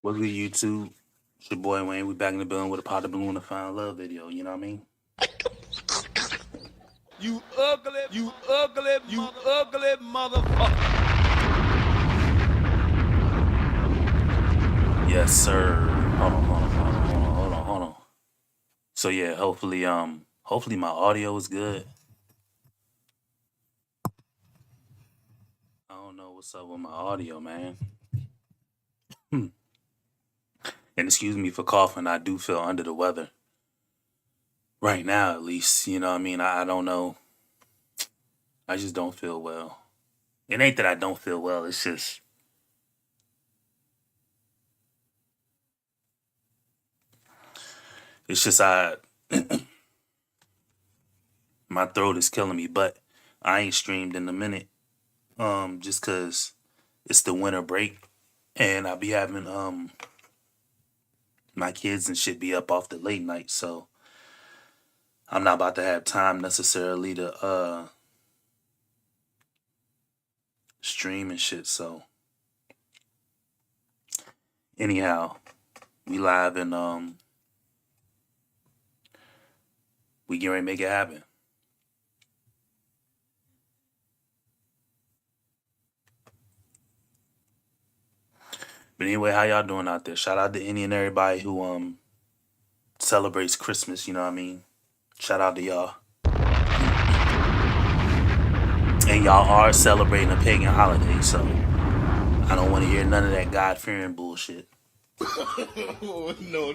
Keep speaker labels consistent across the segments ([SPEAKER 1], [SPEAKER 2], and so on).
[SPEAKER 1] What's good, YouTube? It's your boy Wayne. We back in the building with a pot of balloon to find love video. You know what I mean?
[SPEAKER 2] You ugly motherfucker.
[SPEAKER 1] Yes, sir. Hold on. So yeah, hopefully my audio is good. I don't know what's up with my audio, man. And excuse me for coughing. I do feel under the weather right now, at least. You know what I mean? I don't know. I just don't feel well. It ain't that I don't feel well. It's just I my throat is killing me. But I ain't streamed in a minute. Just cause it's the winter break, and I'll be having my kids and shit be up off the late night, so I'm not about to have time necessarily to stream and shit. So anyhow, we live and we get ready to make it happen. But anyway, how y'all doing out there? Shout out to any and everybody who celebrates Christmas, you know what I mean? Shout out to y'all. And y'all are celebrating a pagan holiday, so I don't want to hear none of that God-fearing bullshit.
[SPEAKER 2] Oh, no.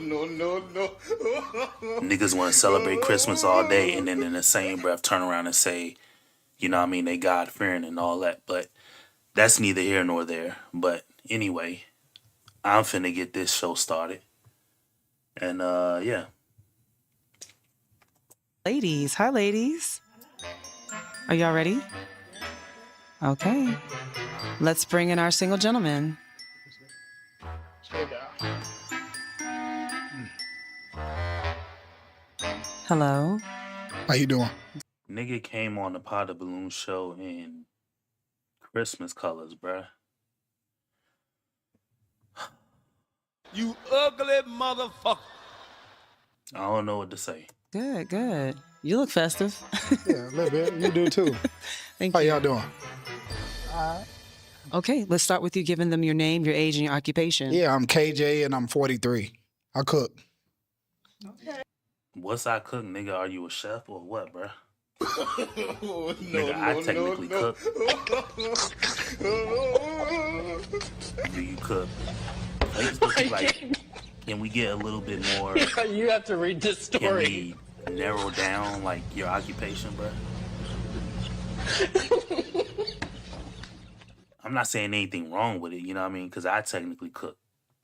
[SPEAKER 1] Niggas want to celebrate Christmas all day and then in the same breath turn around and say, you know what I mean, they God-fearing and all that. But that's neither here nor there. But anyway, I'm finna get this show started. And yeah.
[SPEAKER 3] Ladies, hi ladies. Are y'all ready? Okay. Let's bring in our single gentleman. Hello.
[SPEAKER 4] How you doing?
[SPEAKER 1] Nigga came on the Pot of Balloon show in Christmas colors, bruh.
[SPEAKER 2] You ugly motherfucker.
[SPEAKER 1] I don't know what to say.
[SPEAKER 3] Good. You look festive.
[SPEAKER 4] Yeah, a little bit. You do too.
[SPEAKER 3] Thank
[SPEAKER 4] How
[SPEAKER 3] you.
[SPEAKER 4] y'all doing?
[SPEAKER 3] Okay, let's start with you giving them your name, your age, and your occupation.
[SPEAKER 4] Yeah, I'm KJ and I'm 43. I cook.
[SPEAKER 1] What's I cook, nigga? Are you a chef or what, bruh?
[SPEAKER 2] Oh,
[SPEAKER 1] Nigga, I technically cook. Do you cook? Like, can we get a little bit more?
[SPEAKER 5] You have to read this
[SPEAKER 1] Can
[SPEAKER 5] story.
[SPEAKER 1] we narrow down like your occupation, bruh? I'm not saying anything wrong with it, you know what I mean? Because I technically cook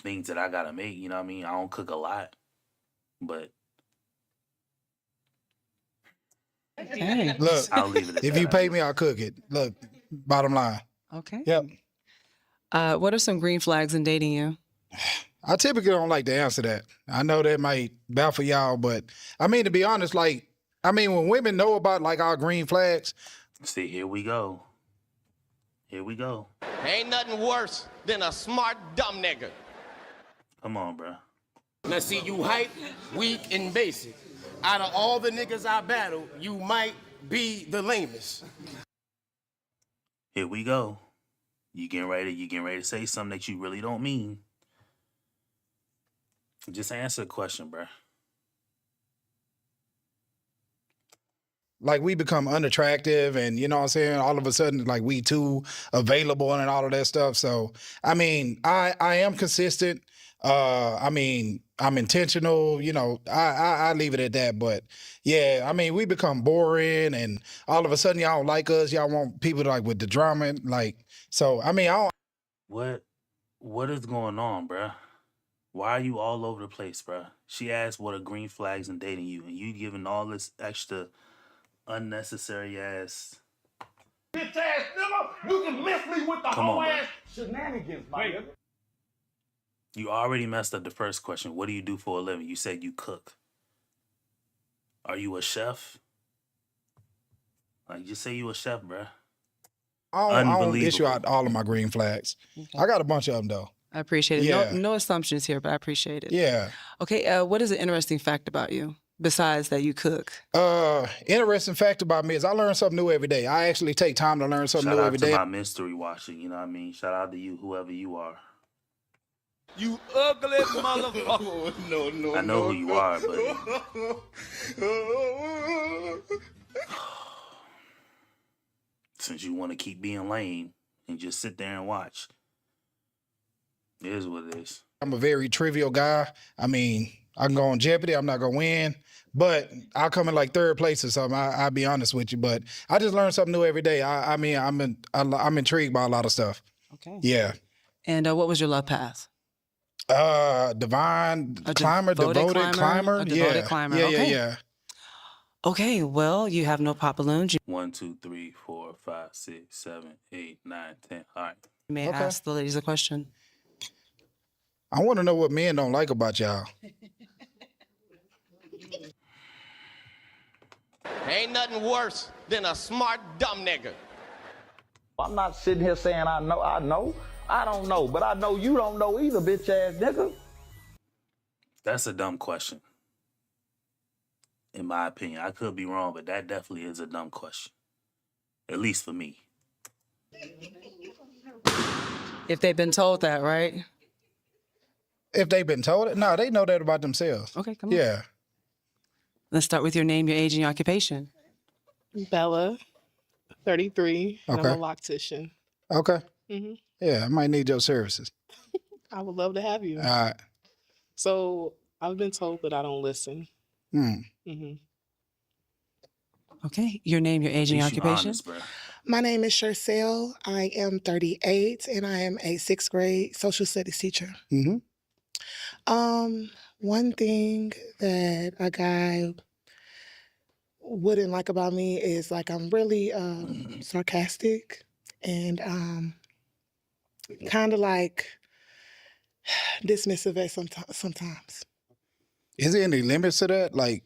[SPEAKER 1] things that I gotta make, you know what I mean? I don't cook a lot, but
[SPEAKER 3] Okay.
[SPEAKER 4] Look,
[SPEAKER 1] I'll leave it at
[SPEAKER 4] if
[SPEAKER 1] that.
[SPEAKER 4] you pay me, I'll cook it. Look, bottom line.
[SPEAKER 3] Okay.
[SPEAKER 4] Yep.
[SPEAKER 3] What are some green flags in dating you?
[SPEAKER 4] I typically don't like to answer that. I know that might baffle y'all, but I mean, to be honest, like, I mean, when women know about like our green flags.
[SPEAKER 1] See, here we go.
[SPEAKER 5] Ain't nothing worse than a smart dumb nigga.
[SPEAKER 1] Come on, bruh.
[SPEAKER 5] Now see, you hype, weak, and basic. Out of all the niggas I battle, you might be the lamest.
[SPEAKER 1] Here we go. You getting ready to say something that you really don't mean. Just answer the question, bruh.
[SPEAKER 4] Like we become unattractive and you know what I'm saying, all of a sudden like we too available and all of that stuff. So I mean, I am consistent. I mean, I'm intentional, you know, I leave it at that. But yeah, I mean, we become boring and all of a sudden y'all don't like us, y'all want people like with the drama, like so I mean I don't.
[SPEAKER 1] What is going on, bruh? Why are you all over the place, bruh? She asked what are green flags in dating you, and you giving all this extra unnecessary ass.
[SPEAKER 2] Bitch ass nigga, you can miss me with the
[SPEAKER 1] Come on,
[SPEAKER 2] whole
[SPEAKER 1] bro.
[SPEAKER 2] ass shenanigans, my nigga.
[SPEAKER 1] You already messed up the first question. What do you do for a living? You said you cook. Are you a chef? Like, just say you a chef, bruh.
[SPEAKER 4] I don't issue
[SPEAKER 1] Unbelievable.
[SPEAKER 4] out all of my green flags. I got a bunch of them though.
[SPEAKER 3] I appreciate it.
[SPEAKER 4] Yeah.
[SPEAKER 3] No assumptions here, but I appreciate it.
[SPEAKER 4] Yeah.
[SPEAKER 3] Okay, what is an interesting fact about you besides that you cook?
[SPEAKER 4] Interesting fact about me is I learn something new every day. I actually take time to learn something
[SPEAKER 1] Shout
[SPEAKER 4] new
[SPEAKER 1] out
[SPEAKER 4] every
[SPEAKER 1] to
[SPEAKER 4] day.
[SPEAKER 1] my mystery watcher, you know what I mean? Shout out to you, whoever you are.
[SPEAKER 2] You ugly motherfucker. No.
[SPEAKER 1] I know who you are, but since you want to keep being lame and just sit there and watch, it is what it is.
[SPEAKER 4] I'm a very trivial guy. I mean, I can go on Jeopardy. I'm not gonna win, but I'll come in like third place or something. I'll be honest with you, but I just learn something new every day. I mean, I'm intrigued by a lot of stuff.
[SPEAKER 3] Okay.
[SPEAKER 4] Yeah.
[SPEAKER 3] And what was your love path?
[SPEAKER 4] Divine
[SPEAKER 3] A
[SPEAKER 4] climber, devoted climber.
[SPEAKER 3] A devoted climber.
[SPEAKER 4] Yeah,
[SPEAKER 3] Okay.
[SPEAKER 4] yeah.
[SPEAKER 3] Okay, well, you have no pop balloons. You
[SPEAKER 1] 1, 2, 3, 4, 5, 6, 7, 8, 9, 10. All right.
[SPEAKER 3] may
[SPEAKER 4] Okay.
[SPEAKER 3] ask the ladies a question.
[SPEAKER 4] I want to know what men don't like about y'all.
[SPEAKER 5] Ain't nothing worse than a smart, dumb nigga.
[SPEAKER 6] I'm not sitting here saying I know. I don't know, but I know you don't know either, bitch ass nigga.
[SPEAKER 1] That's a dumb question. In my opinion. I could be wrong, but that definitely is a dumb question. At least for me.
[SPEAKER 3] If they've been told that, right?
[SPEAKER 4] If they've been told it, no, they know that about themselves.
[SPEAKER 3] Okay, come on.
[SPEAKER 4] Yeah.
[SPEAKER 3] Let's start with your name, your age, and your occupation.
[SPEAKER 7] Bella, 33, and
[SPEAKER 4] Okay.
[SPEAKER 7] I'm a loctician.
[SPEAKER 4] Okay.
[SPEAKER 7] hmm
[SPEAKER 4] Yeah, I might need your services.
[SPEAKER 7] I would love to have you.
[SPEAKER 4] All right.
[SPEAKER 7] So I've been told that I don't listen.
[SPEAKER 4] Hmm.
[SPEAKER 7] hmm
[SPEAKER 3] Okay, your name, your age, and your
[SPEAKER 1] At least you
[SPEAKER 3] occupation.
[SPEAKER 1] honest, bro.
[SPEAKER 8] My name is Shercelle. I am 38 and I am a sixth grade social studies teacher.
[SPEAKER 4] Mm-hmm.
[SPEAKER 8] One thing that a guy wouldn't like about me is like I'm really sarcastic and kind of like dismissive at sometimes.
[SPEAKER 4] Is there any limits to that? Like,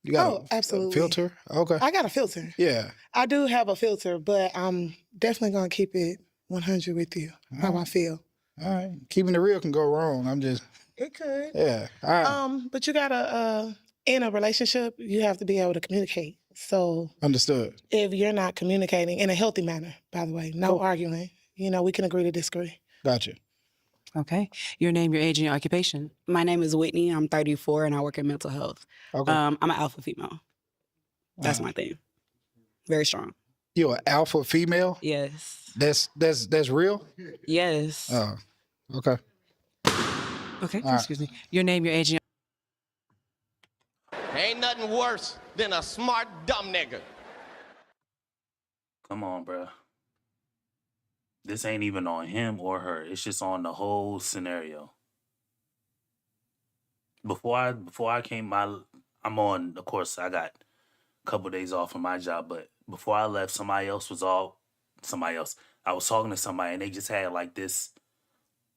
[SPEAKER 4] you got
[SPEAKER 8] Oh, absolutely.
[SPEAKER 4] a filter? Okay.
[SPEAKER 8] I got a filter.
[SPEAKER 4] Yeah.
[SPEAKER 8] I do have a filter, but I'm definitely gonna keep it 100 with you. How I feel.
[SPEAKER 4] All right. Keeping it real can go wrong. I'm just,
[SPEAKER 8] It could.
[SPEAKER 4] yeah. All right.
[SPEAKER 8] But you gotta in a relationship, you have to be able to communicate. So
[SPEAKER 4] Understood.
[SPEAKER 8] if you're not communicating in a healthy manner, by the way, no arguing, we can agree to disagree.
[SPEAKER 4] Gotcha.
[SPEAKER 3] Okay, your name, your age, and your occupation.
[SPEAKER 9] My name is Whitney. I'm 34 and I work in mental health.
[SPEAKER 4] Okay.
[SPEAKER 9] I'm an alpha female. That's my thing. Very strong.
[SPEAKER 4] You're an alpha female?
[SPEAKER 9] Yes.
[SPEAKER 4] That's real?
[SPEAKER 9] Yes.
[SPEAKER 4] Oh, okay.
[SPEAKER 3] Okay,
[SPEAKER 4] right.
[SPEAKER 3] excuse me. Your name, your age, and
[SPEAKER 5] Ain't nothing worse than a smart, dumb nigga.
[SPEAKER 1] Come on, bro. This ain't even on him or her. It's just on the whole scenario. Before I came, I'm on. Of course, I got a couple days off from my job, but before I left, somebody else. I was talking to somebody, and they just had like this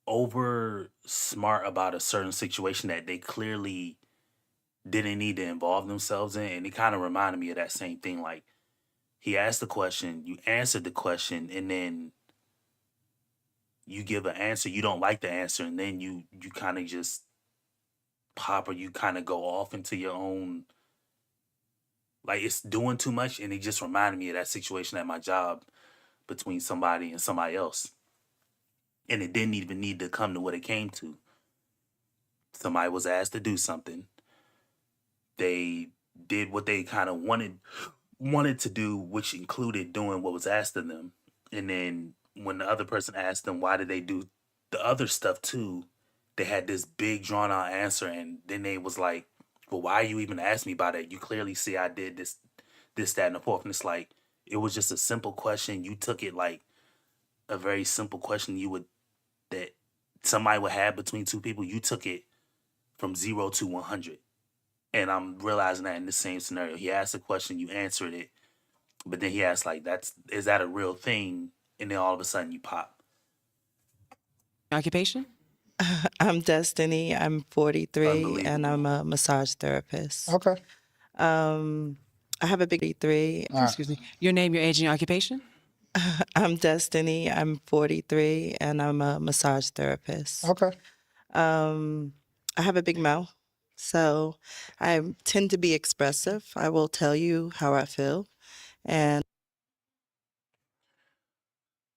[SPEAKER 1] over smart about a certain situation that they clearly didn't need to involve themselves in, and it kind of reminded me of that same thing. Like, he asked the question, you answered the question, and then you give an answer, you don't like the answer, and then you kind of just pop, or you kind of go off into your own, like, it's doing too much. And it just reminded me of that situation at my job between somebody and somebody else, and it didn't even need to come to what it came to. Somebody was asked to do something, they did what they kind of wanted to do, which included doing what was asked of them. And then when the other person asked them why did they do the other stuff too, they had this big drawn out answer, and then they was like, well, why you even ask me about it? You clearly see I did this, that, and the fourth. And it's like, it was just a simple question. You took it like a very simple question that somebody would have between two people. You took it from 0 to 100. And I'm realizing that in the same scenario. He asked a question, you answered it, but then he asked, like, is that a real thing? And then all of a sudden you pop.
[SPEAKER 3] occupation.
[SPEAKER 10] I'm Destiny. I'm 43 and
[SPEAKER 1] Unbelievable.
[SPEAKER 10] I'm a massage therapist.
[SPEAKER 4] Okay.
[SPEAKER 10] I have a big 3.
[SPEAKER 4] All right.
[SPEAKER 3] Excuse me. Your name, your age, and your occupation.
[SPEAKER 10] I'm Destiny. I'm 43 and I'm a massage therapist.
[SPEAKER 4] Okay.
[SPEAKER 10] I have a big mouth, so I tend to be expressive. I will tell you how I feel. And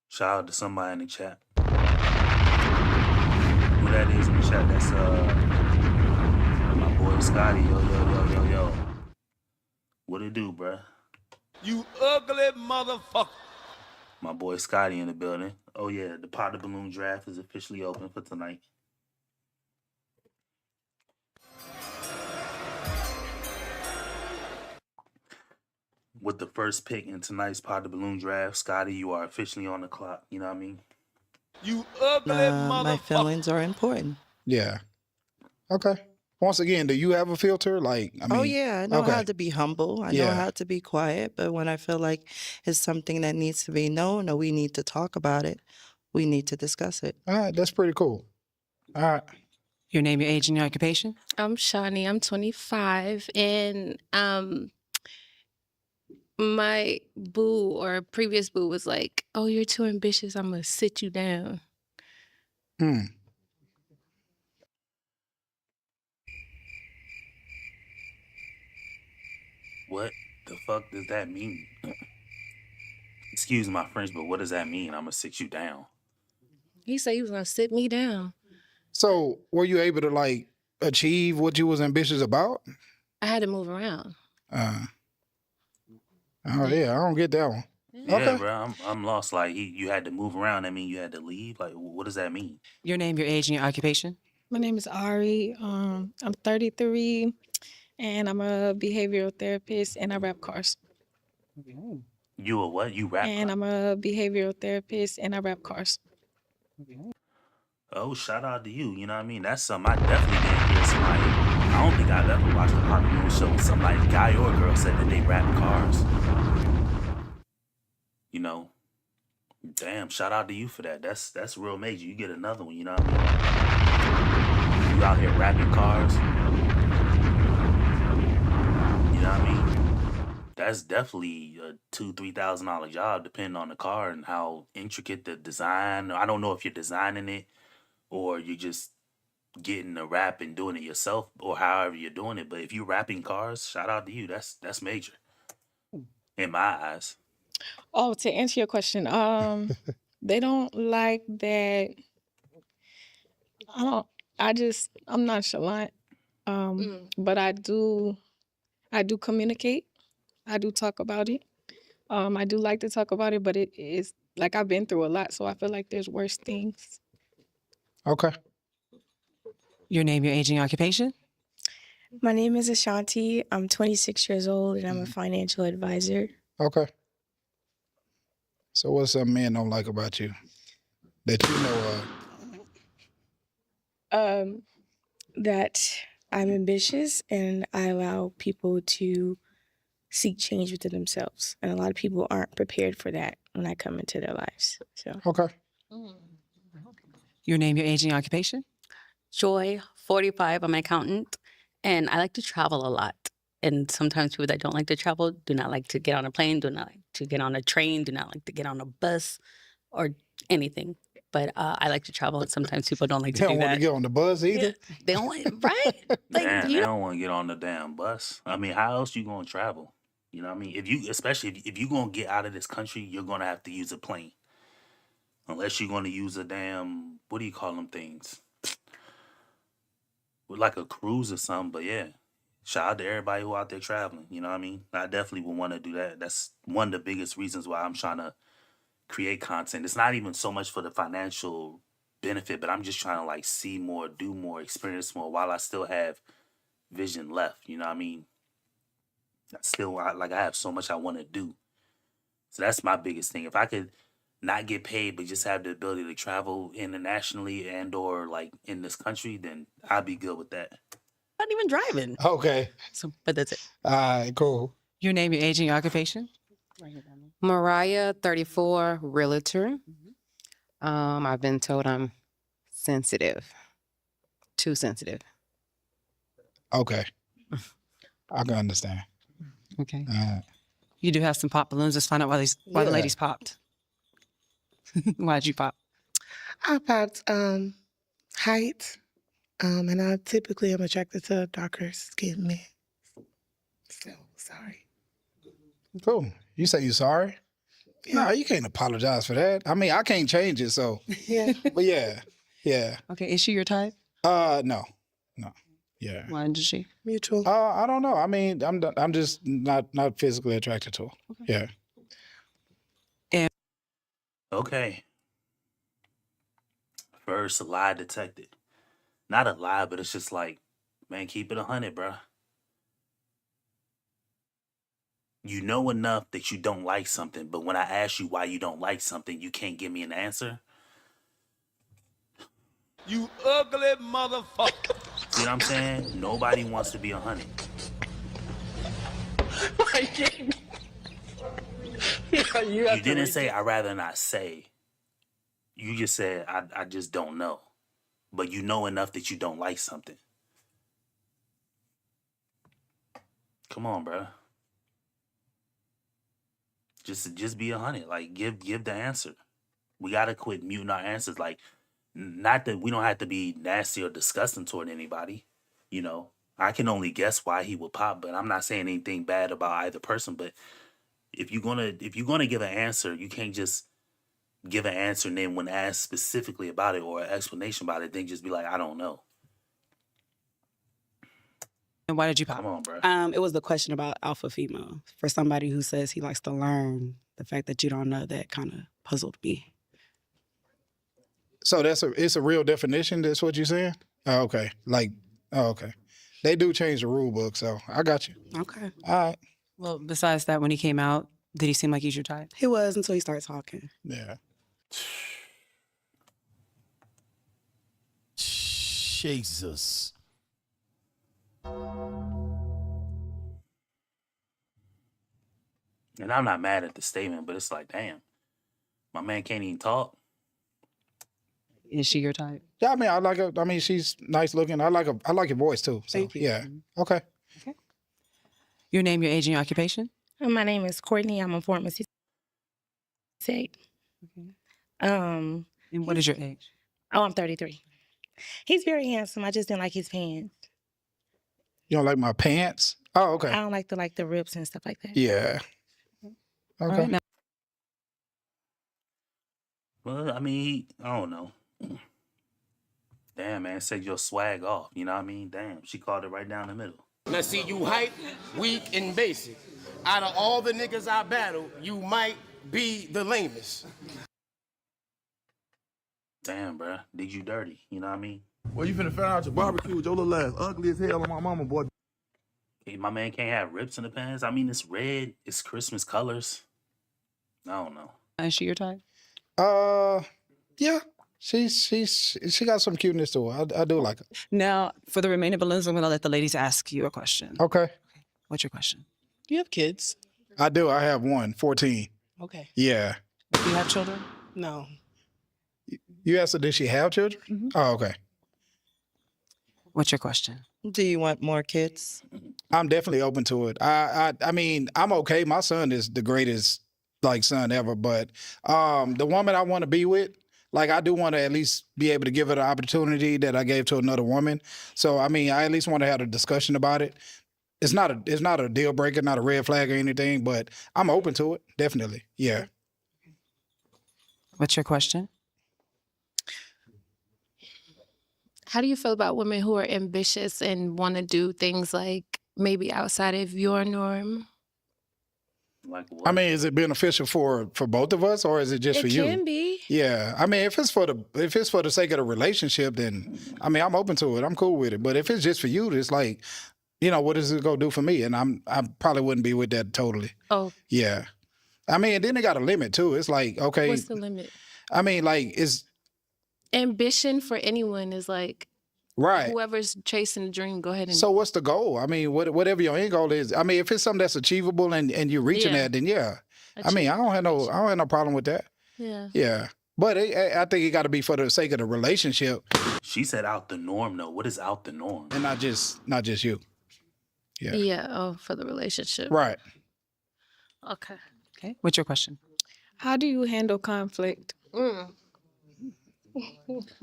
[SPEAKER 1] Shout out to somebody in the chat. Who that is in the chat? That's my boy Scotty. Yo. What it do, bruh?
[SPEAKER 2] You ugly motherfucker.
[SPEAKER 1] My boy Scotty in the building. Oh yeah, the pot of balloon draft is officially open for tonight. With the first pick in tonight's pot of balloon draft, Scotty, you are officially on the clock. You know what I mean?
[SPEAKER 2] You ugly
[SPEAKER 10] my
[SPEAKER 2] motherfucker.
[SPEAKER 10] feelings are important.
[SPEAKER 4] Yeah. Okay. Once again, do you have a filter? Like, I mean,
[SPEAKER 10] Oh yeah, I know
[SPEAKER 4] okay.
[SPEAKER 10] how to be humble. I know
[SPEAKER 4] Yeah.
[SPEAKER 10] how to be quiet. But when I feel like it's something that needs to be known or we need to talk about it, we need to discuss it.
[SPEAKER 4] All right, that's pretty cool. All right.
[SPEAKER 3] Your name, your age, and your occupation?
[SPEAKER 11] I'm Shawnee. I'm 25, and my boo or previous boo was like, "Oh, you're too ambitious. I'm gonna sit you down."
[SPEAKER 1] What the fuck does that mean? Excuse my French, but what does that mean? I'm gonna sit you down.
[SPEAKER 11] He said he was gonna sit me down.
[SPEAKER 4] So, were you able to like achieve what you was ambitious about?
[SPEAKER 11] I had to move around.
[SPEAKER 4] Oh yeah, I don't get that one.
[SPEAKER 1] Yeah,
[SPEAKER 4] Okay.
[SPEAKER 1] bro, I'm lost. Like you had to move around. I mean, you had to leave. Like, what does that mean?
[SPEAKER 3] Your name, your age, and your occupation?
[SPEAKER 12] My name is Ari. I'm 33, and I'm a behavioral therapist, and I rap cars.
[SPEAKER 1] You a what? You rap?
[SPEAKER 12] And I'm a behavioral therapist, and I rap cars.
[SPEAKER 1] Oh, shout out to you. You know what I mean? That's something I definitely didn't hear somebody. I don't think I've ever watched a popular show with somebody, guy or girl, said that they rap cars. You know, damn, shout out to you for that. That's real major. You get another one, you know what I mean? You out here rapping cars. You know what I mean? That's definitely a $2,000-3,000 job, depending on the car and how intricate the design. I don't know if you're designing it or you're just getting the rap and doing it yourself, or however you're doing it. But if you're rapping cars, shout out to you. That's major in my eyes.
[SPEAKER 12] Oh, to answer your question, they don't like that. I'm nonchalant. But I do communicate. I do talk about it. I do like to talk about it, but it is like I've been through a lot, so I feel like there's worse things.
[SPEAKER 4] Okay.
[SPEAKER 3] Your name, your age, and your occupation?
[SPEAKER 13] My name is Ashanti. I'm 26 years old, and I'm a financial advisor.
[SPEAKER 4] Okay. So, what's some men don't like about you that you know of?
[SPEAKER 13] That I'm ambitious and I allow people to seek change within themselves. And a lot of people aren't prepared for that when I come into their lives. So
[SPEAKER 4] Okay.
[SPEAKER 3] Your name, your age, and your occupation?
[SPEAKER 14] Joy, 45. I'm an accountant, and I like to travel a lot. And sometimes people that don't like to travel do not like to get on a plane, do not like to get on a train, do not like to get on a bus or anything. But I like to travel, and sometimes people don't like to
[SPEAKER 4] They
[SPEAKER 14] do
[SPEAKER 4] don't want
[SPEAKER 14] that.
[SPEAKER 4] to get on the bus either.
[SPEAKER 14] Yeah, they don't want, right?
[SPEAKER 1] Man, they don't want to get on the damn bus. I mean, how else you gonna travel? You know what I mean? Especially if you gonna get out of this country, you're gonna have to use a plane. Unless you're gonna use a damn, what do you call them things? Like a cruise or something. But yeah, shout out to everybody who out there traveling. You know what I mean? I definitely would want to do that. That's one of the biggest reasons why I'm trying to create content. It's not even so much for the financial benefit, but I'm just trying to like see more, do more, experience more while I still have vision left. You know what I mean? I have so much I want to do. So that's my biggest thing. If I could not get paid but just have the ability to travel internationally and or like in this country, then I'd be good with that.
[SPEAKER 14] Not even driving.
[SPEAKER 4] Okay.
[SPEAKER 14] So, but that's it.
[SPEAKER 4] All right, cool.
[SPEAKER 3] Your name, your age, and your occupation?
[SPEAKER 15] Mariah, 34, realtor. I've been told I'm sensitive, too sensitive.
[SPEAKER 4] Okay. I can understand.
[SPEAKER 3] Okay. You do have some pop balloons. Let's find out why the ladies popped. Why'd you pop?
[SPEAKER 8] I popped height, and I typically am attracted to darker skinned men. So sorry.
[SPEAKER 4] Cool. You say you sorry? No, you can't apologize for that. I mean, I can't change it, so.
[SPEAKER 8] Yeah.
[SPEAKER 4] But yeah.
[SPEAKER 3] Okay, is she your type?
[SPEAKER 4] No. Yeah.
[SPEAKER 3] Why did she?
[SPEAKER 8] Mutual.
[SPEAKER 4] I don't know. I mean, I'm just not physically attracted to her. Yeah.
[SPEAKER 1] Okay. First lie detected. Not a lie, but it's just like, man, keep it 100, bruh. You know enough that you don't like something, but when I ask you why you don't like something, you can't give me an answer.
[SPEAKER 2] You ugly motherfucker.
[SPEAKER 1] See what I'm saying? Nobody wants to be 100. You didn't say I'd rather not say. You just said I just don't know. But you know enough that you don't like something. Come on, bro. Just be 100. Like give the answer. We gotta quit muting our answers. Like, not that we don't have to be nasty or disgusting toward anybody. You know, I can only guess why he would pop, but I'm not saying anything bad about either person. But if you're gonna give an answer, you can't just give an answer and then when asked specifically about it or an explanation about it, then just be like, I don't know.
[SPEAKER 3] And why did you pop?
[SPEAKER 1] Come on, bro.
[SPEAKER 10] It was the question about alpha female. For somebody who says he likes to learn, the fact that you don't know that kind of puzzled me.
[SPEAKER 4] So it's a real definition. That's what you're saying? Oh, okay. Okay. They do change the rule book, so I got you.
[SPEAKER 10] Okay.
[SPEAKER 4] All right.
[SPEAKER 3] Well, besides that, when he came out, did he seem like he's your type?
[SPEAKER 10] He was until he started talking.
[SPEAKER 4] Yeah.
[SPEAKER 2] Jesus.
[SPEAKER 1] And I'm not mad at the statement, but it's like, damn, my man can't even talk.
[SPEAKER 3] Is she your type?
[SPEAKER 4] Yeah, I mean, I like her. I mean, she's nice looking. I like your voice too. So,
[SPEAKER 10] Thank you.
[SPEAKER 4] Yeah. Okay.
[SPEAKER 3] Your name, your age, and your occupation?
[SPEAKER 13] My name is Courtney. I'm a pharmacist.
[SPEAKER 3] And what is your age?
[SPEAKER 13] Oh, I'm 33. He's very handsome. I just didn't like his pants.
[SPEAKER 4] You don't like my pants? Oh, okay.
[SPEAKER 13] I don't like the rips and stuff like that.
[SPEAKER 4] Yeah.
[SPEAKER 3] All
[SPEAKER 4] Okay.
[SPEAKER 3] right, now,
[SPEAKER 1] Well, I mean, I don't know. Damn, man, said your swag off. You know what I mean? Damn, she called it right down the middle.
[SPEAKER 5] Now see, you hype, weak, and basic. Out of all the niggas I battle, you might be the lamest.
[SPEAKER 1] Damn, bruh, did you dirty? You know what I mean?
[SPEAKER 2] Well, you finna find out your barbecue with your little ass ugly as hell on my mama, boy.
[SPEAKER 1] Hey, my man can't have rips in the pants. I mean, it's red. It's Christmas colors. I don't know.
[SPEAKER 3] is she your type?
[SPEAKER 4] Yeah. She got some cuteness to her. I do like her.
[SPEAKER 3] Now, for the remaining balloons, I'm going to let the ladies ask you a question.
[SPEAKER 4] Okay.
[SPEAKER 3] What's your question?
[SPEAKER 7] Do you have kids?
[SPEAKER 4] I do. I have one, 14.
[SPEAKER 7] Okay.
[SPEAKER 4] Yeah.
[SPEAKER 3] Do you have children?
[SPEAKER 7] No.
[SPEAKER 4] You asked her, did she have children?
[SPEAKER 3] Mm-hmm.
[SPEAKER 4] Oh, okay.
[SPEAKER 3] What's your question?
[SPEAKER 10] Do you want more kids?
[SPEAKER 4] I'm definitely open to it. I mean, I'm okay. My son is the greatest son ever, but the woman I want to be with, I do want to at least be able to give her the opportunity that I gave to another woman. So I mean, I at least want to have a discussion about it. It's not a deal breaker, not a red flag or anything, but I'm open to it. Definitely. Yeah.
[SPEAKER 3] What's your question?
[SPEAKER 11] How do you feel about women who are ambitious and want to do things like maybe outside of your norm?
[SPEAKER 1] Like what?
[SPEAKER 4] I mean, is it beneficial for both of us, or is it just for you?
[SPEAKER 13] It can be.
[SPEAKER 4] Yeah. I mean, if it's for the sake of the relationship, then I mean, I'm open to it. I'm cool with it. But if it's just for you, it's like, what is it gonna do for me? And I probably wouldn't be with that totally.
[SPEAKER 11] Oh.
[SPEAKER 4] Yeah. I mean, and then they got a limit too. It's like, okay.
[SPEAKER 11] What's the limit?
[SPEAKER 4] I mean, it's
[SPEAKER 11] Ambition for anyone is like,
[SPEAKER 4] right.
[SPEAKER 11] whoever's chasing a dream, go ahead and.
[SPEAKER 4] So what's the goal? I mean, whatever your end goal is. I mean, if it's something that's achievable and you're reaching that, then yeah. I mean, I don't have no problem with that.
[SPEAKER 11] Yeah.
[SPEAKER 4] Yeah. But I think it got to be for the sake of the relationship.
[SPEAKER 1] She said out the norm, though. What is out the norm?
[SPEAKER 4] And not just you. Yeah.
[SPEAKER 11] Yeah. Oh, for the relationship.
[SPEAKER 4] Right.
[SPEAKER 11] Okay.
[SPEAKER 3] Okay. What's your question?
[SPEAKER 12] How do you handle conflict?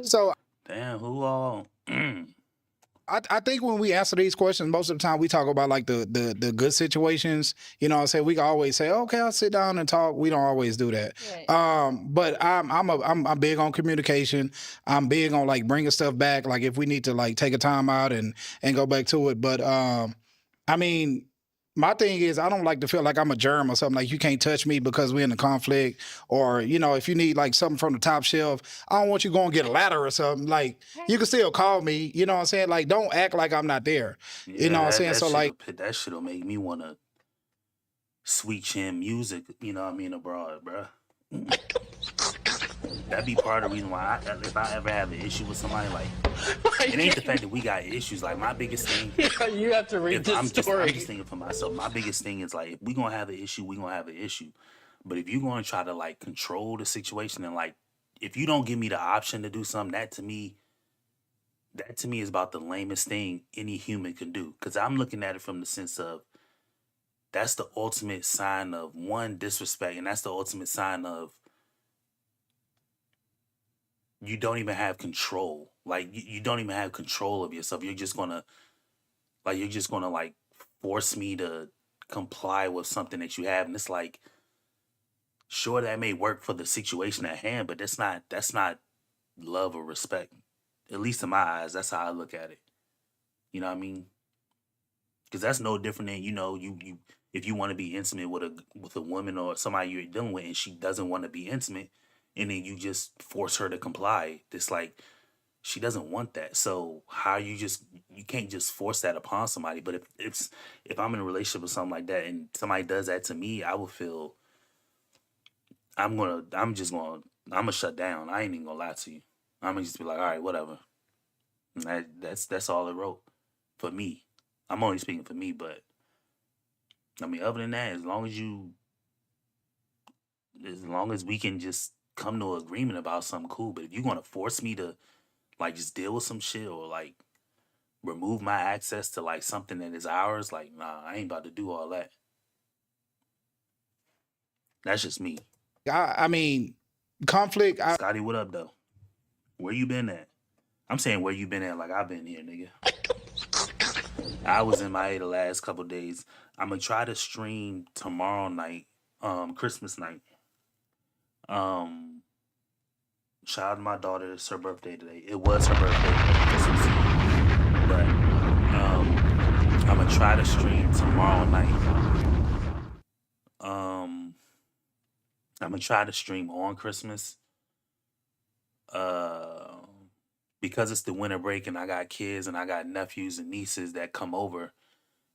[SPEAKER 4] So
[SPEAKER 1] Damn, who all?
[SPEAKER 4] I think when we answer these questions, most of the time we talk about like the good situations. You know what I'm saying? We can always say, okay, I'll sit down and talk. We don't always do that. But I'm big on communication. I'm big on like bringing stuff back. Like if we need to like take a time out and go back to it. But I mean, my thing is I don't like to feel like I'm a germ or something, like you can't touch me because we're in a conflict, or you know, if you need like something from the top shelf, I don't want you going to get a ladder or something. Like you can still call me, you know what I'm saying? Like don't act like I'm not there. You know what I'm saying? So like
[SPEAKER 1] that shit'll make me wanna sweet chin music, you know what I mean, abroad, bruh. That'd be part of the reason why if I ever have an issue with somebody, like it ain't the fact that we got issues. Like my biggest thing,
[SPEAKER 5] You have to read this
[SPEAKER 1] I'm
[SPEAKER 5] story.
[SPEAKER 1] just thinking for myself. My biggest thing is like if we gonna have an issue, we gonna have an issue. But if you gonna try to like control the situation and like if you don't give me the option to do something, that to me is about the lamest thing any human can do. Because I'm looking at it from the sense of that's the ultimate sign of one, disrespect, and that's the ultimate sign of you don't even have control. Like you don't even have control of yourself. You're just gonna like force me to comply with something that you have, and it's like, sure, that may work for the situation at hand, but that's not love or respect. At least in my eyes, that's how I look at it. You know what I mean? Because that's no different than, you know, you if you want to be intimate with a woman or somebody you're dealing with and she doesn't want to be intimate, and then you just force her to comply. It's like she doesn't want that. So how you can't just force that upon somebody. But if I'm in a relationship with something like that and somebody does that to me, I will feel I'm gonna shut down. I ain't even gonna lie to you. I'm gonna just be like, all right, whatever. And that's all it wrote for me. I'm only speaking for me, but I mean, other than that, as long as we can just come to an agreement about something, cool. But if you're gonna force me to like just deal with some shit or like remove my access to like something that is ours, like nah, I ain't about to do all that. That's just me.
[SPEAKER 4] I mean, conflict.
[SPEAKER 1] Scotty, what up though? Where you been at? I'm saying where you been at, like I've been here, nigga. I was in MIA the last couple days. I'm gonna try to stream tomorrow night, Christmas night. Shout out to my daughter. It's her birthday today. It was her birthday, but I'm gonna try to stream tomorrow night. I'm gonna try to stream on Christmas. Because it's the winter break and I got kids and I got nephews and nieces that come over.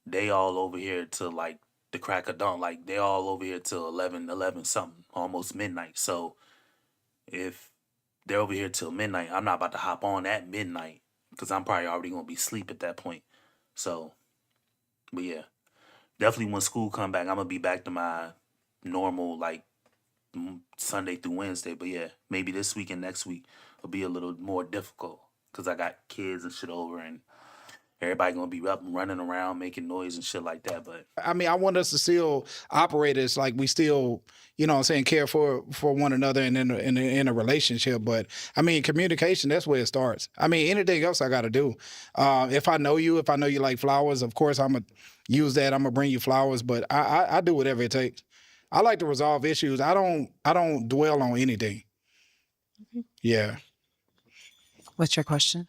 [SPEAKER 1] They all over here till like the crack of dawn. Like they all over here till 11 something, almost midnight. So if they're over here till midnight, I'm not about to hop on at midnight because I'm probably already gonna be asleep at that point. So, but yeah, definitely when school come back, I'm gonna be back to my normal like Sunday through Wednesday. But yeah, maybe this week and next week will be a little more difficult because I got kids and shit over and everybody gonna be up and running around making noise and shit like that. But
[SPEAKER 4] I mean, I want us to still operate as like we still, you know what I'm saying, care for one another and in a relationship. But I mean, communication, that's where it starts. I mean, anything else I got to do. If I know you like flowers, of course, I'm going to use that. I'm going to bring you flowers. But I do whatever it takes. I like to resolve issues. I don't dwell on anything. Yeah.
[SPEAKER 3] What's your question?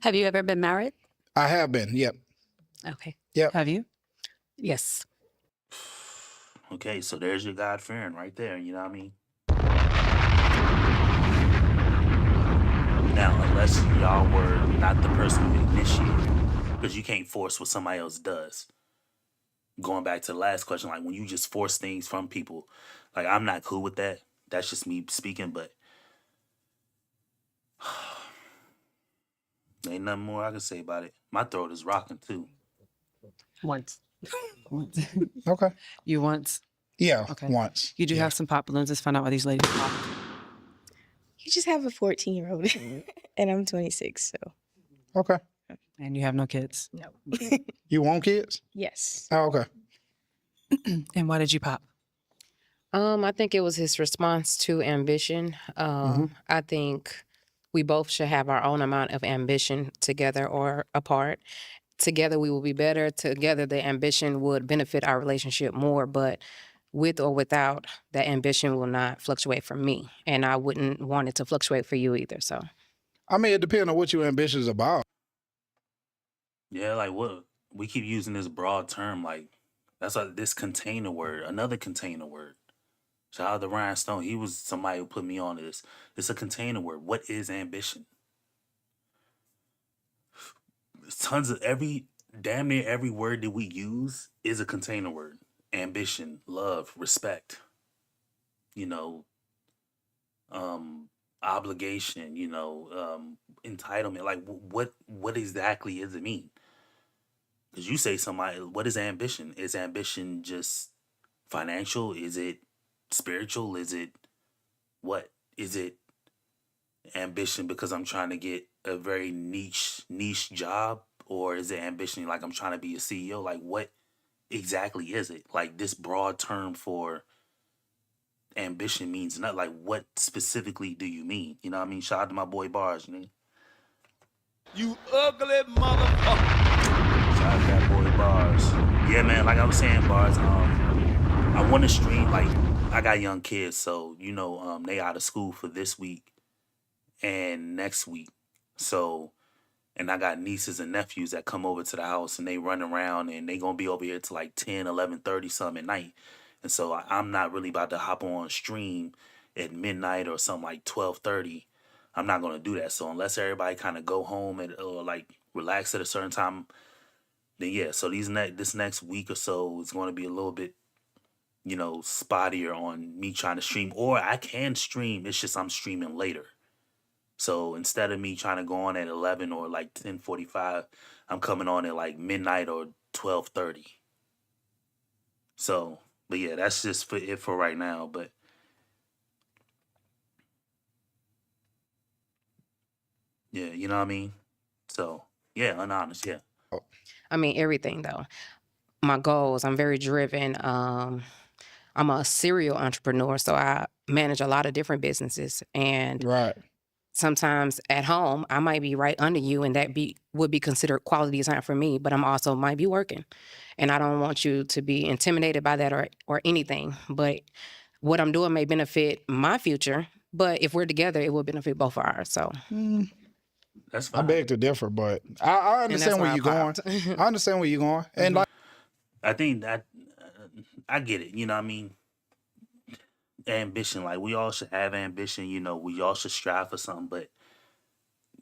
[SPEAKER 14] Have you ever been married?
[SPEAKER 4] I have been. Yep.
[SPEAKER 14] Okay.
[SPEAKER 4] Yep.
[SPEAKER 3] Have you?
[SPEAKER 14] Yes.
[SPEAKER 1] Okay, so there's your God fearing right there. You know what I mean? Now, unless y'all were not the person who initiated, because you can't force what somebody else does. Going back to the last question, like when you just force things from people, like I'm not cool with that. That's just me speaking, but ain't nothing more I can say about it. My throat is rocking too.
[SPEAKER 14] Once.
[SPEAKER 4] Okay.
[SPEAKER 3] You once?
[SPEAKER 4] Yeah,
[SPEAKER 3] okay.
[SPEAKER 4] Once.
[SPEAKER 3] You do have some pop balloons. Let's find out why these ladies pop.
[SPEAKER 13] You just have a 14-year-old and I'm 26, so.
[SPEAKER 4] Okay.
[SPEAKER 3] And you have no kids?
[SPEAKER 13] No.
[SPEAKER 4] You want kids?
[SPEAKER 13] Yes.
[SPEAKER 4] Oh, okay.
[SPEAKER 3] And why did you pop?
[SPEAKER 15] I think it was his response to ambition. I think we both should have our own amount of ambition together or apart. Together we will be better. Together the ambition would benefit our relationship more, but with or without, that ambition will not fluctuate for me. And I wouldn't want it to fluctuate for you either. So
[SPEAKER 4] I mean, it depends on what your ambition is about.
[SPEAKER 1] Yeah, like what we keep using this broad term, like that's like this container word, another container word. Shout out to Ryan Stone. He was somebody who put me on this. It's a container word. What is ambition? Tons of damn near every word that we use is a container word. Ambition, love, respect, you know, obligation, entitlement. Like what exactly does it mean? Because you say somebody, what is ambition? Is ambition just financial? Is it spiritual? Is it what? Is it ambition because I'm trying to get a very niche job? Or is it ambition like I'm trying to be a CEO? Like what exactly is it? Like this broad term for ambition means not like what specifically do you mean? You know what I mean? Shout out to my boy Bars, you know?
[SPEAKER 2] You ugly motherfucker.
[SPEAKER 1] Shout out to that boy Bars. Yeah, man, like I was saying, Bars, I want to stream, like, I got young kids, so, they out of school for this week and next week. So, and I got nieces and nephews that come over to the house and they run around and they going to be over here to like 10, 11:30 something at night. And so I'm not really about to hop on stream at midnight or something like 12:30. I'm not going to do that. So unless everybody kind of go home or like relax at a certain time, then yeah. So this next week or so is going to be a little bit, spottier on me trying to stream. Or I can stream. It's just I'm streaming later. So instead of me trying to go on at 11 or like 10:45, I'm coming on at like midnight or 12:30. So, but yeah, that's just for it for right now. But yeah, you know what I mean? So yeah, unhonest, yeah.
[SPEAKER 15] I mean, everything though. My goals, I'm very driven. I'm a serial entrepreneur, so I manage a lot of different businesses. And
[SPEAKER 4] Right.
[SPEAKER 15] sometimes at home, I might be right under you, and that would be considered quality time for me. But I'm also might be working, and I don't want you to be intimidated by that or anything. But what I'm doing may benefit my future, but if we're together, it will benefit both of ours. So
[SPEAKER 1] That's
[SPEAKER 4] I
[SPEAKER 1] fine.
[SPEAKER 4] beg to differ, but I understand where you're going. I understand where you're going. And like,
[SPEAKER 1] I think that I get it. You know what I mean? Ambition, like we all should have ambition. We all should strive for something. But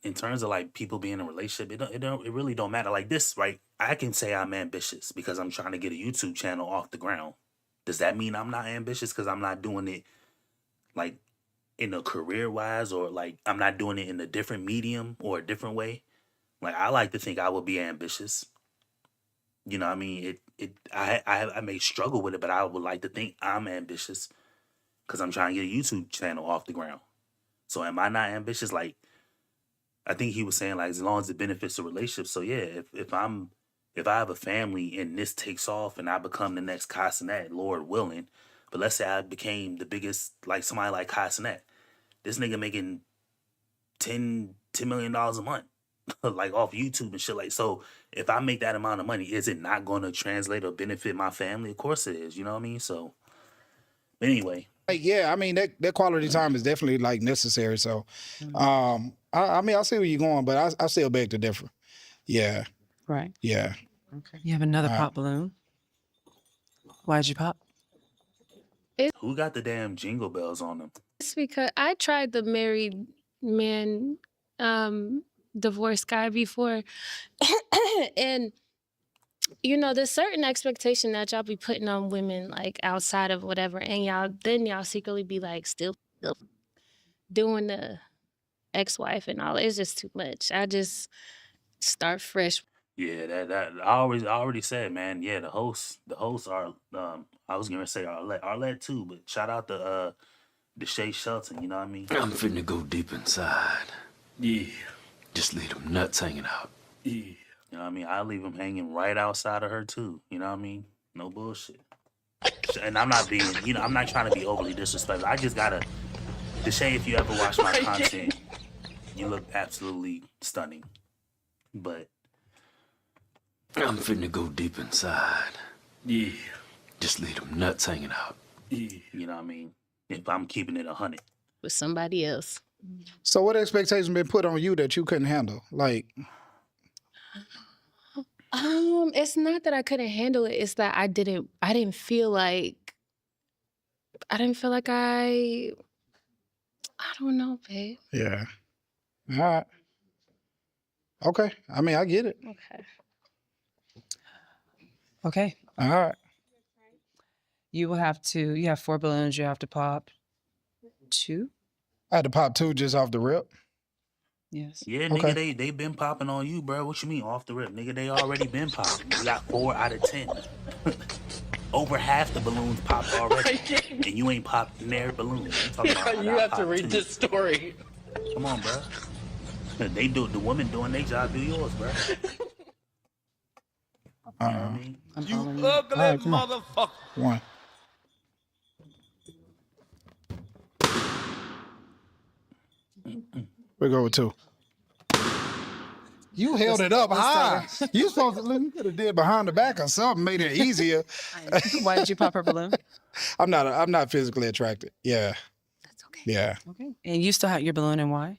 [SPEAKER 1] in terms of like people being in a relationship, it really don't matter. Like this, right? I can say I'm ambitious because I'm trying to get a YouTube channel off the ground. Does that mean I'm not ambitious because I'm not doing it like in a career wise, or like I'm not doing it in a different medium or a different way? Like I like to think I would be ambitious. You know what I mean? I may struggle with it, but I would like to think I'm ambitious because I'm trying to get a YouTube channel off the ground. So am I not ambitious? Like I think he was saying, like as long as it benefits the relationship. So yeah, if I have a family and this takes off and I become the next Casanet, Lord willing, but let's say I became the biggest, like somebody like Casanet, this nigga making $10 million a month, like off YouTube and shit. Like, so if I make that amount of money, is it not going to translate or benefit my family? Of course it is. You know what I mean? So anyway,
[SPEAKER 4] like, yeah, I mean that quality time is definitely like necessary. So, I mean I see where you're going, but I still beg to differ. Yeah.
[SPEAKER 15] Right.
[SPEAKER 4] Yeah.
[SPEAKER 3] Okay. You have another pop balloon. Why'd you pop?
[SPEAKER 1] Who got the damn jingle bells on them?
[SPEAKER 11] It's because I tried the married man divorce guy before. And there's certain expectation that y'all be putting on women like outside of whatever, and y'all secretly be like still doing the ex-wife and all. It's just too much. I just start fresh.
[SPEAKER 1] Yeah, that I already said, man. Yeah, the hosts are I was gonna say Arlette too, but shout out to Shay Shelton, you know what I mean?
[SPEAKER 16] I'm finna go deep inside.
[SPEAKER 1] Yeah.
[SPEAKER 16] Just leave them nuts hanging out.
[SPEAKER 1] Yeah. You know what I mean? I leave them hanging right outside of her too. You know what I mean? No bullshit. and I'm not being, I'm not trying to be overly disrespectful. I just gotta, Deshae, if you ever watch my content, you look absolutely stunning. But
[SPEAKER 16] I'm finna go deep inside.
[SPEAKER 1] yeah,
[SPEAKER 16] Just leave them nuts hanging out.
[SPEAKER 1] you know what I mean? If I'm keeping it 100.
[SPEAKER 11] With somebody else.
[SPEAKER 4] So what expectations been put on you that you couldn't handle? Like,
[SPEAKER 11] It's not that I couldn't handle it. It's that I didn't feel like I don't know, babe.
[SPEAKER 4] yeah. All right. Okay. I mean, I get it.
[SPEAKER 11] Okay.
[SPEAKER 3] Okay.
[SPEAKER 4] All right.
[SPEAKER 3] You have 4 balloons. You have to pop 2.
[SPEAKER 4] I had to pop 2 just off the rip.
[SPEAKER 3] Yes.
[SPEAKER 1] Yeah, nigga, they been popping on you, bro. What you mean off the rip? Nigga, they already been popping. You got 4 out of 10. Over half the balloons popped already. And you ain't popped near balloon. You talking about
[SPEAKER 7] You have to read this story.
[SPEAKER 1] Come on, bro. They do the women doing their job, do yours, bro. You know what I mean?
[SPEAKER 2] You ugly
[SPEAKER 4] right, come on.
[SPEAKER 2] motherfucker.
[SPEAKER 4] 1. We go with 2. You held it up high. You supposed to look. You could have did behind the back or something, made it easier.
[SPEAKER 3] Why did you pop her balloon?
[SPEAKER 4] I'm not physically attracted. Yeah.
[SPEAKER 14] That's okay.
[SPEAKER 4] Yeah.
[SPEAKER 3] Okay. And you still had your balloon, and why?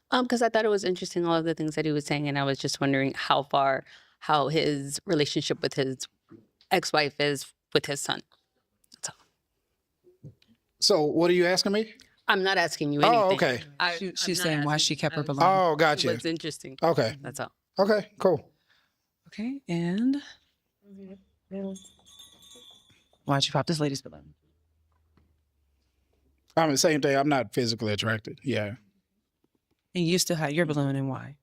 [SPEAKER 14] Because I thought it was interesting, all of the things that he was saying, and I was just wondering how his relationship with his ex-wife is with his son. That's all.
[SPEAKER 4] So what are you asking me?
[SPEAKER 14] I'm not asking you anything.
[SPEAKER 4] Oh, okay.
[SPEAKER 3] She's saying why she kept her balloon.
[SPEAKER 4] Oh, gotcha.
[SPEAKER 14] It's interesting.
[SPEAKER 4] Okay.
[SPEAKER 14] That's all.
[SPEAKER 4] Okay, cool.
[SPEAKER 3] Okay, and why'd you pop this lady's balloon?
[SPEAKER 4] I mean, same thing. I'm not physically attracted. Yeah.
[SPEAKER 3] And you still had your balloon, and why?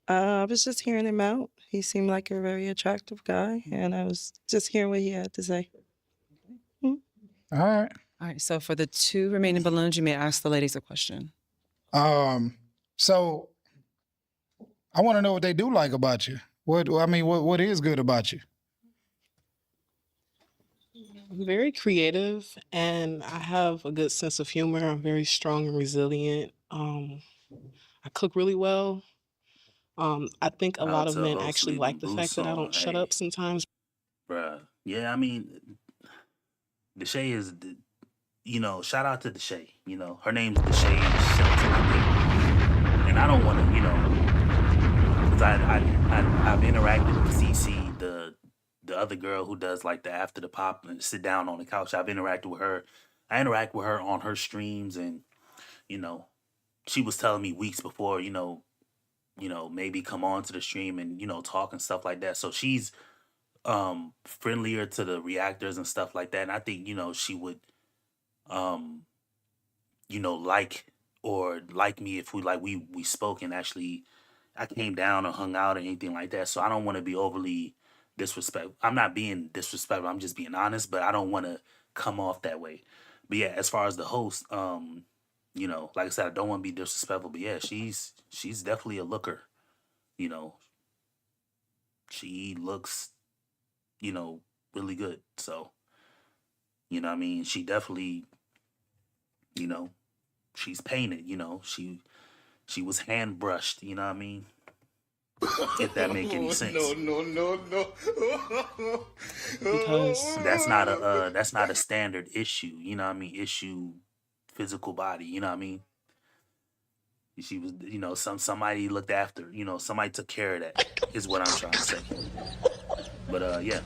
[SPEAKER 10] I was just hearing him out. He seemed like a very attractive guy, and I was just hearing what he had to say.
[SPEAKER 4] All right.
[SPEAKER 3] All right, so for the 2 remaining balloons, you may ask the ladies a question.
[SPEAKER 4] So I want to know what they do like about you. What is good about you?
[SPEAKER 7] I'm very creative and I have a good sense of humor. I'm very strong and resilient. I cook really well. I think a lot of men actually like the fact that I don't shut up sometimes.
[SPEAKER 1] Bruh. Yeah, I mean, Deshae is, shout out to Deshae. Her name's Deshae Shelton, I think. And I don't want to, because I've interacted with CC, the other girl who does like the after the pop and sit down on the couch. I've interacted with her. I interact with her on her streams, and she was telling me weeks before, maybe come on to the stream and talk and stuff like that. So she's friendlier to the reactors and stuff like that. And I think she would like me if we spoke and actually I came down or hung out or anything like that. So I don't want to be overly disrespectful. I'm not being disrespectful. I'm just being honest, but I don't want to come off that way. But yeah, as far as the host, like I said, I don't want to be disrespectful, but yeah, she's definitely a looker. She looks, really good. So, what I mean? She definitely, she's painted, she was hand brushed, you know what I mean? If that make any sense.
[SPEAKER 2] No.
[SPEAKER 7] Because
[SPEAKER 1] That's not a standard issue, you know what I mean? Issue physical body, you know what I mean? She was, somebody looked after, somebody took care of that, is what I'm trying to say. But yeah.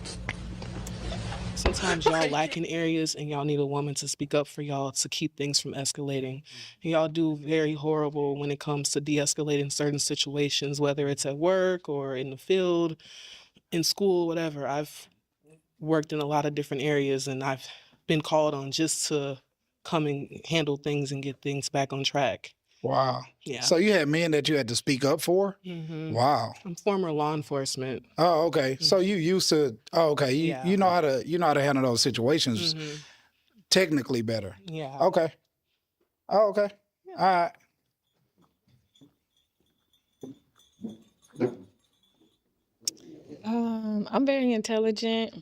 [SPEAKER 7] sometimes y'all lack in areas and y'all need a woman to speak up for y'all to keep things from escalating. And y'all do very horrible when it comes to de-escalating certain situations, whether it's at work or in the field, in school, whatever. I've worked in a lot of different areas and I've been called on just to come and handle things and get things back on track.
[SPEAKER 4] Wow.
[SPEAKER 7] Yeah.
[SPEAKER 4] So you had men that you had to speak up for?
[SPEAKER 7] Mm-hmm.
[SPEAKER 4] Wow.
[SPEAKER 7] I'm former law enforcement.
[SPEAKER 4] Oh, okay. So you used to. Oh, okay. You know how to handle those situations technically better.
[SPEAKER 7] Yeah.
[SPEAKER 4] Okay. Oh, okay. All right.
[SPEAKER 12] I'm very intelligent.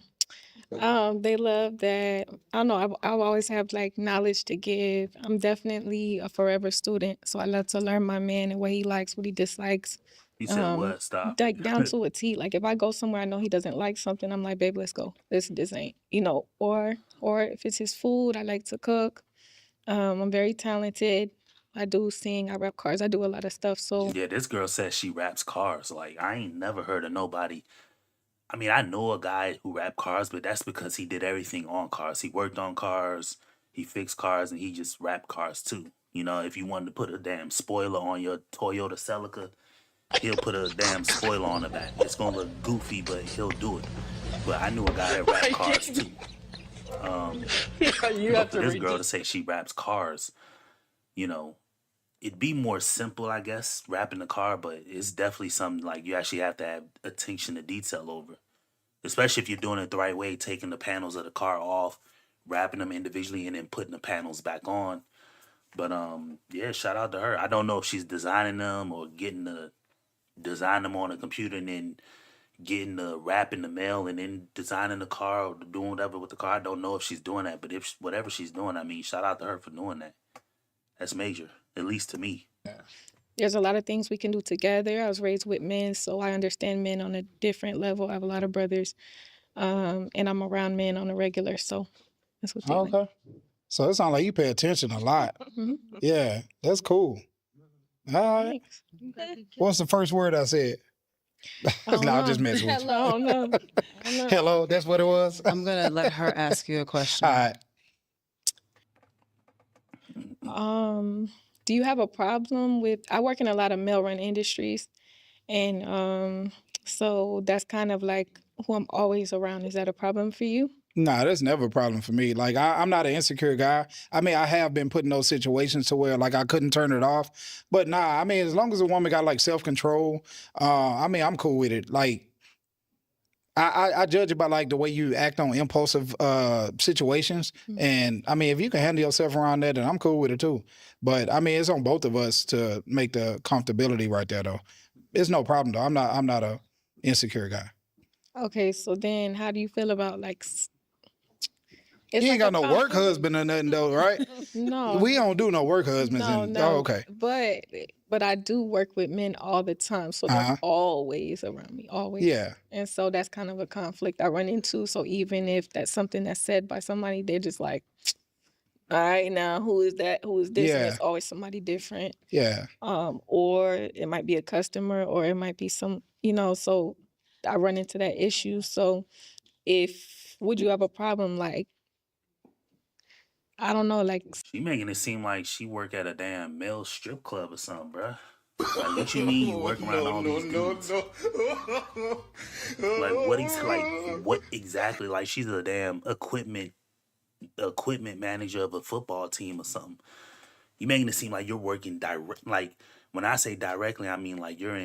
[SPEAKER 12] They love that I don't know. I've always have like knowledge to give. I'm definitely a forever student, so I love to learn my man and what he likes, what he dislikes.
[SPEAKER 1] He said what? Stop.
[SPEAKER 12] Like down to a T. Like if I go somewhere I know he doesn't like something, I'm like, babe, let's go. This ain't, or if it's his food, I like to cook. I'm very talented. I do sing, I rap cars, I do a lot of stuff. So
[SPEAKER 1] Yeah, this girl says she raps cars. Like, I ain't never heard of nobody. I mean, I know a guy who rap cars, but that's because he did everything on cars. He worked on cars, he fixed cars, and he just rapped cars too. You know, if you wanted to put a damn spoiler on your Toyota Celica, he'll put a damn spoiler on the back. It's gonna look goofy, but he'll do it. But I knew a guy that rapped cars too. But for this girl to say she raps cars, you know, it'd be more simple, I guess, rapping the car, but it's definitely something like you actually have to have attention to detail over. Especially if you're doing it the right way, taking the panels of the car off, wrapping them individually, and then putting the panels back on. But yeah, shout out to her. I don't know if she's designing them or getting the design them on a computer and then getting the wrap in the mail and then designing the car or doing whatever with the car. I don't know if she's doing that, but if whatever she's doing, I mean, shout out to her for doing that. That's major, at least to me.
[SPEAKER 12] there's a lot of things we can do together. I was raised with men, so I understand men on a different level. I have a lot of brothers, and I'm around men on a regular, so that's what they like.
[SPEAKER 4] Okay. So it sounds like you pay attention a lot.
[SPEAKER 12] Mhm.
[SPEAKER 4] Yeah, that's cool. All right. What's the first word I said? No, I'm just messing with you.
[SPEAKER 12] Hello, no.
[SPEAKER 4] Hello, that's what it was?
[SPEAKER 3] I'm going to let her ask you a question.
[SPEAKER 4] All right.
[SPEAKER 12] Do you have a problem with? I work in a lot of male-run industries, and so that's kind of like who I'm always around. Is that a problem for you?
[SPEAKER 4] Nah, that's never a problem for me. Like, I'm not an insecure guy. I mean, I have been put in those situations to where, like, I couldn't turn it off. But nah, I mean, as long as a woman got, like, self-control, I mean, I'm cool with it. Like, I judge it by, like, the way you act on impulsive situations. And, I mean, if you can handle yourself around that, then I'm cool with it, too. But, I mean, it's on both of us to make the comfortability right there, though. It's no problem, though. I'm not a insecure guy.
[SPEAKER 12] Okay, so then how do you feel about like?
[SPEAKER 4] You ain't got no work husband or nothing though, right?
[SPEAKER 12] No,
[SPEAKER 4] We don't do no work husbands.
[SPEAKER 12] no,
[SPEAKER 4] Oh,
[SPEAKER 12] no.
[SPEAKER 4] okay.
[SPEAKER 12] But I do work with men all the time, so they're always around me, always.
[SPEAKER 4] Yeah.
[SPEAKER 12] And so that's kind of a conflict I run into. So even if that's something that's said by somebody, they're just like, all right, now who is that? Who is this? And
[SPEAKER 4] Yeah.
[SPEAKER 12] it's always somebody different.
[SPEAKER 4] Yeah.
[SPEAKER 12] Or it might be a customer, or it might be some, so I run into that issue. So would you have a problem, like, I don't know, like,
[SPEAKER 1] She making it seem like she work at a damn male strip club or something, bruh. Like, what you mean you work around all these dudes? Like, what exactly? Like, she's a damn equipment manager of a football team or something. You making it seem like you're working direct. Like, when I say directly, I mean like you're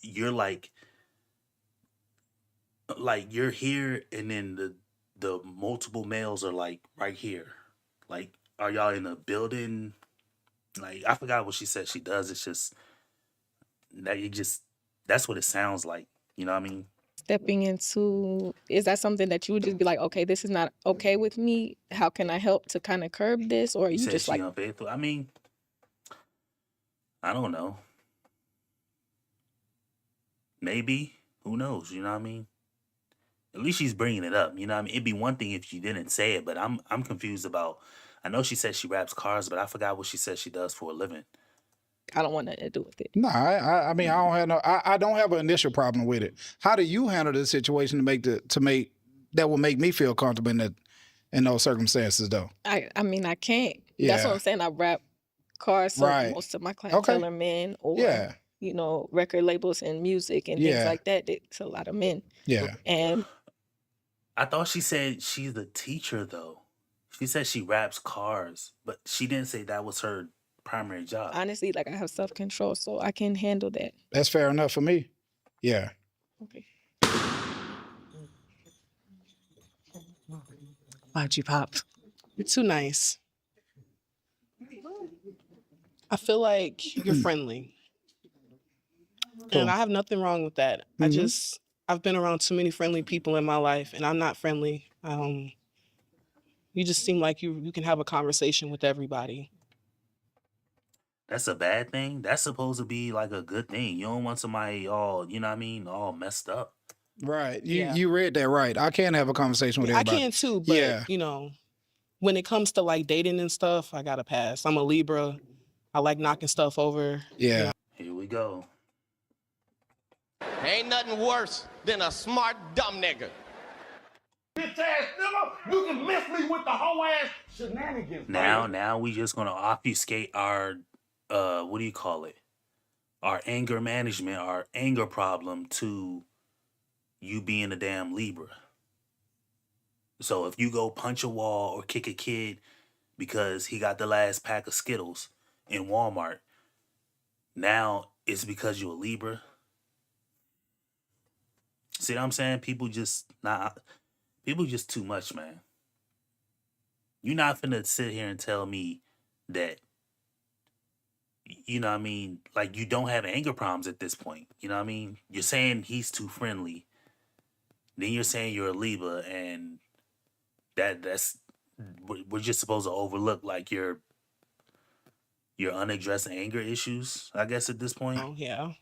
[SPEAKER 1] you're here, and then the multiple males are like right here. Like, are y'all in a building? Like, I forgot what she said she does. It's just that's what it sounds like. You know what I mean?
[SPEAKER 12] stepping into, is that something that you would just be like, okay, this is not okay with me? How can I help to kind of curb this? Or are
[SPEAKER 1] You
[SPEAKER 12] you
[SPEAKER 1] said
[SPEAKER 12] just
[SPEAKER 1] she
[SPEAKER 12] like,
[SPEAKER 1] unfaithful. I mean, I don't know. Maybe. Who knows? You know what I mean? At least she's bringing it up. You know what I mean? It'd be one thing if she didn't say it, but I'm confused about. I know she said she wraps cars, but I forgot what she said she does for a living.
[SPEAKER 12] I don't want nothing to do with it.
[SPEAKER 4] No, I mean, I don't have an initial problem with it. How do you handle the situation that will make me feel comfortable in those circumstances though?
[SPEAKER 12] I mean, I can't. That's what I'm saying. I rap cars, so
[SPEAKER 4] Right.
[SPEAKER 12] most of my clientele are men, or record labels and music and things like that. It's a lot of men.
[SPEAKER 4] Yeah.
[SPEAKER 12] And
[SPEAKER 1] I thought she said she's a teacher though. She said she wraps cars, but she didn't say that was her primary job.
[SPEAKER 12] honestly, like, I have self-control, so I can handle that.
[SPEAKER 4] That's fair enough for me. Yeah.
[SPEAKER 12] Okay.
[SPEAKER 3] Why'd you pop?
[SPEAKER 7] You're too nice. I feel like you're friendly.
[SPEAKER 4] Cool.
[SPEAKER 7] And I have nothing wrong with that.
[SPEAKER 4] Mhm.
[SPEAKER 7] I've been around too many friendly people in my life, and I'm not friendly. You just seem like you can have a conversation with everybody.
[SPEAKER 1] That's a bad thing. That's supposed to be like a good thing. You don't want somebody all, you know what I mean, all messed up.
[SPEAKER 4] Right. You read that right. I can have a conversation with
[SPEAKER 7] I
[SPEAKER 4] everybody.
[SPEAKER 7] can too, but you know, when it comes to like dating and stuff, I gotta pass. I'm a Libra. I like knocking stuff over.
[SPEAKER 4] Yeah.
[SPEAKER 1] Here we go.
[SPEAKER 5] Ain't nothing worse than a smart dumb nigga.
[SPEAKER 2] Bitch ass nigga, you can miss me with the whole ass shenanigans.
[SPEAKER 1] Now we just gonna obfuscate our what do you call it? Our anger management, our anger problem to you being a damn Libra. So if you go punch a wall or kick a kid because he got the last pack of Skittles in Walmart, now it's because you're a Libra. See what I'm saying? People just too much, man. You're not finna sit here and tell me that, you know what I mean, like you don't have anger problems at this point. You know what I mean? You're saying he's too friendly. Then you're saying you're a Libra, and that's we're just supposed to overlook like your unaddressed anger issues, I guess, at this point.
[SPEAKER 7] Oh, yeah.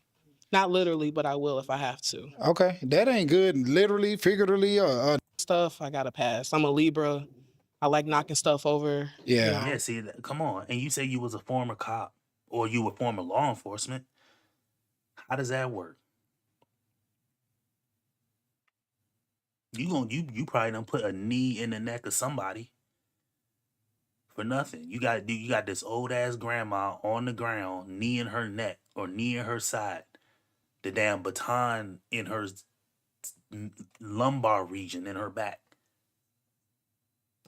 [SPEAKER 7] Not literally, but I will if I have to.
[SPEAKER 4] Okay. That ain't good. Literally, figuratively, or
[SPEAKER 7] stuff, I gotta pass. I'm a Libra. I like knocking stuff over.
[SPEAKER 4] Yeah.
[SPEAKER 7] You know?
[SPEAKER 1] Yeah, see, come on. And you say you was a former cop or you were former law enforcement. How does that work? You probably done put a knee in the neck of somebody for nothing. You got this old ass grandma on the ground, knee in her neck or knee in her side, the damn baton in her lumbar region in her back,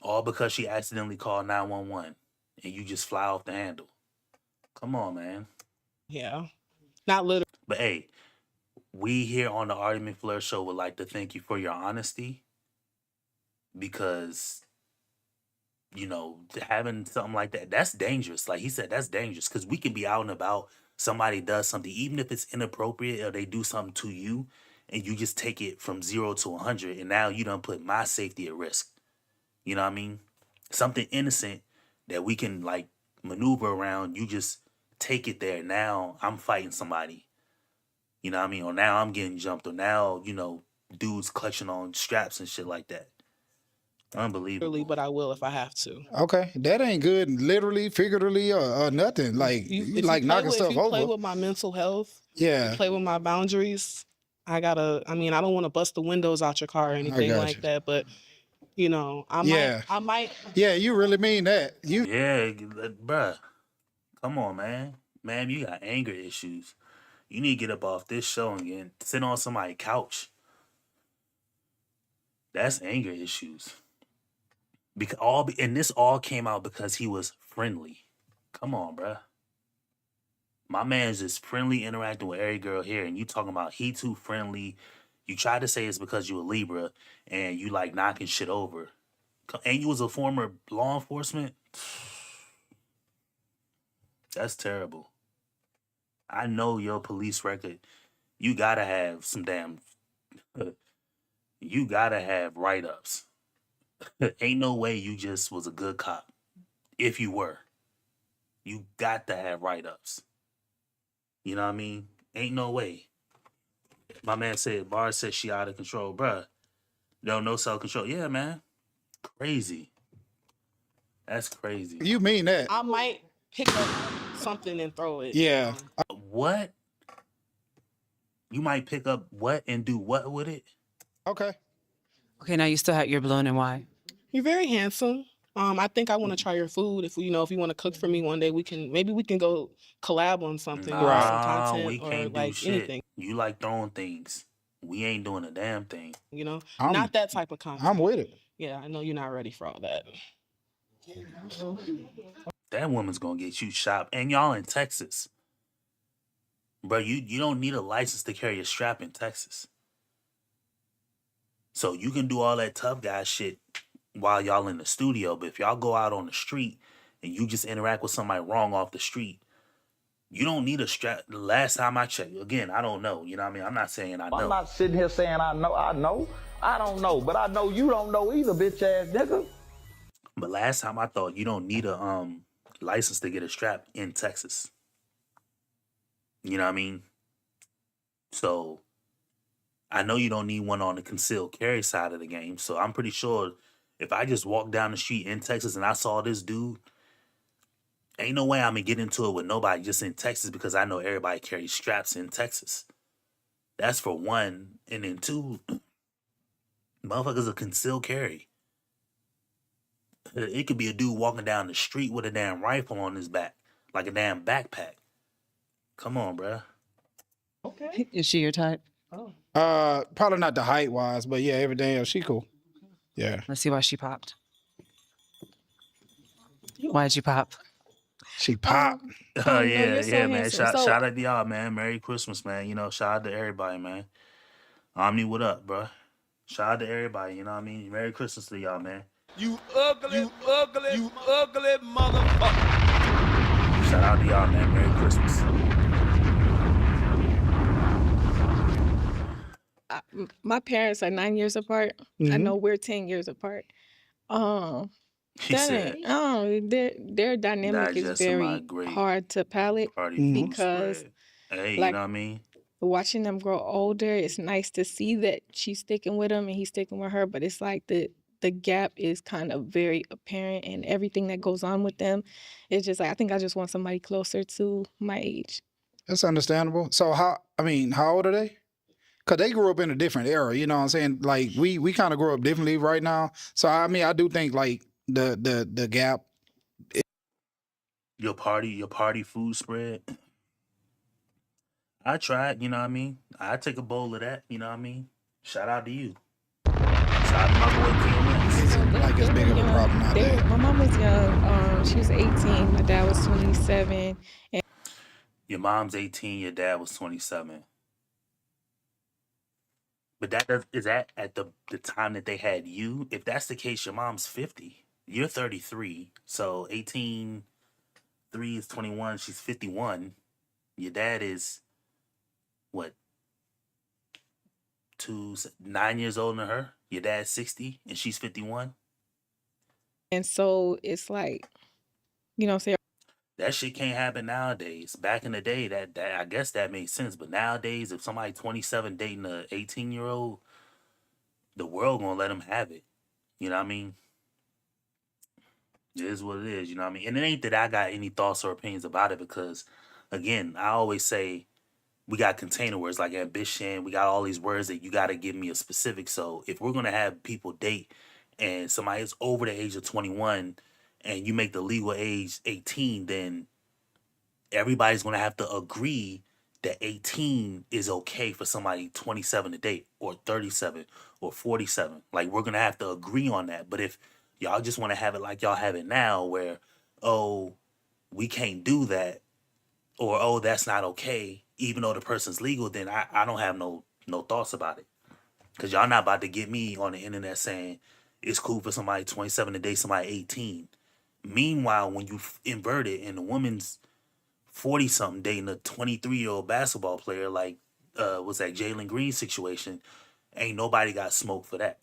[SPEAKER 1] all because she accidentally called 911 and you just fly off the handle. Come on, man.
[SPEAKER 7] Yeah. Not literally.
[SPEAKER 1] But hey, we here on the Artie Mcflare show would like to thank you for your honesty, because, you know, having something like that, that's dangerous. Like he said, that's dangerous, because we can be out and about. Somebody does something, even if it's inappropriate, or they do something to you, and you just take it from 0 to 100, and now you done put my safety at risk. You know what I mean? Something innocent that we can like maneuver around, you just take it there. Now I'm fighting somebody. You know what I mean? Or now I'm getting jumped, or now, you know, dudes clutching on straps and shit like that. Unbelievable.
[SPEAKER 7] Literally, but I will if I have to.
[SPEAKER 4] Okay. That ain't good. Literally, figuratively, or nothing. Like you like knocking stuff
[SPEAKER 7] if you
[SPEAKER 4] over.
[SPEAKER 7] play with my mental health,
[SPEAKER 4] Yeah.
[SPEAKER 7] you play with my boundaries, I don't want to bust the windows out your car or anything like that, but you know, I might.
[SPEAKER 4] Yeah, you really mean that.
[SPEAKER 1] Yeah, bruh. Come on, man. Man, you got anger issues. You need to get up off this show and sit on somebody's couch. That's anger issues. And this all came out because he was friendly. Come on, bruh. My man's just friendly interacting with every girl here, and you talking about he too friendly. You try to say it's because you a Libra and you like knocking shit over. And you was a former law enforcement. That's terrible. I know your police record. You gotta have some damn. You gotta have write-ups. Ain't no way you just was a good cop. If you were, you got to have write-ups. You know what I mean? Ain't no way. My man said, Bar said she out of control, bruh. No self-control. Yeah, man. Crazy. That's crazy.
[SPEAKER 4] You mean that?
[SPEAKER 7] I might pick up something and throw it.
[SPEAKER 4] Yeah.
[SPEAKER 1] What? You might pick up what and do what with it?
[SPEAKER 4] Okay.
[SPEAKER 3] Okay, now you still have your balloon, and why?
[SPEAKER 7] You're very handsome. I think I want to try your food. If you want to cook for me one day, we can go collab on something, some content,
[SPEAKER 1] we can't
[SPEAKER 7] or
[SPEAKER 1] do
[SPEAKER 7] like
[SPEAKER 1] shit.
[SPEAKER 7] anything.
[SPEAKER 1] You like throwing things. We ain't doing a damn thing.
[SPEAKER 7] You know, not that type of content.
[SPEAKER 4] I'm with it.
[SPEAKER 7] Yeah, I know you're not ready for all that.
[SPEAKER 1] That woman's gonna get you shot, and y'all in Texas, bro. You don't need a license to carry a strap in Texas, so you can do all that tough guy shit while y'all in the studio. But if y'all go out on the street and you just interact with somebody wrong off the street, you don't need a strap. The last time I checked, again, I don't know. You know what I mean? I'm not saying I know.
[SPEAKER 6] I'm not sitting here saying I know. I don't know, but I know you don't know either, bitch ass nigga.
[SPEAKER 1] But last time I thought you don't need a license to get a strap in Texas. You know what I mean? So I know you don't need one on the concealed carry side of the game. So I'm pretty sure if I just walked down the street in Texas and I saw this dude, ain't no way I'm gonna get into it with nobody just in Texas because I know everybody carries straps in Texas. That's for one. And then two, motherfuckers are concealed carry. It could be a dude walking down the street with a damn rifle on his back, like a damn backpack. Come on, bruh.
[SPEAKER 3] Okay. Is she your type?
[SPEAKER 4] Probably not the height wise, but yeah, everything else she cool. Yeah.
[SPEAKER 3] Let's see why she popped. Why'd you pop?
[SPEAKER 4] She popped.
[SPEAKER 1] Oh
[SPEAKER 12] no,
[SPEAKER 1] yeah,
[SPEAKER 12] you're so
[SPEAKER 1] yeah, man.
[SPEAKER 12] handsome.
[SPEAKER 1] Shout
[SPEAKER 12] So-
[SPEAKER 1] out to y'all, man. Merry Christmas, man. You know, shout out to everybody, man. Omni, what up, bruh? Shout out to everybody. You know what I mean? Merry Christmas to y'all, man.
[SPEAKER 2] You ugly motherfucker.
[SPEAKER 1] Shout out to y'all, man. Merry Christmas.
[SPEAKER 12] My parents are 9 years apart. I
[SPEAKER 1] Mhm.
[SPEAKER 12] know we're 10 years apart.
[SPEAKER 1] He
[SPEAKER 12] That
[SPEAKER 1] said,
[SPEAKER 12] ain't, their dynamic is
[SPEAKER 1] digesting my
[SPEAKER 12] very
[SPEAKER 1] great
[SPEAKER 12] hard to palate
[SPEAKER 1] party food
[SPEAKER 12] because
[SPEAKER 1] spread. Hey, you
[SPEAKER 12] like
[SPEAKER 1] know what I mean?
[SPEAKER 12] watching them grow older, it's nice to see that she's sticking with him and he's sticking with her, but it's like the gap is kind of very apparent and everything that goes on with them. It's just like I think I just want somebody closer to my age.
[SPEAKER 4] That's understandable. So how old are they? Cause they grew up in a different era, you know what I'm saying? Like we kind of grew up differently right now. So I mean, I do think like the gap.
[SPEAKER 1] Your party food spread. I tried, you know what I mean? I take a bowl of that, you know what I mean? Shout out to you. Shout out to my boy KMX.
[SPEAKER 4] Like it's big of a problem nowadays.
[SPEAKER 12] My mom was young. She was 18. My dad was 27. And
[SPEAKER 1] Your mom's 18, your dad was 27. But is that at the time that they had you? If that's the case, your mom's 50. You're 33. So 18, 3 is 21. She's 51. Your dad is, what, 9 years older than her? Your dad's 60 and she's 51?
[SPEAKER 12] and so it's like, you know what I'm saying?
[SPEAKER 1] That shit can't happen nowadays. Back in the day, that I guess that makes sense. But nowadays, if somebody 27 dating a 18-year-old, the world gonna let them have it. You know what I mean? It is what it is. You know what I mean? And it ain't that I got any thoughts or opinions about it because, again, I always say we got container words like ambition. We got all these words that you got to give me a specific. So if we're gonna have people date and somebody is over the age of 21 and you make the legal age 18, then everybody's going to have to agree that 18 is okay for somebody 27 to date or 37 or 47. Like, we're going to have to agree on that. But if y'all just want to have it like y'all have it now where, oh, we can't do that, or, oh, that's not okay, even though the person's legal, then I don't have no thoughts about it. Because y'all not about to get me on the internet saying it's cool for somebody 27 to date somebody 18. Meanwhile, when you invert it and the woman's 40-something dating a 23-year-old basketball player, like, what's that, Jalen Green situation, ain't nobody got smoke for that.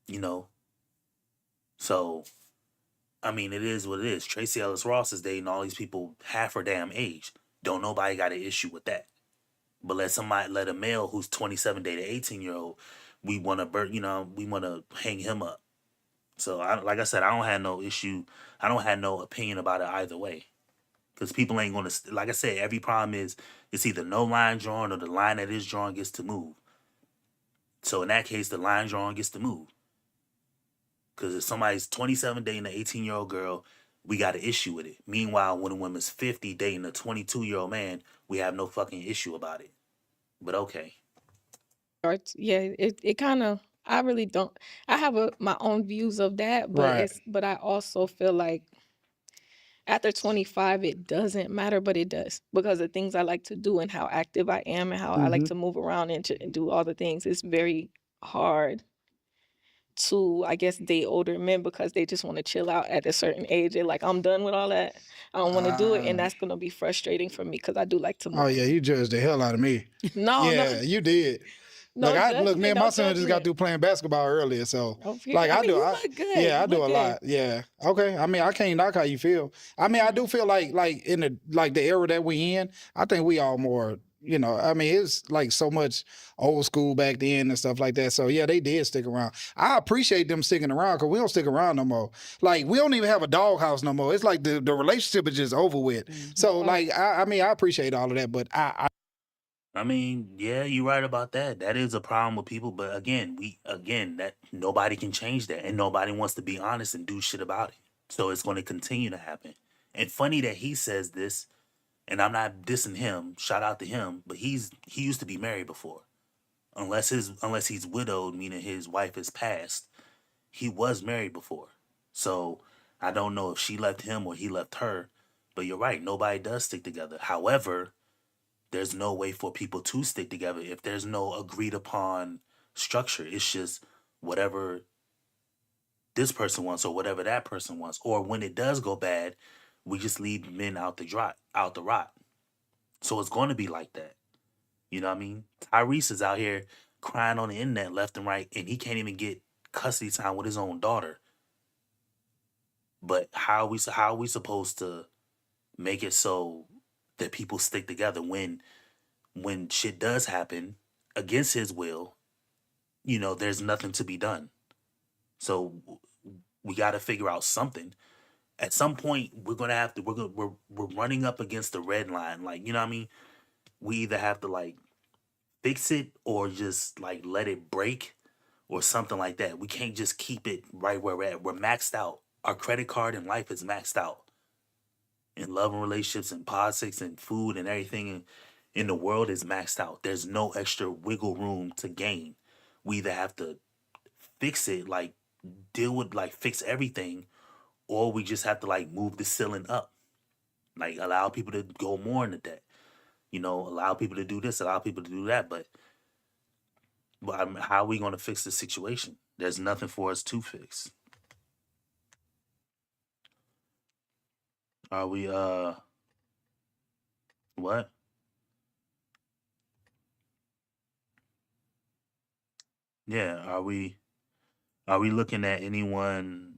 [SPEAKER 1] You know? So, I mean, it is what it is. Tracy Ellis Ross is dating all these people half her damn age. Don't nobody got an issue with that. But let a male who's 27 date an 18-year-old, we want to hang him up. So, like I said, I don't have no issue. I don't have no opinion about it either way. Because people ain't going to, like I said, every problem is it's either no line drawn or the line that is drawn gets to move. So in that case, the line drawn gets to move. Because if somebody's 27 dating an 18-year-old girl, we got an issue with it. Meanwhile, when a woman's 50 dating a 22-year-old man, we have no fucking issue about it. But okay.
[SPEAKER 12] Yeah, it kind of, I really don't, I have my own views of that, but
[SPEAKER 4] Right.
[SPEAKER 12] but I also feel like after 25, it doesn't matter, but it does because the things I like to do and how active I am and how I like
[SPEAKER 4] Mhm.
[SPEAKER 12] to move around and do all the things. It's very hard to, I guess, date older men because they just want to chill out at a certain age. They're like, I'm done with all that. I don't want to do it. And that's going to be frustrating for me because I do like to move.
[SPEAKER 4] Oh yeah, you judged the hell out of me.
[SPEAKER 12] No,
[SPEAKER 4] Yeah, you did.
[SPEAKER 12] No
[SPEAKER 4] Look,
[SPEAKER 12] judgment,
[SPEAKER 4] me and my
[SPEAKER 12] no
[SPEAKER 4] son just got through playing basketball earlier, so like
[SPEAKER 12] I
[SPEAKER 4] I
[SPEAKER 12] mean,
[SPEAKER 4] do,
[SPEAKER 12] you
[SPEAKER 4] I
[SPEAKER 12] look good.
[SPEAKER 4] yeah, I
[SPEAKER 12] You
[SPEAKER 4] do
[SPEAKER 12] look
[SPEAKER 4] a
[SPEAKER 12] good.
[SPEAKER 4] lot. Yeah, okay. I mean, I can't knock how you feel. I mean, I do feel like in the era that we in, I think we all more. You know, I mean, it's like so much old school back then and stuff like that. So yeah, they did stick around. I appreciate them sticking around because we don't stick around no more. Like we don't even have a doghouse no more. It's like the relationship is just over with. So like I mean, I appreciate all of that, but
[SPEAKER 1] I mean, yeah, you're right about that. That is a problem with people, but again, that nobody can change that, and nobody wants to be honest and do shit about it. So it's going to continue to happen. And funny that he says this, and I'm not dissing him. Shout out to him, but he used to be married before, unless he's widowed, meaning his wife is passed. He was married before, so I don't know if she left him or he left her. But you're right, nobody does stick together. However, there's no way for people to stick together if there's no agreed upon structure. It's just whatever this person wants or whatever that person wants. Or when it does go bad, we just leave men out the rot. So it's going to be like that. You know what I mean? Tyrese is out here crying on the internet left and right, and he can't even get custody time with his own daughter. But how are we supposed to make it so that people stick together when shit does happen against his will? You know, there's nothing to be done. So we got to figure out something. At some point, we're running up against the red line. Like, you know what I mean? We either have to like fix it or just like let it break or something like that. We can't just keep it right where we're at. We're maxed out. Our credit card in life is maxed out. In love and relationships and politics and food and everything in the world is maxed out. There's no extra wiggle room to gain. We either have to fix it, like deal with, like fix everything, or we just have to like move the ceiling up, like allow people to go more into debt. You know, allow people to do this, allow people to do that. But how are we going to fix the situation? There's nothing for us to fix. Are we what? Yeah, are we looking at anyone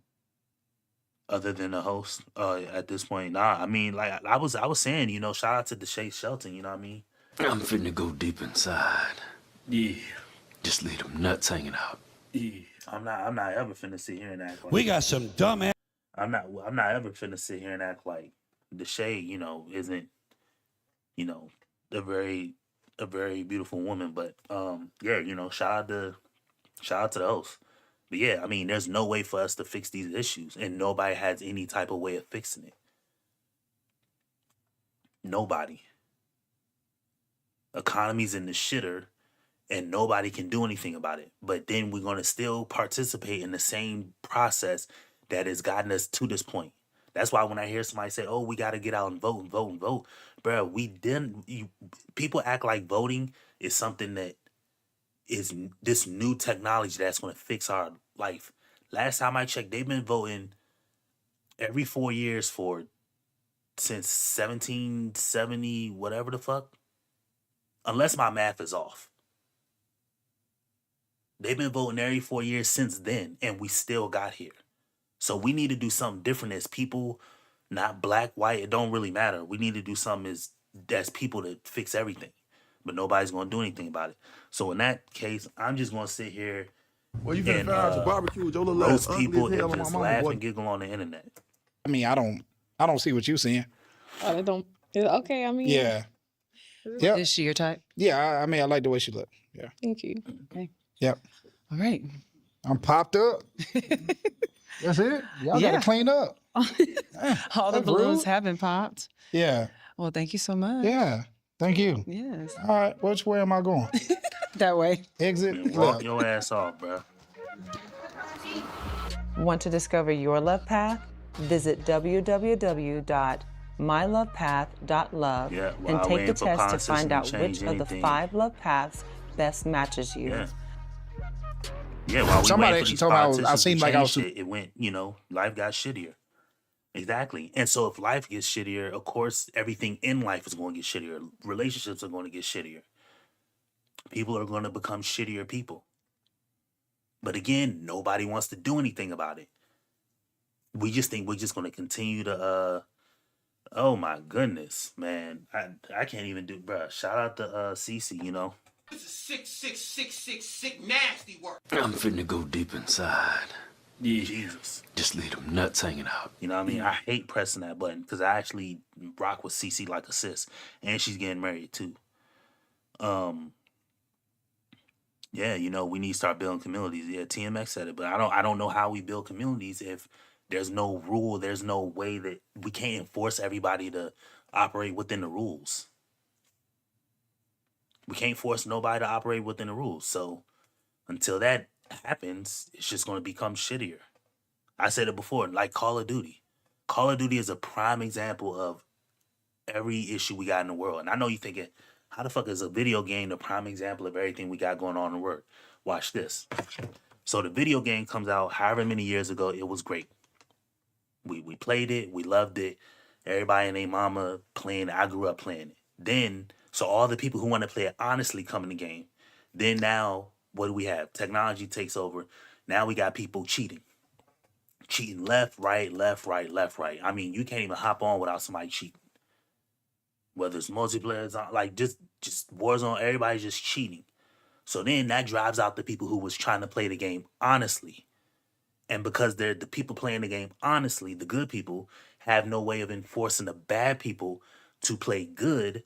[SPEAKER 1] other than the host at this point? Nah, I mean, like I was saying, you know, shout out to Deshae Shelton, you know what I mean?
[SPEAKER 16] I'm finna go deep inside.
[SPEAKER 1] Yeah.
[SPEAKER 16] Just leave them nuts hanging out.
[SPEAKER 1] Yeah. I'm not ever finna sit here and act like
[SPEAKER 17] We got some dumb ass.
[SPEAKER 1] I'm not ever finna sit here and act like Deshae, you know, isn't, you know, a very beautiful woman. But yeah, you know, shout out to the host. But yeah, I mean, there's no way for us to fix these issues, and nobody has any type of way of fixing it. Nobody. Economy's in the shitter, and nobody can do anything about it. But then we're going to still participate in the same process that has gotten us to this point. That's why when I hear somebody say, "Oh, we got to get out and vote and vote and vote," bro, we didn't. People act like voting is something that is this new technology that's going to fix our life. Last time I checked, they've been voting every 4 years since 1770, whatever the fuck. Unless my math is off. They've been voting every 4 years since then, and we still got here. So we need to do something different as people, not black, white, it don't really matter. We need to do something as people to fix everything. But nobody's going to do anything about it. So in that case, I'm just going to sit here and roast people and just laugh and giggle on the internet.
[SPEAKER 4] I mean, I don't see what you're saying.
[SPEAKER 12] Oh, don't. Okay, I mean.
[SPEAKER 4] Yeah. Yeah.
[SPEAKER 3] Is she your type?
[SPEAKER 4] Yeah, I mean, I like the way she look. Yeah.
[SPEAKER 12] Thank you.
[SPEAKER 3] Okay.
[SPEAKER 4] Yep.
[SPEAKER 3] All right.
[SPEAKER 4] I'm popped up. That's it. Y'all gotta clean up.
[SPEAKER 3] All the balloons have been popped.
[SPEAKER 4] Yeah.
[SPEAKER 3] Well, thank you so much.
[SPEAKER 4] Yeah. Thank you.
[SPEAKER 3] Yes.
[SPEAKER 4] All right. Which way am I going?
[SPEAKER 3] That way.
[SPEAKER 4] Exit.
[SPEAKER 1] Walk your ass off, bro.
[SPEAKER 3] Want to discover your love path? Visit www.mylovepath.love and take the test to find out which of the 5 love paths best matches you.
[SPEAKER 1] Yeah. Yeah, while we
[SPEAKER 4] somebody actually told me I seemed like I was.
[SPEAKER 1] It went, you know, life got shittier. Exactly. And so if life gets shittier, of course, everything in life is going to get shittier. Relationships are going to get shittier. People are going to become shittier people. But again, nobody wants to do anything about it. We just think we're just going to continue to, oh my goodness, man. I can't even do, bruh. Shout out to Cece, you know.
[SPEAKER 5] This is sick, nasty work.
[SPEAKER 16] I'm finna go deep inside.
[SPEAKER 1] Yeah. Jesus.
[SPEAKER 16] Just leave them nuts hanging out.
[SPEAKER 1] You know what I mean? I hate pressing that button because I actually rock with Cece like a sis. And she's getting married too. Yeah, you know, we need to start building communities. Yeah, TMX said it, but I don't know how we build communities if there's no rule, there's no way that we can't enforce everybody to operate within the rules. We can't force nobody to operate within the rules. So until that happens, it's just going to become shittier. I said it before, like Call of Duty. Call of Duty is a prime example of every issue we got in the world. And I know you're thinking, how the fuck is a video game the prime example of everything we got going on in the world? Watch this. So the video game comes out however many years ago. It was great. We played it. We loved it. Everybody and their mama playing it. I grew up playing it. Then, so all the people who want to play it honestly come in the game. Then now, what do we have? Technology takes over. Now we got people cheating. Cheating left, right, left, right, left, right. I mean, you can't even hop on without somebody cheating. Whether it's multiplayer, like just Warzone, everybody's just cheating. So then that drives out the people who was trying to play the game honestly. And because they're the people playing the game honestly, the good people have no way of enforcing the bad people to play good.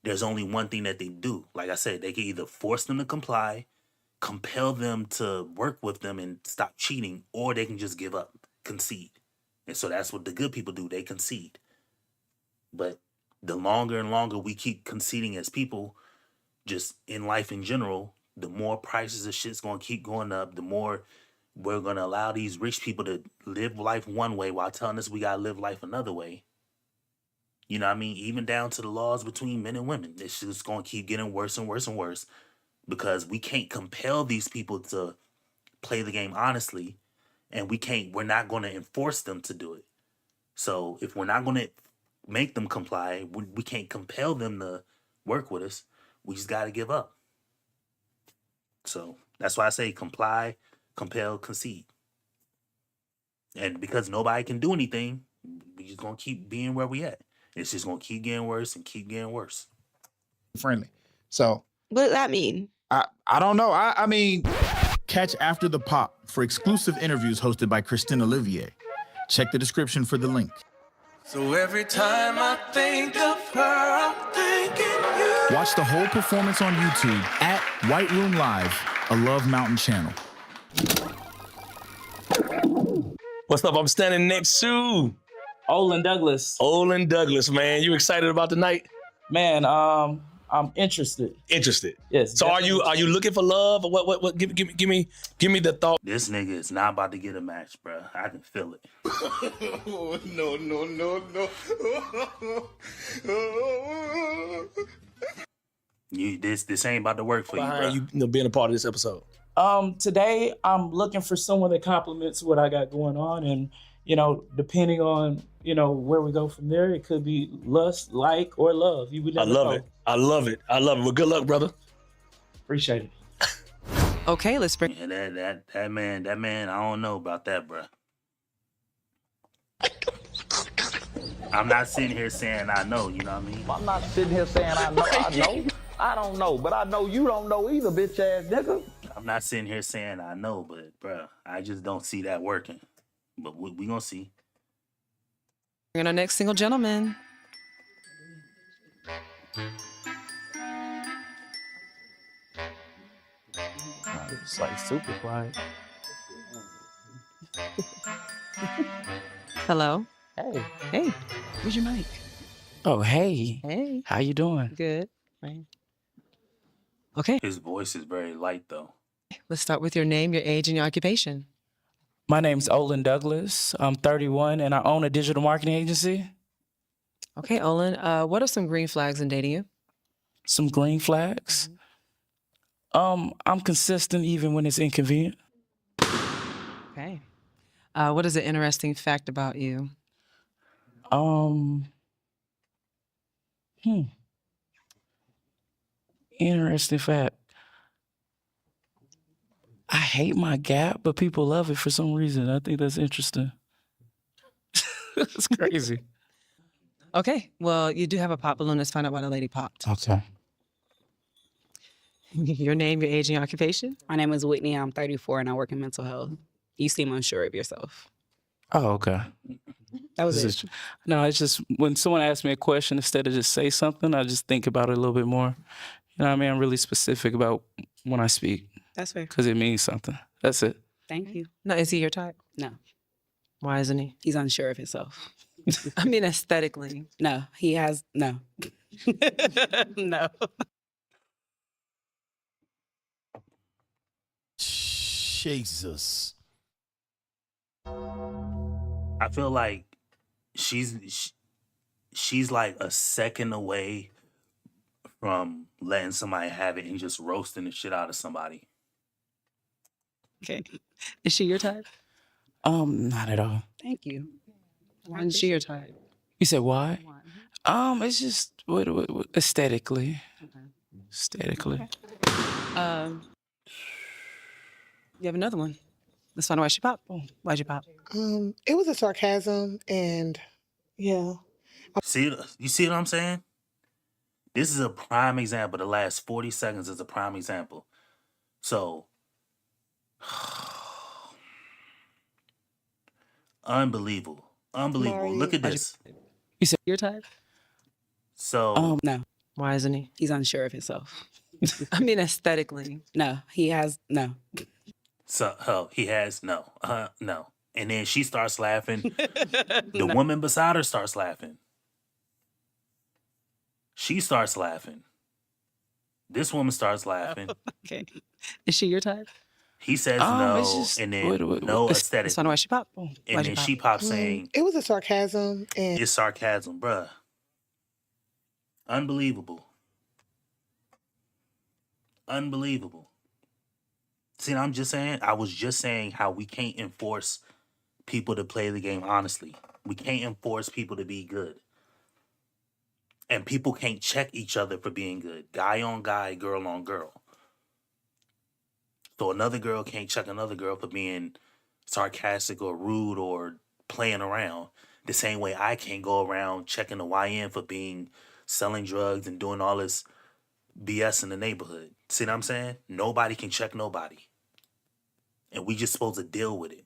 [SPEAKER 1] There's only one thing that they do. Like I said, they can either force them to comply, compel them to work with them and stop cheating, or they can just give up, concede. And so that's what the good people do. They concede. But the longer and longer we keep conceding as people, just in life in general, the more prices of shit's going to keep going up, the more we're going to allow these rich people to live life one way while telling us we got to live life another way. You know what I mean? Even down to the laws between men and women. It's just going to keep getting worse and worse and worse because we can't compel these people to play the game honestly, and we're not going to enforce them to do it. So if we're not going to make them comply, we can't compel them to work with us. We just got to give up. So that's why I say comply, compel, concede. And because nobody can do anything, we just going to keep being where we at. It's just going to keep getting worse and keep getting worse.
[SPEAKER 4] Friendly. So
[SPEAKER 17] what does that mean?
[SPEAKER 4] I don't know. I mean,
[SPEAKER 18] catch After the Pop for exclusive interviews hosted by Christine Olivier. Check the description for the link.
[SPEAKER 19] So every time I think of her, I'm thinking you.
[SPEAKER 18] Watch the whole performance on YouTube at White Room Live, a Love Mountain channel.
[SPEAKER 20] What's up? I'm standing next to
[SPEAKER 21] Olin Douglas.
[SPEAKER 20] Olin Douglas, man. You excited about the night?
[SPEAKER 21] Man, I'm interested.
[SPEAKER 20] Interested.
[SPEAKER 21] Yes.
[SPEAKER 20] So are you looking for love or what? Give me the thought.
[SPEAKER 1] This nigga is not about to get a match, bro. I can feel it. No. This ain't about to work for you, bro.
[SPEAKER 20] You being a part of this episode.
[SPEAKER 21] Today I'm looking for someone that complements what I got going on, and depending on where we go from there, it could be lust, like, or love.
[SPEAKER 20] I love it. Well, good luck, brother.
[SPEAKER 21] Appreciate it.
[SPEAKER 3] Okay, let's bring.
[SPEAKER 1] Yeah, that man. I don't know about that, bro. I'm not sitting here saying I know. You know what I mean?
[SPEAKER 6] I'm not sitting here saying I know. I don't know, but I know you don't know either, bitch ass nigga.
[SPEAKER 1] I'm not sitting here saying I know, but bro, I just don't see that working. But we gonna see.
[SPEAKER 3] Bring our next single gentleman.
[SPEAKER 21] It's like super quiet.
[SPEAKER 3] Hello.
[SPEAKER 21] Hey.
[SPEAKER 3] Hey. Where's your mic?
[SPEAKER 21] Oh, hey.
[SPEAKER 3] Hey.
[SPEAKER 21] How you doing?
[SPEAKER 3] Good. Fine. Okay.
[SPEAKER 1] His voice is very light, though.
[SPEAKER 3] Let's start with your name, your age, and your occupation.
[SPEAKER 21] My name's Olin Douglas. I'm 31, and I own a digital marketing agency.
[SPEAKER 3] Okay, Olin. What are some green flags in dating you?
[SPEAKER 21] Some green flags? I'm consistent even when it's inconvenient.
[SPEAKER 3] Okay. What is an interesting fact about you?
[SPEAKER 21] Interesting fact.
[SPEAKER 20] hate my gap, but people love it for some reason. I think that's interesting. It's crazy.
[SPEAKER 3] Okay, well, you do have a pop balloon. Let's find out why the lady popped.
[SPEAKER 20] Okay.
[SPEAKER 3] Your name, your age, and your occupation?
[SPEAKER 9] My name is Whitney. I'm 34 and I work in mental health. You seem unsure of yourself.
[SPEAKER 20] Oh, okay.
[SPEAKER 9] That was
[SPEAKER 20] This
[SPEAKER 9] it.
[SPEAKER 20] is- no, it's just when someone asks me a question, instead of just say something, I just think about it a little bit more. You know what I mean? I'm really specific about when I speak
[SPEAKER 9] That's fair.
[SPEAKER 20] because it means something. That's it.
[SPEAKER 9] Thank you.
[SPEAKER 3] No, is he your type?
[SPEAKER 9] No,
[SPEAKER 3] Why isn't he?
[SPEAKER 9] he's unsure of himself.
[SPEAKER 3] I mean, aesthetically.
[SPEAKER 9] No, he has no. No.
[SPEAKER 18] Jesus.
[SPEAKER 1] I feel like she's like a second away from letting somebody have it and just roasting the shit out of somebody.
[SPEAKER 3] Okay. Is she your type?
[SPEAKER 20] Not at all.
[SPEAKER 9] Thank you.
[SPEAKER 3] Why is she your type?
[SPEAKER 20] You said why? It's just what aesthetically. Aesthetically.
[SPEAKER 3] You have another one. Let's find out why she popped. Why'd you pop?
[SPEAKER 8] It was a sarcasm, and yeah.
[SPEAKER 1] You see what I'm saying? This is a prime example. The last 40 seconds is a prime example. So, unbelievable. Look at this.
[SPEAKER 20] You said
[SPEAKER 3] your type?
[SPEAKER 1] So,
[SPEAKER 9] No,
[SPEAKER 3] Why isn't he?
[SPEAKER 9] he's unsure of himself.
[SPEAKER 3] I mean, aesthetically.
[SPEAKER 9] No, he has no.
[SPEAKER 1] he has no. And then she starts laughing. The woman beside her starts laughing. She starts laughing. This woman starts laughing.
[SPEAKER 3] Okay. Is she your type?
[SPEAKER 1] He says
[SPEAKER 20] it's
[SPEAKER 1] no,
[SPEAKER 20] just-
[SPEAKER 1] and then no aesthetic.
[SPEAKER 3] Let's find out why she popped.
[SPEAKER 1] And
[SPEAKER 3] Why'd
[SPEAKER 1] then
[SPEAKER 3] you pop?
[SPEAKER 1] she pops saying,
[SPEAKER 8] It was a sarcasm, and
[SPEAKER 1] it's sarcasm, bruh. Unbelievable. Unbelievable. See, I was just saying how we can't enforce people to play the game honestly. We can't enforce people to be good. And people can't check each other for being good. Guy on guy, girl on girl. So another girl can't check another girl for being sarcastic or rude or playing around. The same way I can't go around checking the YN for being selling drugs and doing all this BS in the neighborhood. See what I'm saying? Nobody can check nobody. And we just supposed to deal with it.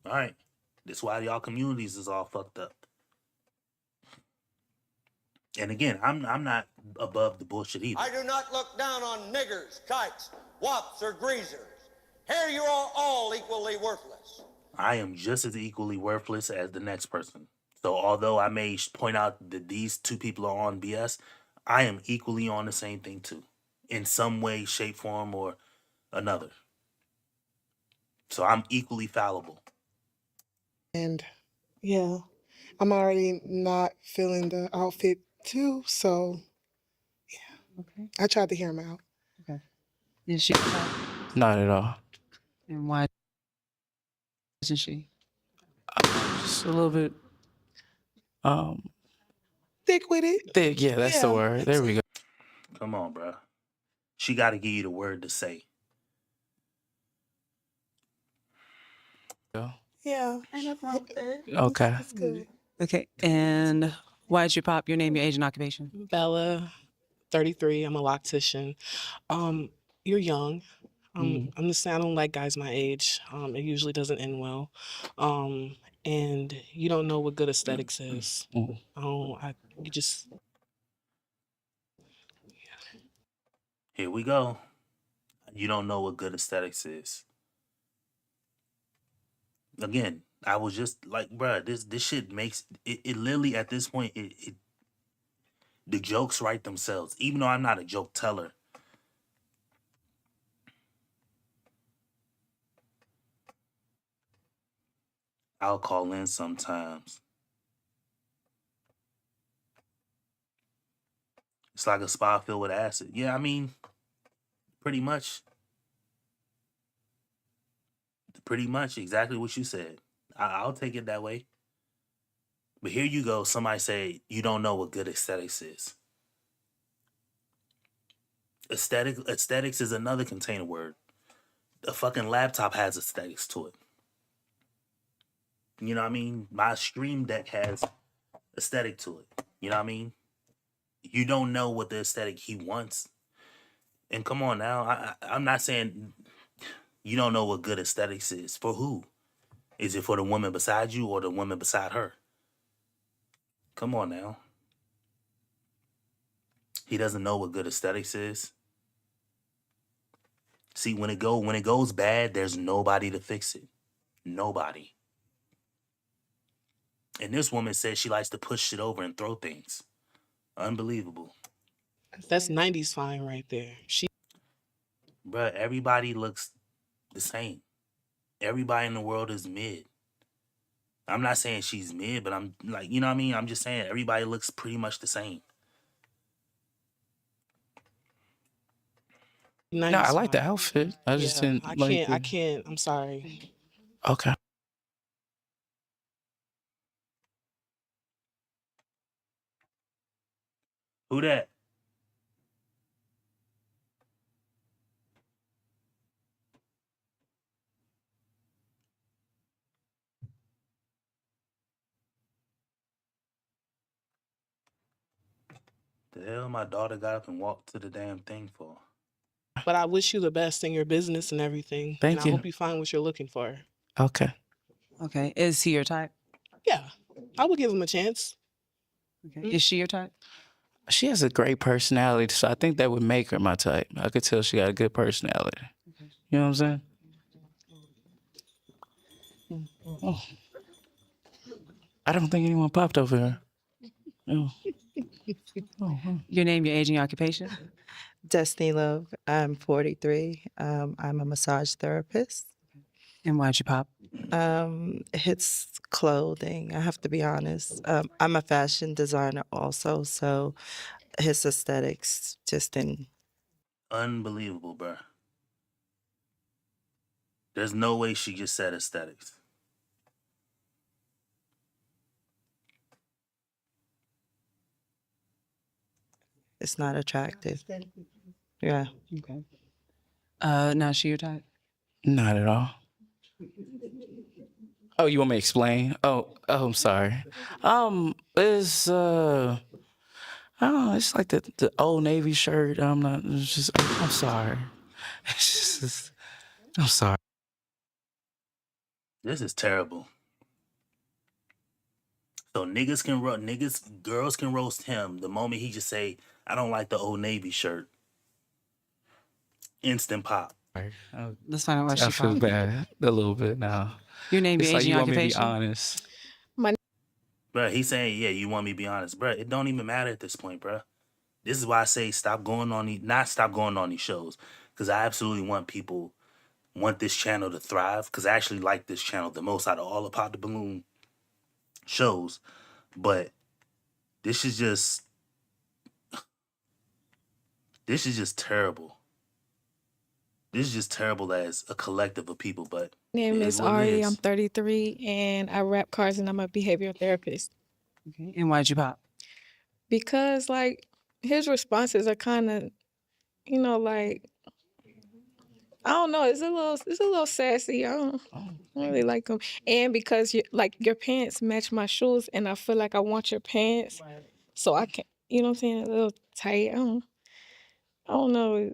[SPEAKER 1] All right. That's why y'all communities is all fucked up. And again, I'm not above the bullshit either.
[SPEAKER 17] I do not look down on niggers, kikes, wops, or greasers. Here you are all equally worthless.
[SPEAKER 1] I am just as equally worthless as the next person. So although I may point out that these two people are on BS, I am equally on the same thing too. In some way, shape, form, or another. So I'm equally fallible.
[SPEAKER 8] and yeah, I'm already not feeling the outfit too. So yeah,
[SPEAKER 3] Okay.
[SPEAKER 8] I tried to hear him out.
[SPEAKER 3] Okay. Is she your type?
[SPEAKER 20] Not at all.
[SPEAKER 3] And why isn't she?
[SPEAKER 20] Just a little bit.
[SPEAKER 8] Thick with it.
[SPEAKER 20] Thick. Yeah, that's the
[SPEAKER 8] Yeah.
[SPEAKER 20] word. There we go.
[SPEAKER 1] Come on, bro. She got to give you the word to say.
[SPEAKER 8] Yeah.
[SPEAKER 10] Ain't nothing wrong with that.
[SPEAKER 20] Okay.
[SPEAKER 8] That's good.
[SPEAKER 3] Okay. And why'd you pop? Your name, your age, and occupation?
[SPEAKER 7] Bella, 33. I'm a loctician. You're young. I'm just saying I don't like guys my age. It usually doesn't end well. And you don't know what good aesthetics is. You just
[SPEAKER 1] Here we go. You don't know what good aesthetics is. Again, I was just like, bruh, this shit makes it literally at this point it the jokes write themselves. Even though I'm not a joke teller. I'll call in sometimes. It's like a spa filled with acid. Yeah, I mean, pretty much. Pretty much exactly what you said. I'll take it that way. But here you go. Somebody say you don't know what good aesthetics is. Aesthetics is another container word. A fucking laptop has aesthetics to it. You know what I mean? My Stream Deck has aesthetic to it. You know what I mean? You don't know what the aesthetic he wants. And come on now, I'm not saying you don't know what good aesthetics is. For who? Is it for the woman beside you or the woman beside her? Come on now. He doesn't know what good aesthetics is. See, when it goes bad, there's nobody to fix it. Nobody. And this woman says she likes to push shit over and throw things. Unbelievable.
[SPEAKER 7] That's 90s fine right there.
[SPEAKER 1] Bruh, everybody looks the same. Everybody in the world is mid. I'm not saying she's mid, but I'm like, you know what I mean? I'm just saying everybody looks pretty much the same.
[SPEAKER 20] No, I like the outfit. I just didn't like
[SPEAKER 7] I can't. I'm sorry.
[SPEAKER 20] Okay.
[SPEAKER 1] Who that? The hell my daughter got up and walked to the damn thing for?
[SPEAKER 7] But I wish you the best in your business and everything.
[SPEAKER 20] Thank
[SPEAKER 7] and
[SPEAKER 20] you.
[SPEAKER 7] I hope you find what you're looking for.
[SPEAKER 20] Okay.
[SPEAKER 3] Okay. Is he your type?
[SPEAKER 7] Yeah, I would give him a chance.
[SPEAKER 3] Okay. Is she your type?
[SPEAKER 20] She has a great personality, so I think that would make her my type. I could tell she got a good personality. You know what I'm saying? Oh. I don't think anyone popped over here. Oh.
[SPEAKER 3] Your name, your age, and your occupation?
[SPEAKER 10] Destiny Love. I'm 43. I'm a massage therapist.
[SPEAKER 3] And why'd you pop?
[SPEAKER 10] It's clothing. I have to be honest. I'm a fashion designer also, so his aesthetics just didn't.
[SPEAKER 1] Unbelievable, bruh. There's no way she just said aesthetics.
[SPEAKER 10] It's not attractive. Yeah.
[SPEAKER 3] Okay. Now she your type?
[SPEAKER 20] Not at all. Oh, you want me to explain? Oh, I'm sorry. It's I don't know, it's like the Old Navy shirt. I'm sorry. It's just, I'm sorry.
[SPEAKER 1] This is terrible. So girls can roast him the moment he just say, I don't like the Old Navy shirt. Instant pop.
[SPEAKER 3] Let's find out why she
[SPEAKER 20] I feel
[SPEAKER 3] popped.
[SPEAKER 20] bad a little bit now.
[SPEAKER 3] Your name,
[SPEAKER 20] It's
[SPEAKER 3] your age,
[SPEAKER 20] like
[SPEAKER 3] and
[SPEAKER 20] you
[SPEAKER 3] your
[SPEAKER 20] want me to be
[SPEAKER 3] occupation?
[SPEAKER 20] honest.
[SPEAKER 1] Bruh, he's saying, yeah, you want me to be honest. Bruh, it don't even matter at this point, bruh. This is why I say stop going on these shows. Because I absolutely want this channel to thrive. Because I actually like this channel the most out of all the Pop the Balloon shows. But this is just terrible. This is just terrible as a collective of people, but
[SPEAKER 12] name
[SPEAKER 1] it
[SPEAKER 12] is
[SPEAKER 1] what it
[SPEAKER 12] Ari.
[SPEAKER 1] is.
[SPEAKER 12] I'm 33 and I rap cars and I'm a behavioral therapist.
[SPEAKER 3] Okay. And why'd you pop?
[SPEAKER 12] Because like his responses are kind of, like I don't know, it's a little sassy. I don't really like them. And because your pants match my shoes and I feel like I want your pants. So I can't, you know what I'm saying? A little tight. I don't know.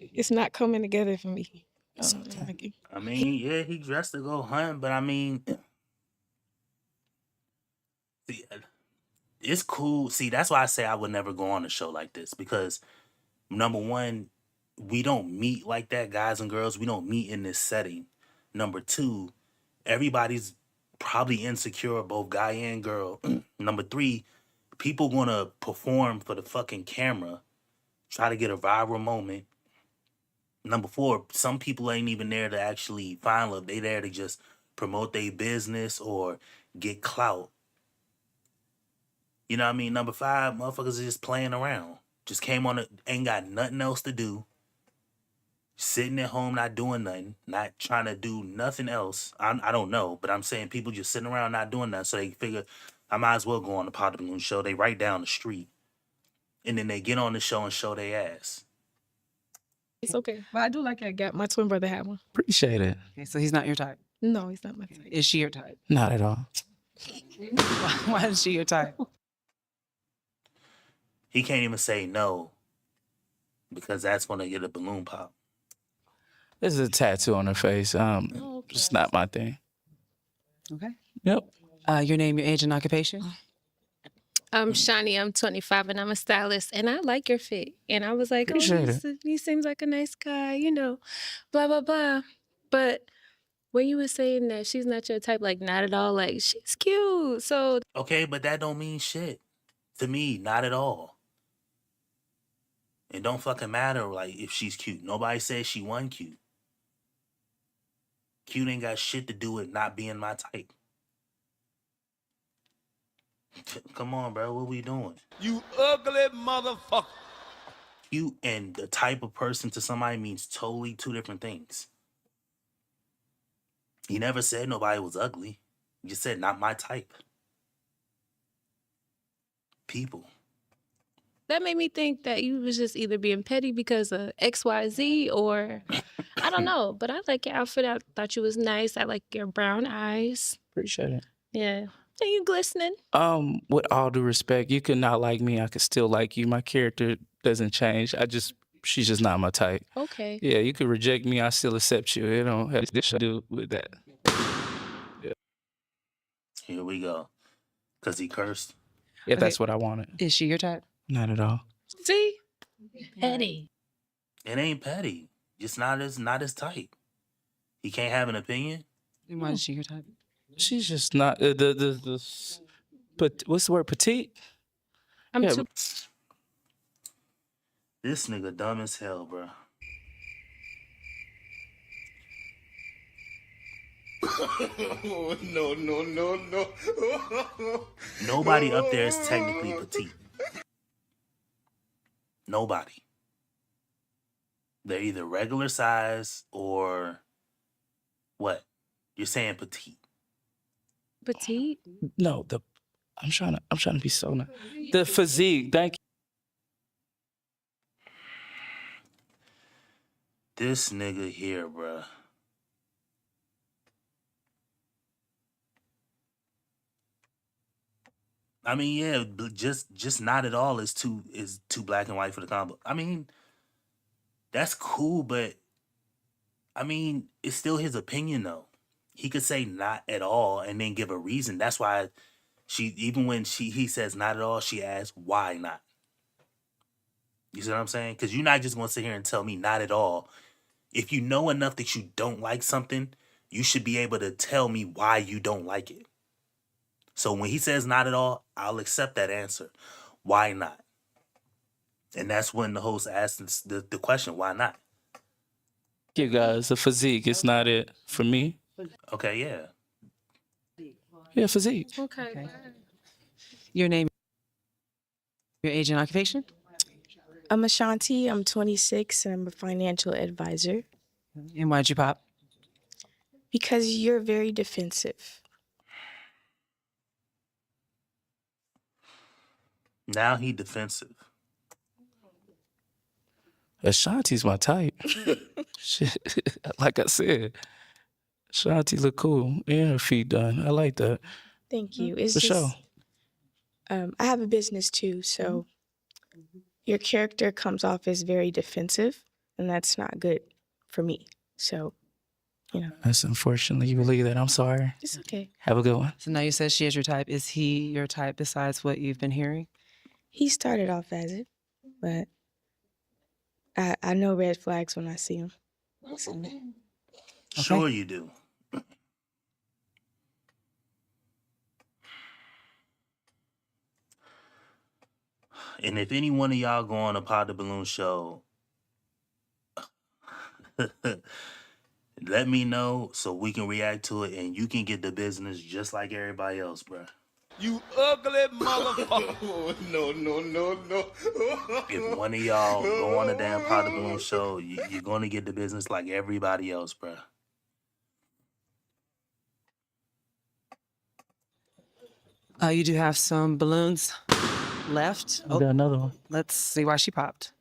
[SPEAKER 12] It's not coming together for me. I don't like it.
[SPEAKER 1] I mean, yeah, he dressed to go hunt, but I mean, see, it's cool. See, that's why I say I would never go on a show like this because number one, we don't meet like that, guys and girls. We don't meet in this setting. Number two, everybody's probably insecure, both guy and girl. Number three, people gonna perform for the fucking camera, try to get a viral moment. Number four, some people ain't even there to actually find love. They there to just promote their business or get clout. You know what I mean? Number five, motherfuckers are just playing around. Just came on it, ain't got nothing else to do. Sitting at home, not doing nothing, not trying to do nothing else. I don't know, but I'm saying people just sitting around not doing nothing. So they figure, I might as well go on the Pop the Balloon show. They right down the street. And then they get on the show and show their ass.
[SPEAKER 12] It's okay. But I do like that gap. My twin brother had one.
[SPEAKER 20] Appreciate it.
[SPEAKER 3] Okay, so he's not your type.
[SPEAKER 12] No, he's not my type.
[SPEAKER 3] Is she your type?
[SPEAKER 20] Not at all.
[SPEAKER 3] Why is she your type?
[SPEAKER 1] He can't even say no because that's going to get a balloon pop.
[SPEAKER 20] This is a tattoo on her face. It's not my thing.
[SPEAKER 3] Okay.
[SPEAKER 20] Yep.
[SPEAKER 3] Your name, your age, and occupation?
[SPEAKER 11] I'm Shani. I'm 25 and I'm a stylist. And I like your fit. And I was like,
[SPEAKER 20] Appreciate
[SPEAKER 11] he seems like a nice guy, you know, blah, blah, blah. But when you were saying that she's not your type, like not at all, like she's cute. So
[SPEAKER 1] Okay, but that don't mean shit. To me, not at all. It don't fucking matter like if she's cute. Nobody says she wasn't cute. Cute ain't got shit to do with not being my type. Come on, bro. What we doing?
[SPEAKER 2] You ugly motherfucker.
[SPEAKER 1] Cute and the type of person to somebody means totally two different things. He never said nobody was ugly. He just said not my type. People.
[SPEAKER 11] that made me think that you was just either being petty because of XYZ or I don't know. But I like your outfit. I thought you was nice. I like your brown eyes.
[SPEAKER 20] Appreciate it.
[SPEAKER 11] Yeah. Are you glistening?
[SPEAKER 20] With all due respect, you could not like me. I could still like you. My character doesn't change. She's just not my type.
[SPEAKER 11] Okay.
[SPEAKER 20] Yeah, you could reject me. I still accept you. It don't have to do with that. Yeah.
[SPEAKER 1] Here we go. Because he cursed.
[SPEAKER 20] Yeah,
[SPEAKER 3] Okay.
[SPEAKER 20] that's what I wanted.
[SPEAKER 3] Is she your type?
[SPEAKER 20] Not at all.
[SPEAKER 11] See? Petty.
[SPEAKER 1] It ain't petty. Just not his type. He can't have an opinion.
[SPEAKER 3] Then why is she your type?
[SPEAKER 20] She's just not but what's the word? Petite?
[SPEAKER 11] I'm
[SPEAKER 20] Yeah,
[SPEAKER 11] too.
[SPEAKER 1] This nigga dumb as hell, bro.
[SPEAKER 2] No.
[SPEAKER 1] Nobody up there is technically petite. Nobody. They're either regular size or what? You're saying petite.
[SPEAKER 11] Petite?
[SPEAKER 20] No, I'm trying to be so nice. The physique, thank you.
[SPEAKER 1] This nigga here, bruh. I mean, yeah, but just not at all is too black and white for the combo. I mean, that's cool, but I mean, it's still his opinion though. He could say not at all and then give a reason. That's why even when he says not at all, she asks why not. You see what I'm saying? Because you're not just gonna sit here and tell me not at all. If you know enough that you don't like something, you should be able to tell me why you don't like it. So when he says not at all, I'll accept that answer. Why not? And that's when the host asks the question, why not?
[SPEAKER 20] You guys, the physique is not it for me.
[SPEAKER 1] Okay, yeah.
[SPEAKER 20] Yeah, physique.
[SPEAKER 11] Okay.
[SPEAKER 3] Your name, your age, and occupation?
[SPEAKER 13] I'm Ashanti. I'm 26 and I'm a financial advisor.
[SPEAKER 3] And why'd you pop?
[SPEAKER 13] Because you're very defensive.
[SPEAKER 1] Now he defensive.
[SPEAKER 20] Ashanti's my type. Shit. Like I said, Ashanti look cool and her feet done. I like that.
[SPEAKER 13] Thank you. It's
[SPEAKER 20] For
[SPEAKER 13] just,
[SPEAKER 20] sure.
[SPEAKER 13] I have a business too, so your character comes off as very defensive, and that's not good for me. So, you know.
[SPEAKER 20] That's unfortunately you believe that. I'm sorry.
[SPEAKER 13] It's okay.
[SPEAKER 20] Have a good one.
[SPEAKER 3] So now you said she is your type. Is he your type besides what you've been hearing?
[SPEAKER 13] He started off as it, but I know red flags when I see him. So,
[SPEAKER 1] Sure you do. And if any one of y'all go on a Pod the Balloon show, let me know so we can react to it and you can get the business just like everybody else, bro.
[SPEAKER 2] You ugly motherfucker. No.
[SPEAKER 1] If one of y'all go on a damn Pod the Balloon show, you're going to get the business like everybody else, bro.
[SPEAKER 3] You do have some balloons left.
[SPEAKER 20] I got another one.
[SPEAKER 3] Let's see why she popped.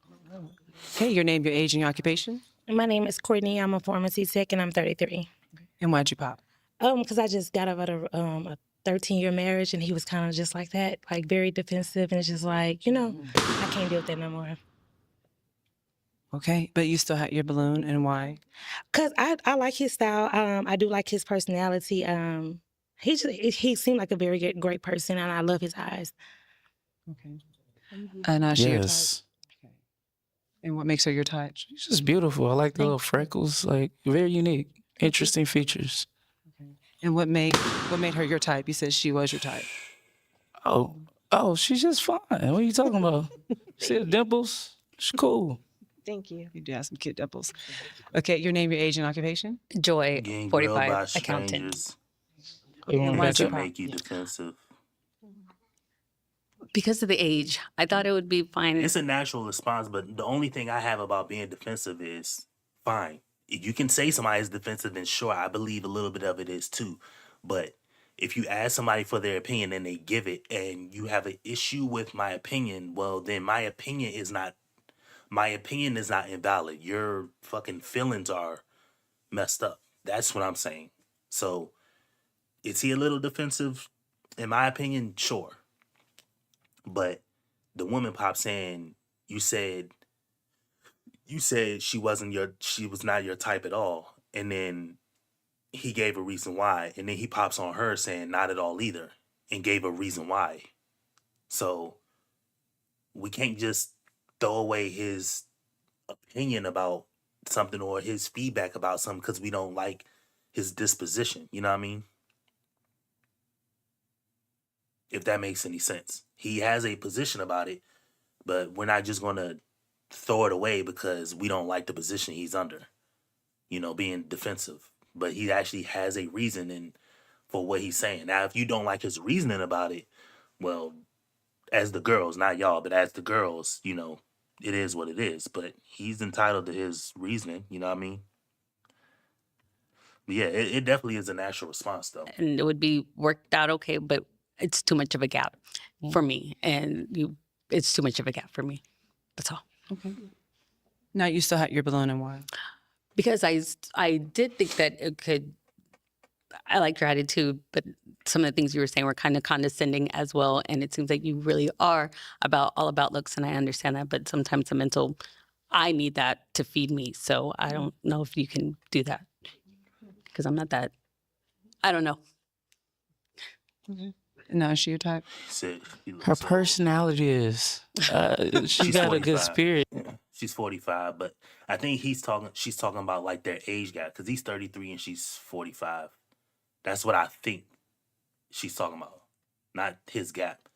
[SPEAKER 3] Okay, your name, your age, and your occupation.
[SPEAKER 15] My name is Courtney. I'm a pharmacy tech, and I'm 33.
[SPEAKER 3] And why'd you pop?
[SPEAKER 15] Because I just got out of a 13-year marriage, and he was kind of just like that, like very defensive, and it's just like, I can't deal with that no more.
[SPEAKER 3] Okay, but you still had your balloon, and why?
[SPEAKER 15] Cause I like his style. I do like his personality. He seemed like a very great person, and I love his eyes.
[SPEAKER 3] Okay. And she your type.
[SPEAKER 20] Yes.
[SPEAKER 3] And what makes her your type?
[SPEAKER 20] She's just beautiful. I like the little freckles, like very unique, interesting features.
[SPEAKER 3] And what made her your type? You said she was your type.
[SPEAKER 20] Oh, she's just fine. What are you talking about? See the dimples? She's cool.
[SPEAKER 15] Thank you.
[SPEAKER 3] You do have some cute dimples. Okay, your name, your age, and occupation?
[SPEAKER 14] Joy,
[SPEAKER 1] Getting grilled by
[SPEAKER 14] 45, accountant.
[SPEAKER 1] strangers.
[SPEAKER 3] And why'd you
[SPEAKER 1] To
[SPEAKER 3] pop?
[SPEAKER 1] make you defensive.
[SPEAKER 14] Because of the age, I thought it would be fine.
[SPEAKER 1] It's a natural response, but the only thing I have about being defensive is fine. If you can say somebody is defensive, then sure, I believe a little bit of it is too. But if you ask somebody for their opinion and they give it, and you have an issue with my opinion, well, then my opinion is not invalid. Your fucking feelings are messed up. That's what I'm saying. So, is he a little defensive? In my opinion, sure. But the woman popped saying, you said she was not your type at all. And then he gave a reason why. And then he pops on her saying not at all either, and gave a reason why. So we can't just throw away his opinion about something or his feedback about something because we don't like his disposition. You know what I mean? If that makes any sense. He has a position about it, but we're not just going to throw it away because we don't like the position he's under, being defensive. But he actually has a reasoning for what he's saying. Now, if you don't like his reasoning about it, well, as the girls, not y'all, but as the girls, it is what it is. But he's entitled to his reasoning, you know what I mean? But yeah, it definitely is a natural response, though.
[SPEAKER 14] And it would be worked out okay, but it's too much of a gap for me. And it's too much of a gap for me. That's all.
[SPEAKER 3] Okay. Now you still had your balloon, and why?
[SPEAKER 14] Because I did think that I liked your attitude, but some of the things you were saying were kind of condescending as well. And it seems like you really are all about looks, and I understand that. But sometimes I need that to feed me. So I don't know if you can do that. Because I'm not that, I don't know.
[SPEAKER 3] Okay. No, is she your type?
[SPEAKER 20] Her personality is. She got
[SPEAKER 1] 45.
[SPEAKER 20] a good spirit.
[SPEAKER 1] Yeah, she's 45, but I think she's talking about like their age gap because he's 33 and she's 45. That's what I think she's talking about, not his gap.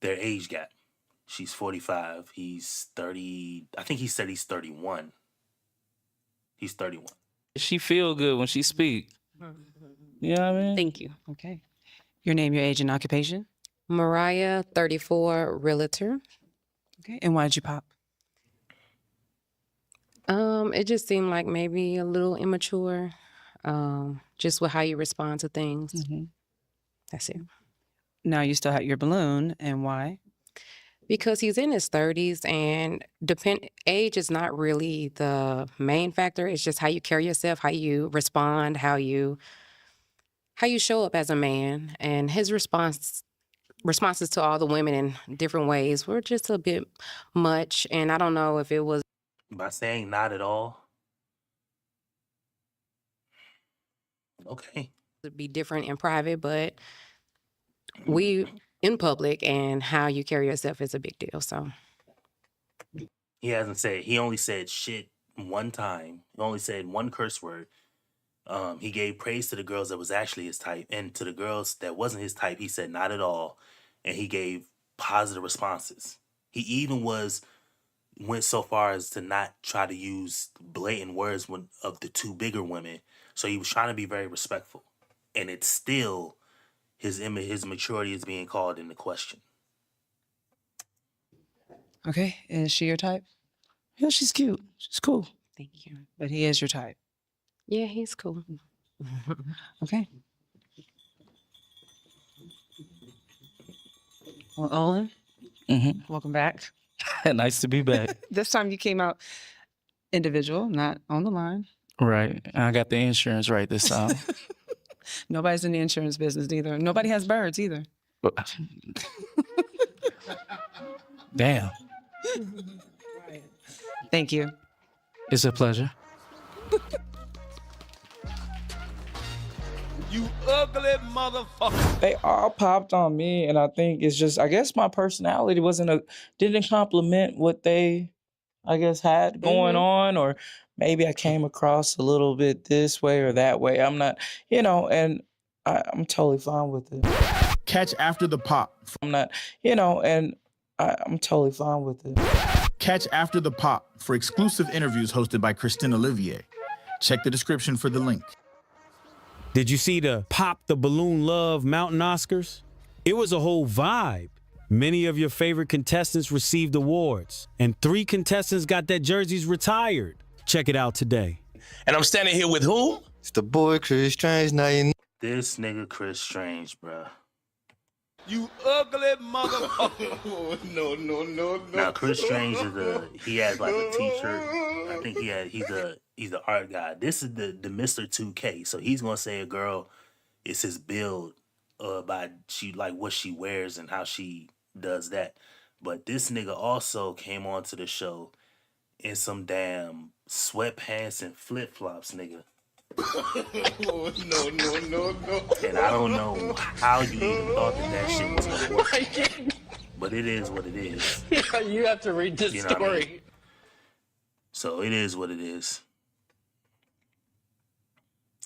[SPEAKER 1] Their age gap. She's 45. He's 30. I think he said he's 31. He's 31.
[SPEAKER 20] She feel good when she speak. You know what I mean?
[SPEAKER 14] Thank you.
[SPEAKER 3] Okay. Your name, your age, and occupation?
[SPEAKER 22] Mariah, 34, realtor.
[SPEAKER 3] Okay. And why'd you pop?
[SPEAKER 22] It just seemed like maybe a little immature, just with how you respond to things.
[SPEAKER 3] Mm-hmm.
[SPEAKER 22] That's it.
[SPEAKER 3] Now you still had your balloon, and why?
[SPEAKER 22] Because he's in his 30s, and age is not really the main factor. It's just how you carry yourself, how you respond, how you show up as a man. And his responses to all the women in different ways were just a bit much. And I don't know if it was
[SPEAKER 1] By saying not at all. Okay.
[SPEAKER 22] to be different in private, but we in public, and how you carry yourself is a big deal. So
[SPEAKER 1] He only said shit one time. He only said one curse word. He gave praise to the girls that was actually his type, and to the girls that wasn't his type, he said not at all, and he gave positive responses. He even went so far as to not try to use blatant words of the two bigger women. So he was trying to be very respectful, and it's still his maturity is being called into question.
[SPEAKER 3] Okay. Is she your type?
[SPEAKER 20] Yeah, she's cute. She's cool.
[SPEAKER 22] thank you.
[SPEAKER 3] But he is your type.
[SPEAKER 22] Yeah, he's cool.
[SPEAKER 3] Okay. Well, Olin, welcome back.
[SPEAKER 20] Nice to be back.
[SPEAKER 3] This time you came out individual, not on the line.
[SPEAKER 20] Right. I got the insurance right this time.
[SPEAKER 3] Nobody's in the insurance business either. Nobody has birds either.
[SPEAKER 20] Damn.
[SPEAKER 3] Thank you.
[SPEAKER 20] It's a pleasure.
[SPEAKER 5] You ugly motherfucker.
[SPEAKER 21] They all popped on me, and I think it's just, I guess my personality didn't complement what they, I guess, had going on, or maybe I came across a little bit this way or that way. I'm not, and I'm totally fine with it.
[SPEAKER 18] Catch After the Pop.
[SPEAKER 21] I'm not, and I'm totally fine with it.
[SPEAKER 18] Catch After the Pop for exclusive interviews hosted by Christine Olivier. Check the description for the link.
[SPEAKER 16] Did you see the Pop the Balloon Love Mountain Oscars? It was a whole vibe. Many of your favorite contestants received awards, and 3 contestants got their jerseys retired. Check it out today.
[SPEAKER 5] And I'm standing here with whom?
[SPEAKER 23] It's the boy Chris Strange. Now you know.
[SPEAKER 1] This nigga Chris Strange, bruh.
[SPEAKER 5] You ugly motherfucker. No.
[SPEAKER 1] Now Chris Strange he has like a t-shirt. I think he's the art guy. This is the Mr. 2K. So he's gonna say a girl is his build by what she wears and how she does that. But this nigga also came onto the show in some damn sweatpants and flip-flops, nigga.
[SPEAKER 5] No.
[SPEAKER 1] And I don't know how you even thought that shit was gonna work. But it is what it is.
[SPEAKER 5] You have to read this story.
[SPEAKER 1] What I mean? So it is what it is.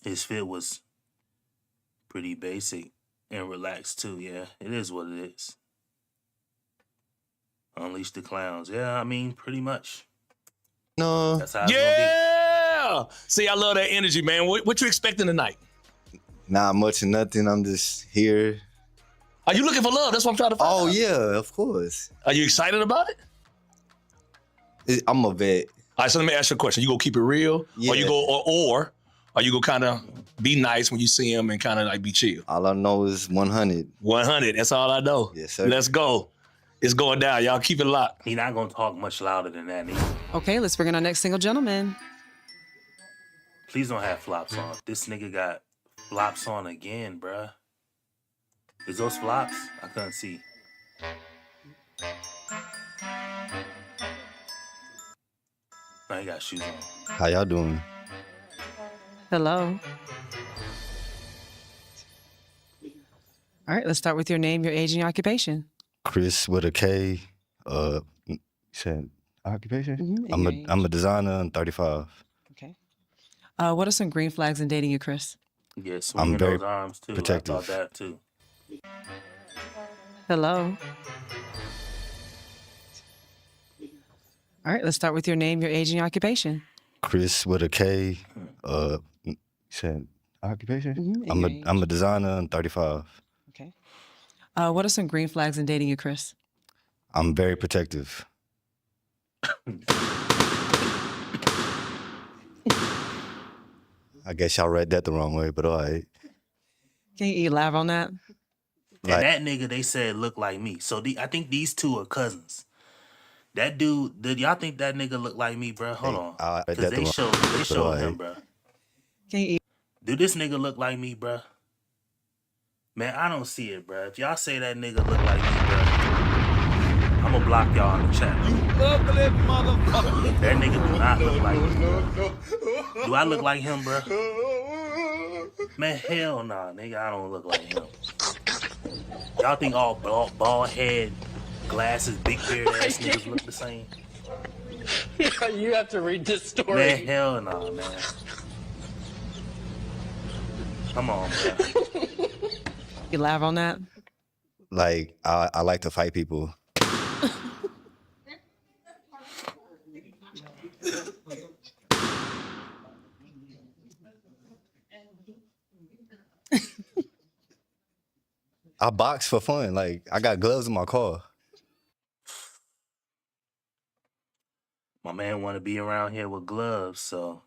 [SPEAKER 1] His fit was pretty basic and relaxed too, yeah. It is what it is. Unleash the clowns. Yeah, I mean, pretty much.
[SPEAKER 23] No.
[SPEAKER 1] That's how it's gonna be.
[SPEAKER 5] See, I love that energy, man. What you expecting tonight?
[SPEAKER 23] Not much or nothing. I'm just here.
[SPEAKER 5] Are you looking for love? That's what I'm trying to find out.
[SPEAKER 23] Oh, yeah, of course.
[SPEAKER 5] Are you excited about it?
[SPEAKER 23] I'm a vet.
[SPEAKER 5] All right, so let me ask you a question. You gonna keep it real?
[SPEAKER 23] Yeah.
[SPEAKER 5] Or you go, or you gonna kind of be nice when you see him and kind of like be chill?
[SPEAKER 23] All I know is 100.
[SPEAKER 5] 100, that's all I know.
[SPEAKER 23] Yes, sir.
[SPEAKER 5] Let's go. It's going down. Y'all keep it locked.
[SPEAKER 1] He not gonna talk much louder than that, either.
[SPEAKER 3] Okay, let's bring in our next single gentleman.
[SPEAKER 1] Please don't have flops on. This nigga got flops on again, bruh. Is those flops? I couldn't see. No, he got shoes on.
[SPEAKER 23] How y'all doing?
[SPEAKER 3] Hello. All right, let's start with your name, your age, and your occupation.
[SPEAKER 23] Chris with a K. You said occupation? I'm a designer. I'm 35.
[SPEAKER 3] Okay. What are some green flags in dating you, Chris?
[SPEAKER 1] Yeah, swinging
[SPEAKER 23] very
[SPEAKER 1] those arms too.
[SPEAKER 23] protective.
[SPEAKER 1] I thought that too.
[SPEAKER 3] Hello. All right, let's start with your name, your age, and your occupation.
[SPEAKER 23] Chris with a K. You said occupation? I'm a designer. I'm 35.
[SPEAKER 3] Okay. What are some green flags in dating you, Chris?
[SPEAKER 23] I'm very protective. I guess y'all read that the wrong way, but all right.
[SPEAKER 3] Can you elaborate on that?
[SPEAKER 1] And that nigga, they said, look like me. So I think these two are cousins. That dude, did y'all think that nigga look like me, bro? Hold on. Because they showed him, bro.
[SPEAKER 3] Can you
[SPEAKER 1] Do this nigga look like me, bro? Man, I don't see it, bro. If y'all say that nigga look like me, bro, I'm gonna block y'all on the chat.
[SPEAKER 5] You ugly motherfucker.
[SPEAKER 1] That nigga do not look like me, bro. Do I look like him, bro? Man, hell nah, nigga. I don't look like him. Y'all think all bald head, glasses, big beard ass niggas look the same?
[SPEAKER 5] You have to read this story.
[SPEAKER 1] Man, hell nah, man. Come on, bro.
[SPEAKER 3] elaborate on that?
[SPEAKER 23] Like, I like to fight people. I box for fun. Like, I got gloves in my car.
[SPEAKER 1] My man want to be around here with gloves, so.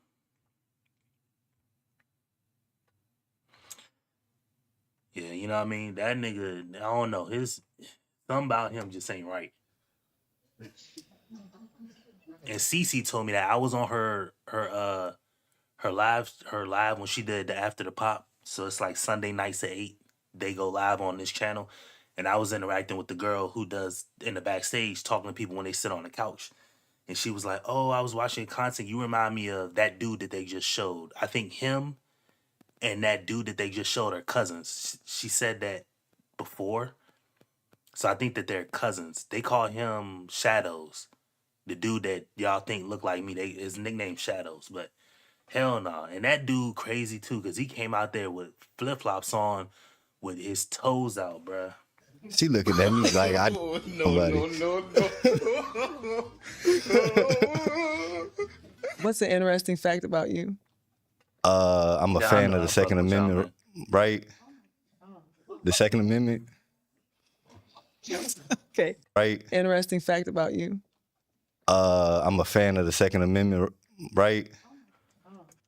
[SPEAKER 1] Yeah, you know what I mean? That nigga, I don't know. Something about him just ain't right. And Cece told me that I was on her live when she did the after the pop. So it's like Sunday nights at 8. They go live on this channel. And I was interacting with the girl who does in the backstage talking to people when they sit on the couch. And she was like, "Oh, I was watching content. You remind me of that dude that they just showed. I think him and that dude that they just showed are cousins." She said that before. So I think that they're cousins. They call him Shadows. The dude that y'all think look like me, his nickname Shadows. But hell no. And that dude crazy too, because he came out there with flip-flops on with his toes out, bruh.
[SPEAKER 23] She looking at me like I nobody.
[SPEAKER 3] What's an interesting fact about you?
[SPEAKER 23] I'm a
[SPEAKER 1] Yeah, I
[SPEAKER 23] fan
[SPEAKER 1] know
[SPEAKER 23] of the
[SPEAKER 1] I fuck
[SPEAKER 23] Second
[SPEAKER 1] with y'all,
[SPEAKER 23] Amendment,
[SPEAKER 1] man.
[SPEAKER 23] right? The Second Amendment,
[SPEAKER 3] Okay.
[SPEAKER 23] right?
[SPEAKER 3] Interesting fact about you.
[SPEAKER 23] I'm a fan of the Second Amendment, right?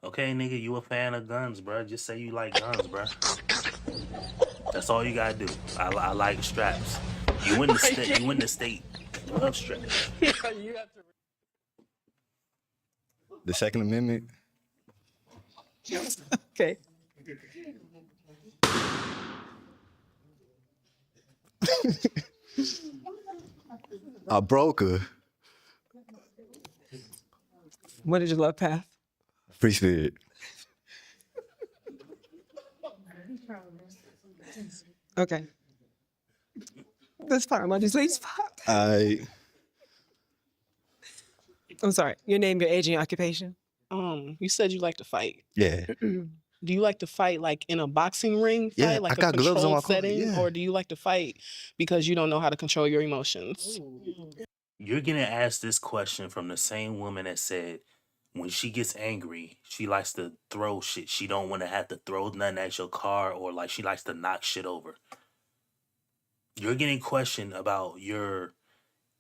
[SPEAKER 1] Okay, nigga, you a fan of guns, bruh. Just say you like guns, bruh. That's all you gotta do. I like straps. You in the state. You in the state. Love straps.
[SPEAKER 23] The Second Amendment.
[SPEAKER 3] Okay.
[SPEAKER 23] I broke her.
[SPEAKER 3] What is your love path?
[SPEAKER 23] Free spirit.
[SPEAKER 3] Okay. That's fine. My disease. I'm sorry. Your name, your age, and your occupation.
[SPEAKER 7] You said you like to fight.
[SPEAKER 23] Yeah.
[SPEAKER 7] Do you like to fight like in a boxing ring fight,
[SPEAKER 23] Yeah, I
[SPEAKER 7] like a
[SPEAKER 23] got gloves on
[SPEAKER 7] controlled
[SPEAKER 23] my car.
[SPEAKER 7] setting,
[SPEAKER 23] Yeah.
[SPEAKER 7] or do you like to fight because you don't know how to control your emotions?
[SPEAKER 1] You're getting asked this question from the same woman that said when she gets angry, she likes to throw shit. She don't want to have to throw nothing at your car, or like she likes to knock shit over. You're getting questioned about your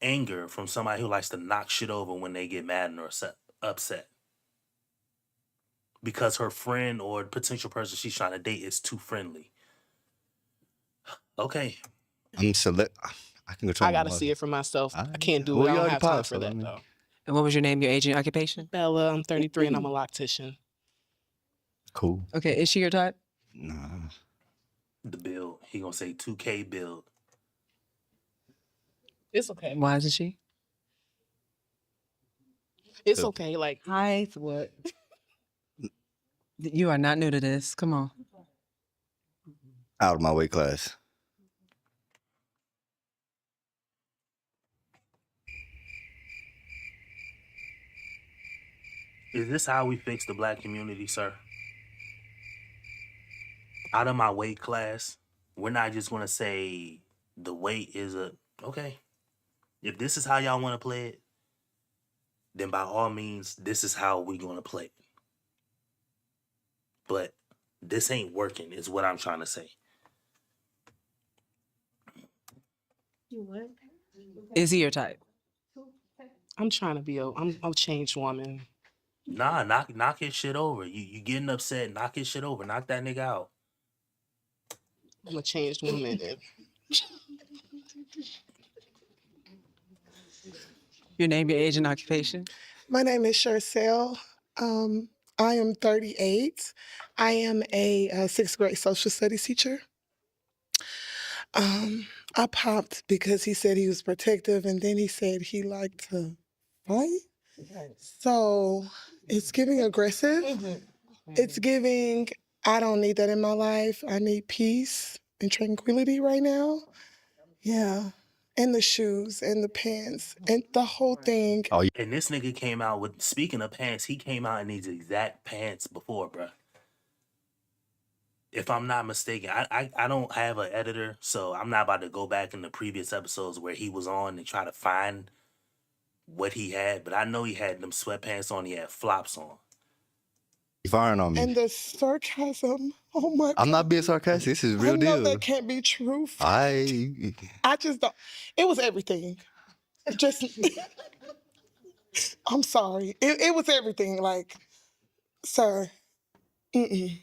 [SPEAKER 1] anger from somebody who likes to knock shit over when they get mad or upset. Because her friend or potential person she's trying to date is too friendly. Okay.
[SPEAKER 23] I'm select. I can control.
[SPEAKER 7] I gotta see it for myself. I can't do
[SPEAKER 23] Well,
[SPEAKER 7] it. I
[SPEAKER 23] you
[SPEAKER 7] don't
[SPEAKER 23] already
[SPEAKER 7] have time
[SPEAKER 23] paused,
[SPEAKER 7] for
[SPEAKER 23] so, I
[SPEAKER 7] that
[SPEAKER 23] mean.
[SPEAKER 7] though.
[SPEAKER 3] And what was your name, your age, and your occupation?
[SPEAKER 7] Bella, I'm 33 and I'm a loctician.
[SPEAKER 23] Cool.
[SPEAKER 3] Okay. Is she your type?
[SPEAKER 23] Nah.
[SPEAKER 1] The build. He gonna say 2K build.
[SPEAKER 7] It's okay.
[SPEAKER 3] Why isn't she?
[SPEAKER 7] It's okay. Like
[SPEAKER 3] height, what? You are not new to this. Come on.
[SPEAKER 23] Out of my weight class.
[SPEAKER 1] Is this how we fix the black community, sir? Out of my weight class, we're not just gonna say the weight is a okay. If this is how y'all want to play it, then by all means, this is how we gonna play it. But this ain't working, is what I'm trying to say.
[SPEAKER 3] Is he your type?
[SPEAKER 7] I'm trying to be I'm a changed woman.
[SPEAKER 1] Nah, knock his shit over. You getting upset, knock his shit over. Knock that nigga out.
[SPEAKER 7] I'm a changed woman.
[SPEAKER 3] Your name, your age, and occupation?
[SPEAKER 8] My name is Shercelle. I am 38. I am a sixth grade social studies teacher. I popped because he said he was protective, and then he said he liked to fight. So it's giving aggressive. It's giving, I don't need that in my life. I need peace and tranquility right now. Yeah. And the shoes and the pants and the whole thing.
[SPEAKER 1] And this nigga came out with, speaking of pants, he came out in these exact pants before, bruh. If I'm not mistaken, I don't have an editor, so I'm not about to go back in the previous episodes where he was on and try to find what he had, but I know he had them sweatpants on, he had flops on.
[SPEAKER 23] You firing on me?
[SPEAKER 8] And the sarcasm, oh my God.
[SPEAKER 23] I'm not being sarcastic. This is real
[SPEAKER 8] I know
[SPEAKER 23] deal.
[SPEAKER 8] that can't be true.
[SPEAKER 23] I
[SPEAKER 8] just don't, it was everything. Just, I'm sorry. It was everything, like, sir, mm-mm.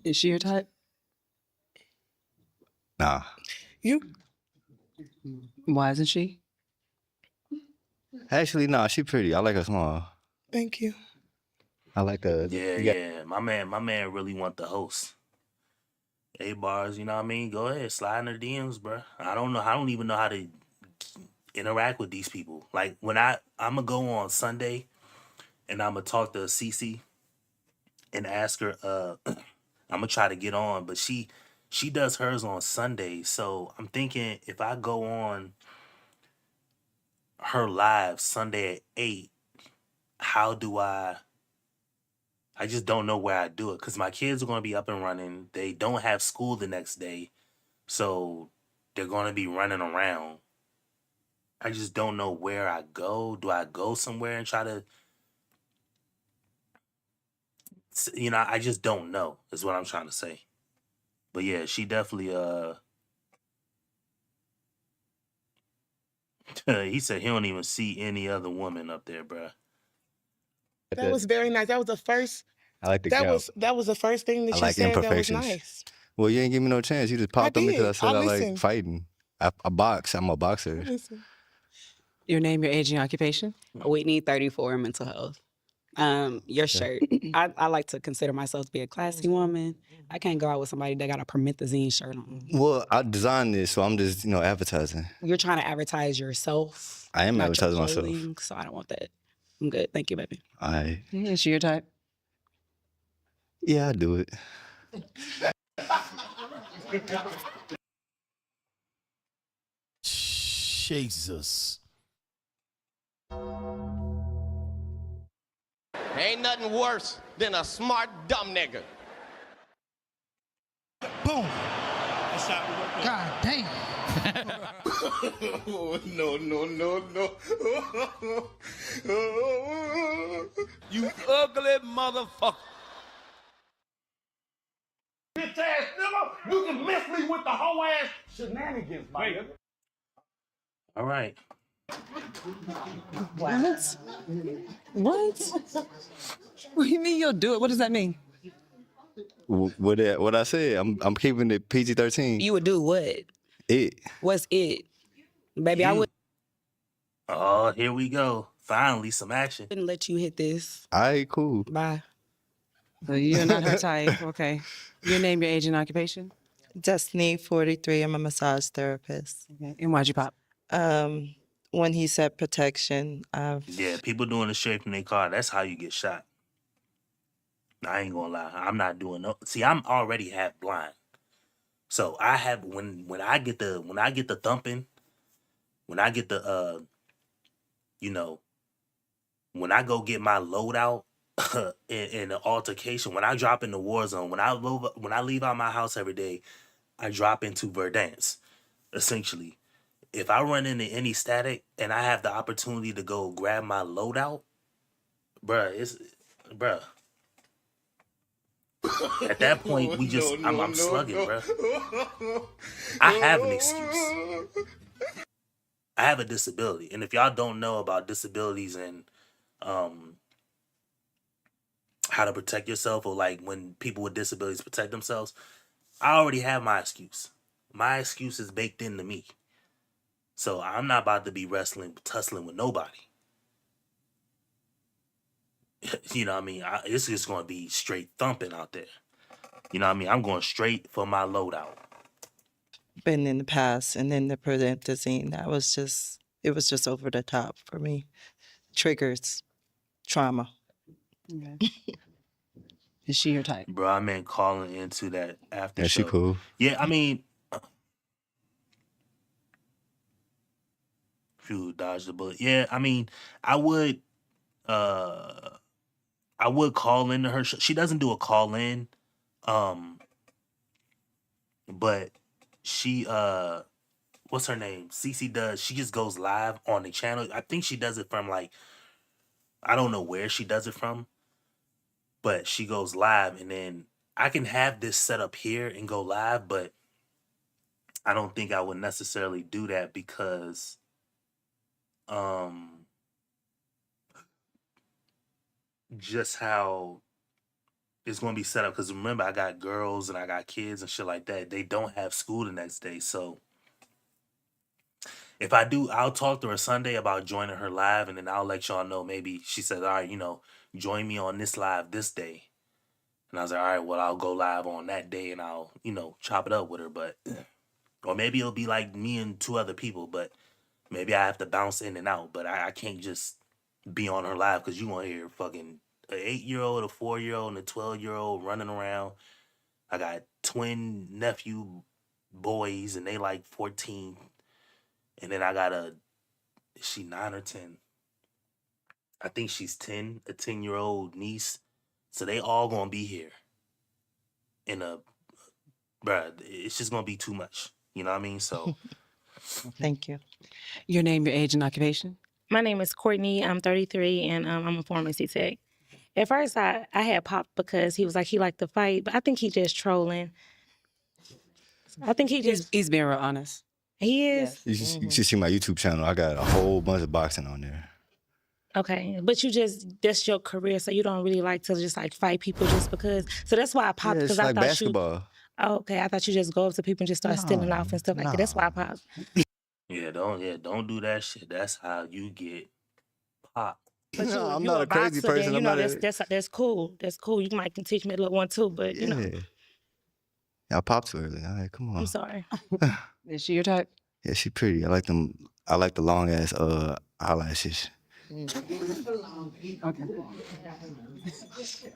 [SPEAKER 3] Is she your type?
[SPEAKER 23] Nah.
[SPEAKER 8] You,
[SPEAKER 3] Why isn't she?
[SPEAKER 23] Actually, nah, she pretty. I like her small.
[SPEAKER 8] Thank you.
[SPEAKER 23] I like the.
[SPEAKER 1] Yeah,
[SPEAKER 23] You got,
[SPEAKER 1] yeah. My man really want the host. A bars, you know what I mean? Go ahead, slide in the DMs, bro. I don't even know how to interact with these people. Like when I'm gonna go on Sunday and I'm gonna talk to Cece and ask her. I'm gonna try to get on, but she does hers on Sunday. So I'm thinking if I go on her live Sunday at 8, how do I just don't know where I do it because my kids are going to be up and running. They don't have school the next day, so they're going to be running around. I just don't know where I go. Do I go somewhere and try to, I just don't know is what I'm trying to say. But yeah, she definitely, he said he don't even see any other woman up there, bruh.
[SPEAKER 8] That was very nice. That was the first.
[SPEAKER 23] I like the
[SPEAKER 8] That
[SPEAKER 23] gout.
[SPEAKER 8] was the first thing that
[SPEAKER 23] I
[SPEAKER 8] you
[SPEAKER 23] like
[SPEAKER 8] said that was
[SPEAKER 23] imperfections.
[SPEAKER 8] nice.
[SPEAKER 23] Well, you ain't give me no chance. You just popped on me because I
[SPEAKER 8] did.
[SPEAKER 23] said
[SPEAKER 8] I
[SPEAKER 23] I like
[SPEAKER 8] listened.
[SPEAKER 23] fighting. I box. I'm a boxer.
[SPEAKER 8] Listen.
[SPEAKER 3] Your name, your age, and your occupation?
[SPEAKER 9] Whitney, 34, mental health. Your shirt. I like to consider myself to be a classy woman. I can't go out with somebody that got a promethazine shirt on.
[SPEAKER 23] Well, I designed this, so I'm just, advertising.
[SPEAKER 9] You're trying to advertise yourself.
[SPEAKER 23] I am
[SPEAKER 9] not your
[SPEAKER 23] advertising myself.
[SPEAKER 9] clothing, so I don't want that. I'm good. Thank you, baby.
[SPEAKER 3] Is she your type?
[SPEAKER 23] Yeah, I do it.
[SPEAKER 2] Jesus.
[SPEAKER 17] Ain't nothing worse than a smart dumb nigga.
[SPEAKER 2] Boom. God damn. No. You ugly motherfucker. Bitch ass nigga, you can miss me with the whole ass shenanigans, my nigga.
[SPEAKER 1] All right.
[SPEAKER 3] What? What? What do you mean you'll do it? What does that mean?
[SPEAKER 23] What I said, I'm keeping it PG-13.
[SPEAKER 9] You would do what?
[SPEAKER 23] It.
[SPEAKER 9] What's it? Baby, I wouldn't
[SPEAKER 1] Oh, here we go. Finally, some action.
[SPEAKER 9] let you hit this.
[SPEAKER 23] All right, cool.
[SPEAKER 9] Bye.
[SPEAKER 3] So you're not her type. Okay. Your name, your age, and occupation?
[SPEAKER 10] Destiny, 43. I'm a massage therapist.
[SPEAKER 3] Okay. And why'd you pop?
[SPEAKER 10] When he said protection,
[SPEAKER 1] Yeah, people doing the shape in their car. That's how you get shot. I ain't gonna lie. I'm not doing no. See, I'm already half blind. So I have when I get the thumping, when I get the when I go get my load out in the altercation, when I drop in the war zone, when I leave out my house every day, I drop into Verdance, essentially. If I run into any static and I have the opportunity to go grab my load out, bruh. At that point, I'm slugging, bruh. I have an excuse. I have a disability. And if y'all don't know about disabilities and how to protect yourself, or like when people with disabilities protect themselves, I already have my excuse. My excuse is baked into me. So I'm not about to be tussling with nobody. You know what I mean? It's just going to be straight thumping out there. You know what I mean? I'm going straight for my loadout.
[SPEAKER 10] been in the past, and then the promethazine, it was just over the top for me. Triggers, trauma.
[SPEAKER 3] Okay. Is she your type?
[SPEAKER 1] Bro, I meant calling into that after
[SPEAKER 23] Yeah,
[SPEAKER 1] show.
[SPEAKER 23] she cool.
[SPEAKER 1] Yeah, I mean, phew, dodge the bullet. Yeah, I mean, I would call into her. She doesn't do a call in, but she what's her name? Cece does. She just goes live on the channel. I think she does it from like, I don't know where she does it from, but she goes live, and then I can have this set up here and go live, but I don't think I would necessarily do that because just how it's going to be set up. Because remember, I got girls and I got kids and shit like that. They don't have school the next day, so If I do, I'll talk to her Sunday about joining her live, and then I'll let y'all know. Maybe she says, all right, join me on this live this day. And I was like, all right, well, I'll go live on that day and I'll, chop it up with her. But, or maybe it'll be like me and 2 other people, but maybe I have to bounce in and out. But I can't just be on her live because you want to hear fucking an 8-year-old, a 4-year-old, and a 12-year-old running around. I got twin nephew boys and they like 14. And then I got is she 9 or 10? I think she's 10, a 10-year-old niece. So they all gonna be here. Bruh, it's just gonna be too much. You know what I mean? So
[SPEAKER 10] Thank you.
[SPEAKER 3] Your name, your age, and occupation?
[SPEAKER 15] My name is Courtney. I'm 33, and I'm a pharmacy tech. At first, I had popped because he was like, he liked to fight, but I think he just trolling. I think
[SPEAKER 3] He's being real honest.
[SPEAKER 15] he is.
[SPEAKER 23] You should see my YouTube channel. I got a whole bunch of boxing on there.
[SPEAKER 15] Okay, but that's your career, so you don't really like to just like fight people just because. So that's why I popped,
[SPEAKER 23] Yeah, it's
[SPEAKER 15] because I
[SPEAKER 23] like
[SPEAKER 15] thought
[SPEAKER 23] basketball.
[SPEAKER 15] Oh, okay, I thought you just go up to people and just start stealing off and stuff like that. That's why I popped.
[SPEAKER 1] don't do that shit. That's how you get popped.
[SPEAKER 15] But
[SPEAKER 23] No, I'm
[SPEAKER 15] you
[SPEAKER 23] not
[SPEAKER 15] a
[SPEAKER 23] a crazy
[SPEAKER 15] boxer, then,
[SPEAKER 23] person.
[SPEAKER 15] you
[SPEAKER 23] I'm
[SPEAKER 15] know,
[SPEAKER 23] not
[SPEAKER 15] that's cool. That's cool. You might can teach me a little one too, but you know,
[SPEAKER 23] Yeah, I popped too early. All right, come on.
[SPEAKER 15] I'm sorry.
[SPEAKER 3] Is she your type?
[SPEAKER 23] Yeah, she pretty. I like them. I like the long ass eyelashes.
[SPEAKER 3] Okay.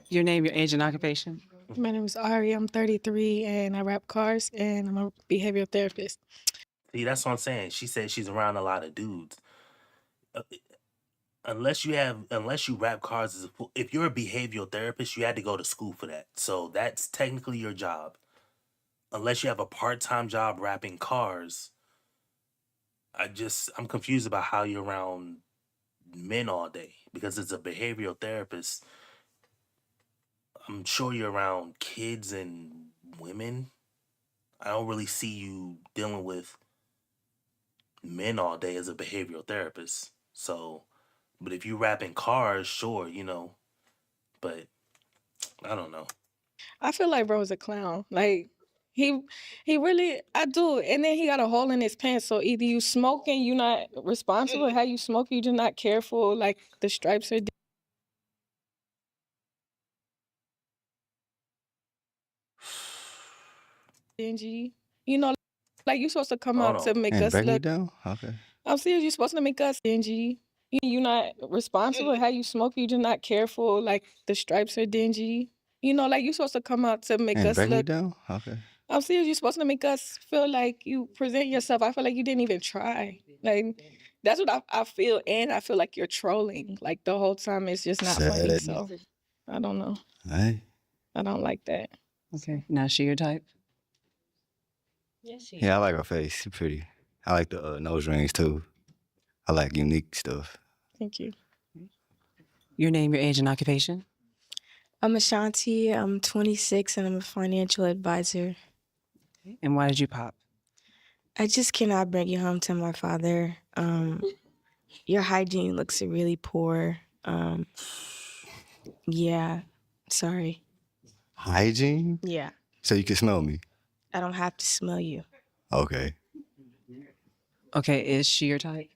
[SPEAKER 3] Your name, your age, and occupation?
[SPEAKER 12] My name is Ari. I'm 33 and I rap cars and I'm a behavioral therapist.
[SPEAKER 1] See, that's what I'm saying. She said she's around a lot of dudes. Unless you rap cars if you're a behavioral therapist, you had to go to school for that. So that's technically your job. Unless you have a part-time job rapping cars, I'm confused about how you're around men all day because it's a behavioral therapist. I'm sure you're around kids and women. I don't really see you dealing with men all day as a behavioral therapist. So, but if you rapping cars, sure, but I don't know.
[SPEAKER 12] I feel like bro's a clown. Like he really, I do. And then he got a hole in his pants. So either you smoking, you not responsible. How you smoke, you just not careful. Like the stripes are dingy. Like you supposed to come
[SPEAKER 1] Hold
[SPEAKER 12] out to
[SPEAKER 1] on.
[SPEAKER 12] make
[SPEAKER 23] And
[SPEAKER 12] us
[SPEAKER 23] burgundy
[SPEAKER 12] look.
[SPEAKER 23] down? Okay.
[SPEAKER 12] I'm serious. You're supposed to make us dingy. You not responsible. How you smoke, you just not careful. Like the stripes are dingy. Like you supposed to come out to make
[SPEAKER 23] And
[SPEAKER 12] us
[SPEAKER 23] burgundy
[SPEAKER 12] look.
[SPEAKER 23] down? Okay.
[SPEAKER 12] I'm serious. You're supposed to make us feel like you present yourself. I feel like you didn't even try. Like that's what I feel, and I feel like you're trolling. Like the whole time, it's just not funny.
[SPEAKER 23] Sad.
[SPEAKER 12] So I don't know.
[SPEAKER 23] Hey.
[SPEAKER 12] I don't like that.
[SPEAKER 3] Okay. Now she your type?
[SPEAKER 23] Yeah, I like her face. She's pretty. I like the nose rings too. I like unique stuff.
[SPEAKER 12] Thank you.
[SPEAKER 3] Your name, your age, and occupation?
[SPEAKER 13] I'm Ashanti. I'm 26 and I'm a financial advisor.
[SPEAKER 3] And why did you pop?
[SPEAKER 13] I just cannot bring you home to my father. Your hygiene looks really poor. Yeah, sorry.
[SPEAKER 23] Hygiene?
[SPEAKER 13] Yeah,
[SPEAKER 23] So you can smell me?
[SPEAKER 13] I don't have to smell you.
[SPEAKER 23] Okay.
[SPEAKER 3] Okay, is she your type?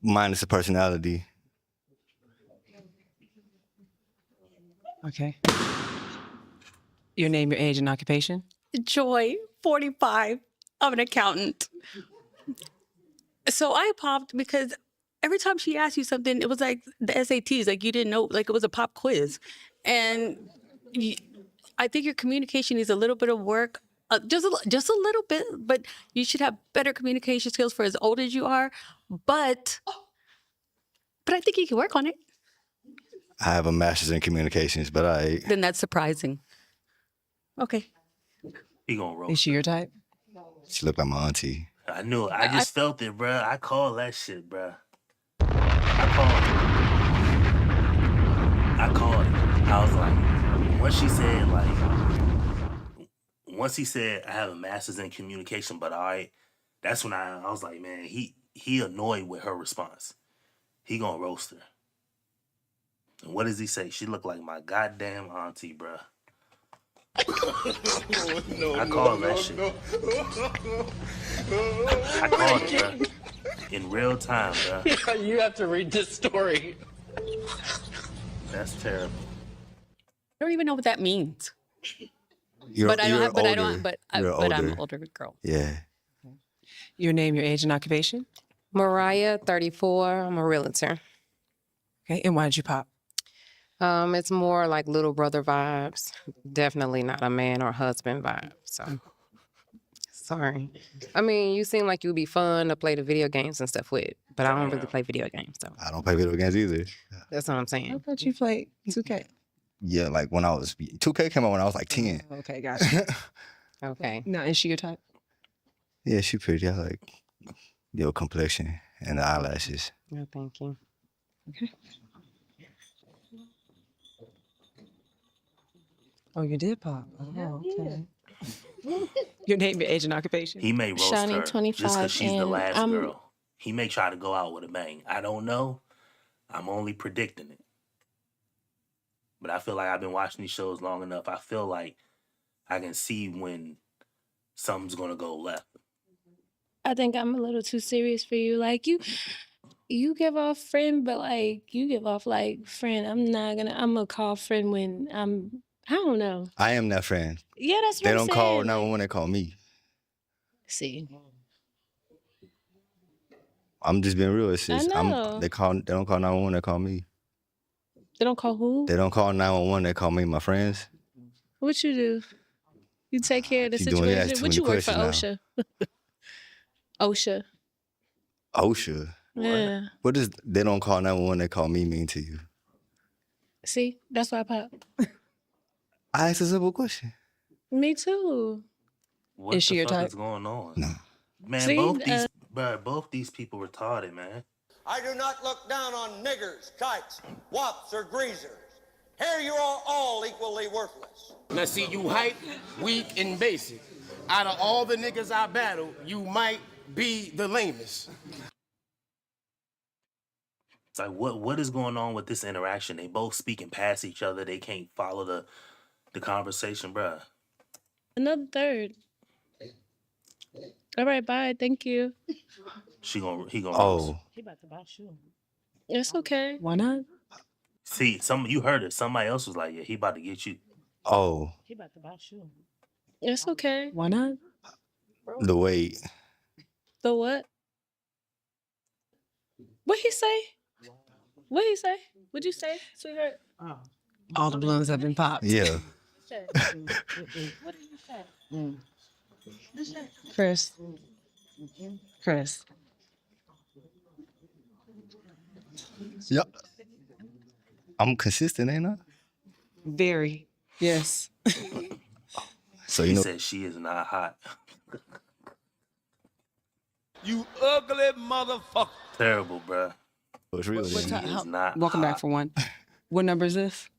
[SPEAKER 23] Minus the personality.
[SPEAKER 3] Okay. Your name, your age, and occupation?
[SPEAKER 14] Joy, 45. I'm an accountant. So I popped because every time she asked you something, it was like the SATs, like you didn't know, like it was a pop quiz. And I think your communication needs a little bit of work, just a little bit, but you should have better communication skills for as old as you are. But I think you can work on it.
[SPEAKER 23] I have a master's in communications, but
[SPEAKER 14] Then that's surprising. Okay.
[SPEAKER 1] He gonna roll.
[SPEAKER 3] Is she your type?
[SPEAKER 23] She looked like my auntie.
[SPEAKER 1] I knew it. I just felt it, bruh. I call that shit, bruh. I called it. I was like, once he said, I have a master's in communication, but all right, that's when I was like, man, he annoyed with her response. He gonna roast her. And what does he say? She looked like my goddamn auntie, bruh. I call that shit. I called it, bro. In real time, bro.
[SPEAKER 4] You have to read this story.
[SPEAKER 1] That's terrible.
[SPEAKER 14] I don't even know what that means.
[SPEAKER 23] You're
[SPEAKER 14] But I don't have. But I don't.
[SPEAKER 23] older.
[SPEAKER 14] But
[SPEAKER 23] You're
[SPEAKER 14] but I'm
[SPEAKER 23] older.
[SPEAKER 14] an older girl.
[SPEAKER 23] Yeah.
[SPEAKER 3] Your name, your age, and occupation?
[SPEAKER 22] Mariah, 34. I'm a realtor.
[SPEAKER 3] Okay, and why did you pop?
[SPEAKER 22] It's more like little brother vibes. Definitely not a man or husband vibe. So sorry. I mean, you seem like you'd be fun to play the video games and stuff with, but I don't really play video games. So
[SPEAKER 23] I don't play video games either.
[SPEAKER 22] that's what I'm saying.
[SPEAKER 3] I thought you played 2K.
[SPEAKER 23] Yeah, like when I was 2K came out when I was like 10.
[SPEAKER 3] Okay, gotcha.
[SPEAKER 22] Okay.
[SPEAKER 3] Now, is she your type?
[SPEAKER 23] Yeah, she pretty. I like your complexion and the eyelashes.
[SPEAKER 22] No, thank you.
[SPEAKER 3] Okay. Oh, you did pop. Oh, okay. Your name, your age, and occupation?
[SPEAKER 1] He may roast
[SPEAKER 11] Shani,
[SPEAKER 1] her just
[SPEAKER 11] 25,
[SPEAKER 1] because she's the
[SPEAKER 11] and
[SPEAKER 1] last
[SPEAKER 11] I'm-
[SPEAKER 1] girl. He may try to go out with a bang. I don't know. I'm only predicting it. But I feel like I've been watching these shows long enough. I feel like I can see when something's gonna go left.
[SPEAKER 11] I think I'm a little too serious for you. Like you give off friend, but like you give off like friend. I'm gonna call friend when I don't know.
[SPEAKER 23] I am that friend.
[SPEAKER 11] Yeah, that's what
[SPEAKER 23] They
[SPEAKER 11] I'm
[SPEAKER 23] don't
[SPEAKER 11] saying.
[SPEAKER 23] call 911, they call me.
[SPEAKER 11] See.
[SPEAKER 23] I'm just being real. It's just,
[SPEAKER 11] know.
[SPEAKER 23] they don't call 911, they call me.
[SPEAKER 11] They don't call who?
[SPEAKER 23] They don't call 911, they call me my friends.
[SPEAKER 11] What you do? You take care of the
[SPEAKER 23] Keep doing it.
[SPEAKER 11] situation.
[SPEAKER 23] Ask too
[SPEAKER 11] What
[SPEAKER 23] many
[SPEAKER 11] you work for
[SPEAKER 23] questions
[SPEAKER 11] OSHA? OSHA.
[SPEAKER 23] OSHA.
[SPEAKER 11] Yeah.
[SPEAKER 23] What does they don't call 911, they call me mean to you?
[SPEAKER 11] See, that's why I pop.
[SPEAKER 23] I asked a simple question.
[SPEAKER 11] Me too.
[SPEAKER 1] What
[SPEAKER 3] Is she
[SPEAKER 1] the
[SPEAKER 3] your
[SPEAKER 1] fuck
[SPEAKER 3] type?
[SPEAKER 1] is going on?
[SPEAKER 23] No.
[SPEAKER 1] Man,
[SPEAKER 11] See,
[SPEAKER 1] both these people retarded, man.
[SPEAKER 17] I do not look down on niggers, kikes, wops, or greasers. Here you are all equally worthless.
[SPEAKER 4] Now see, you hype, weak, and basic. Out of all the niggas I battle, you might be the lamest.
[SPEAKER 1] It's like what is going on with this interaction? They both speaking past each other. They can't follow the conversation, bruh.
[SPEAKER 11] Another third. All right, bye. Thank you.
[SPEAKER 1] He gonna
[SPEAKER 23] Oh.
[SPEAKER 15] He about to buy shoe.
[SPEAKER 11] It's okay.
[SPEAKER 3] Why not?
[SPEAKER 1] see you heard it. Somebody else was like, yeah, he about to get you.
[SPEAKER 23] Oh.
[SPEAKER 15] He about to buy shoe.
[SPEAKER 11] It's okay.
[SPEAKER 3] Why not?
[SPEAKER 23] The weight.
[SPEAKER 11] The what? What he say? What he say? What'd you say, sweetheart?
[SPEAKER 3] All the balloons have been popped.
[SPEAKER 23] Yeah.
[SPEAKER 11] What did you say?
[SPEAKER 3] Chris.
[SPEAKER 23] Yep. I'm consistent, ain't I?
[SPEAKER 3] Very. Yes.
[SPEAKER 23] So
[SPEAKER 1] He said she is not hot.
[SPEAKER 4] You ugly motherfucker.
[SPEAKER 1] Terrible, bruh.
[SPEAKER 23] It's real.
[SPEAKER 3] What
[SPEAKER 23] then.
[SPEAKER 3] time?
[SPEAKER 1] is not
[SPEAKER 3] Welcome back
[SPEAKER 1] hot.
[SPEAKER 3] for one. What number is this?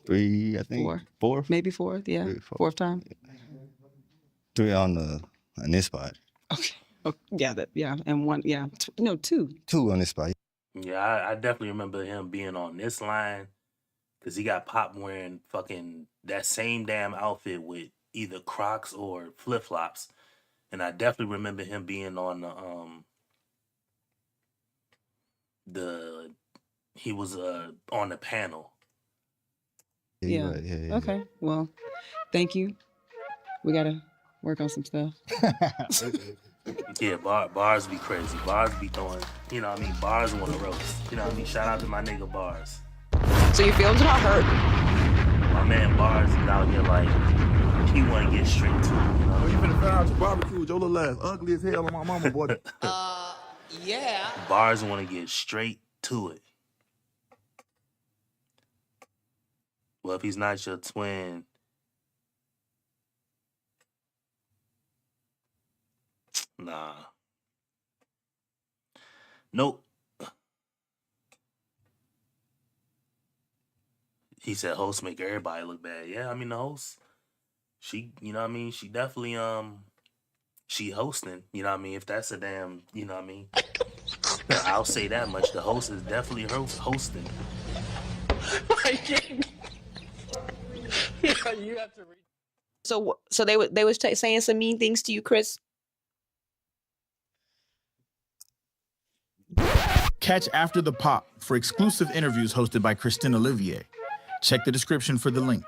[SPEAKER 23] 3, I think.
[SPEAKER 3] 4.
[SPEAKER 23] 4?
[SPEAKER 3] Maybe 4. Yeah.
[SPEAKER 23] 3, 4.
[SPEAKER 3] Fourth time.
[SPEAKER 23] 3 on this spot.
[SPEAKER 3] Okay. Oh, yeah. Yeah. And 1. Yeah. 2.
[SPEAKER 23] 2 on this spot.
[SPEAKER 1] Yeah, I definitely remember him being on this line because he got popped wearing fucking that same damn outfit with either Crocs or flip flops, and I definitely remember him being on he was on the panel.
[SPEAKER 3] Yeah. Okay. Well, thank you. We gotta work on some stuff.
[SPEAKER 1] Yeah, bars be crazy. Bars be throwing, you know what I mean? Bars want to roast. You know what I mean? Shout out to my nigga Bars.
[SPEAKER 3] So your feelings are not hurt.
[SPEAKER 1] My man Bars is out here like, he want to get straight to it, you know?
[SPEAKER 2] You finna find out your barbecue, your little ass ugly as hell on my mama, boy.
[SPEAKER 15] Yeah.
[SPEAKER 1] Bars want to get straight to it. Well, if he's not your twin, nah. Nope. He said hosts make everybody look bad. Yeah, I mean the host, she, you know what I mean? She definitely she hosting, you know what I mean? If that's a damn, you know what I mean? I'll say that much. The host is definitely hosting.
[SPEAKER 6] You have to read.
[SPEAKER 19] So they was saying some mean things to you, Chris?
[SPEAKER 18] Catch After the Pop for exclusive interviews hosted by Christine Olivier. Check the description for the link.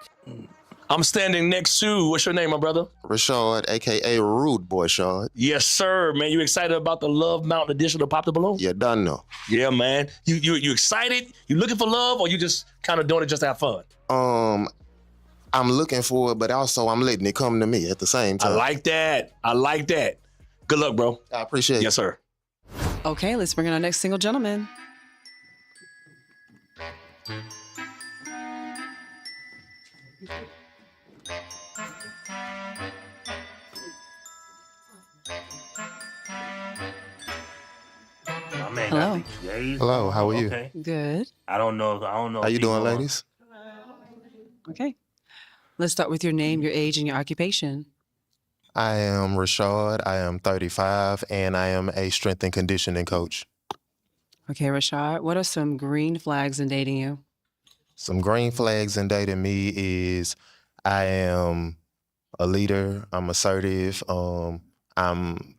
[SPEAKER 5] I'm standing next to, what's your name, my brother?
[SPEAKER 20] Rashad, a.k.a. Rude Boy Shard.
[SPEAKER 5] Yes, sir, man. You excited about the Love Mountain edition of Pop the Balloon?
[SPEAKER 20] You done know.
[SPEAKER 5] Yeah, man. You excited? You looking for love, or you just kind of doing it just to have fun?
[SPEAKER 20] I'm looking for it, but also I'm letting it come to me at the same time.
[SPEAKER 5] I like that. I like that. Good luck, bro.
[SPEAKER 20] I appreciate it.
[SPEAKER 5] Yes, sir.
[SPEAKER 3] Okay, let's bring in our next single gentleman.
[SPEAKER 1] My man
[SPEAKER 3] Hello.
[SPEAKER 1] got the J's.
[SPEAKER 20] Hello, how are you?
[SPEAKER 1] Okay.
[SPEAKER 3] Good.
[SPEAKER 1] I don't know.
[SPEAKER 20] How
[SPEAKER 1] if
[SPEAKER 20] you
[SPEAKER 1] he
[SPEAKER 20] doing,
[SPEAKER 1] going-
[SPEAKER 20] ladies?
[SPEAKER 3] Okay. Let's start with your name, your age, and your occupation.
[SPEAKER 20] I am Rashad. I am 35, and I am a strength and conditioning coach.
[SPEAKER 3] Okay, Rashad, what are some green flags in dating you?
[SPEAKER 20] Some green flags in dating me is I am a leader. I'm assertive. I'm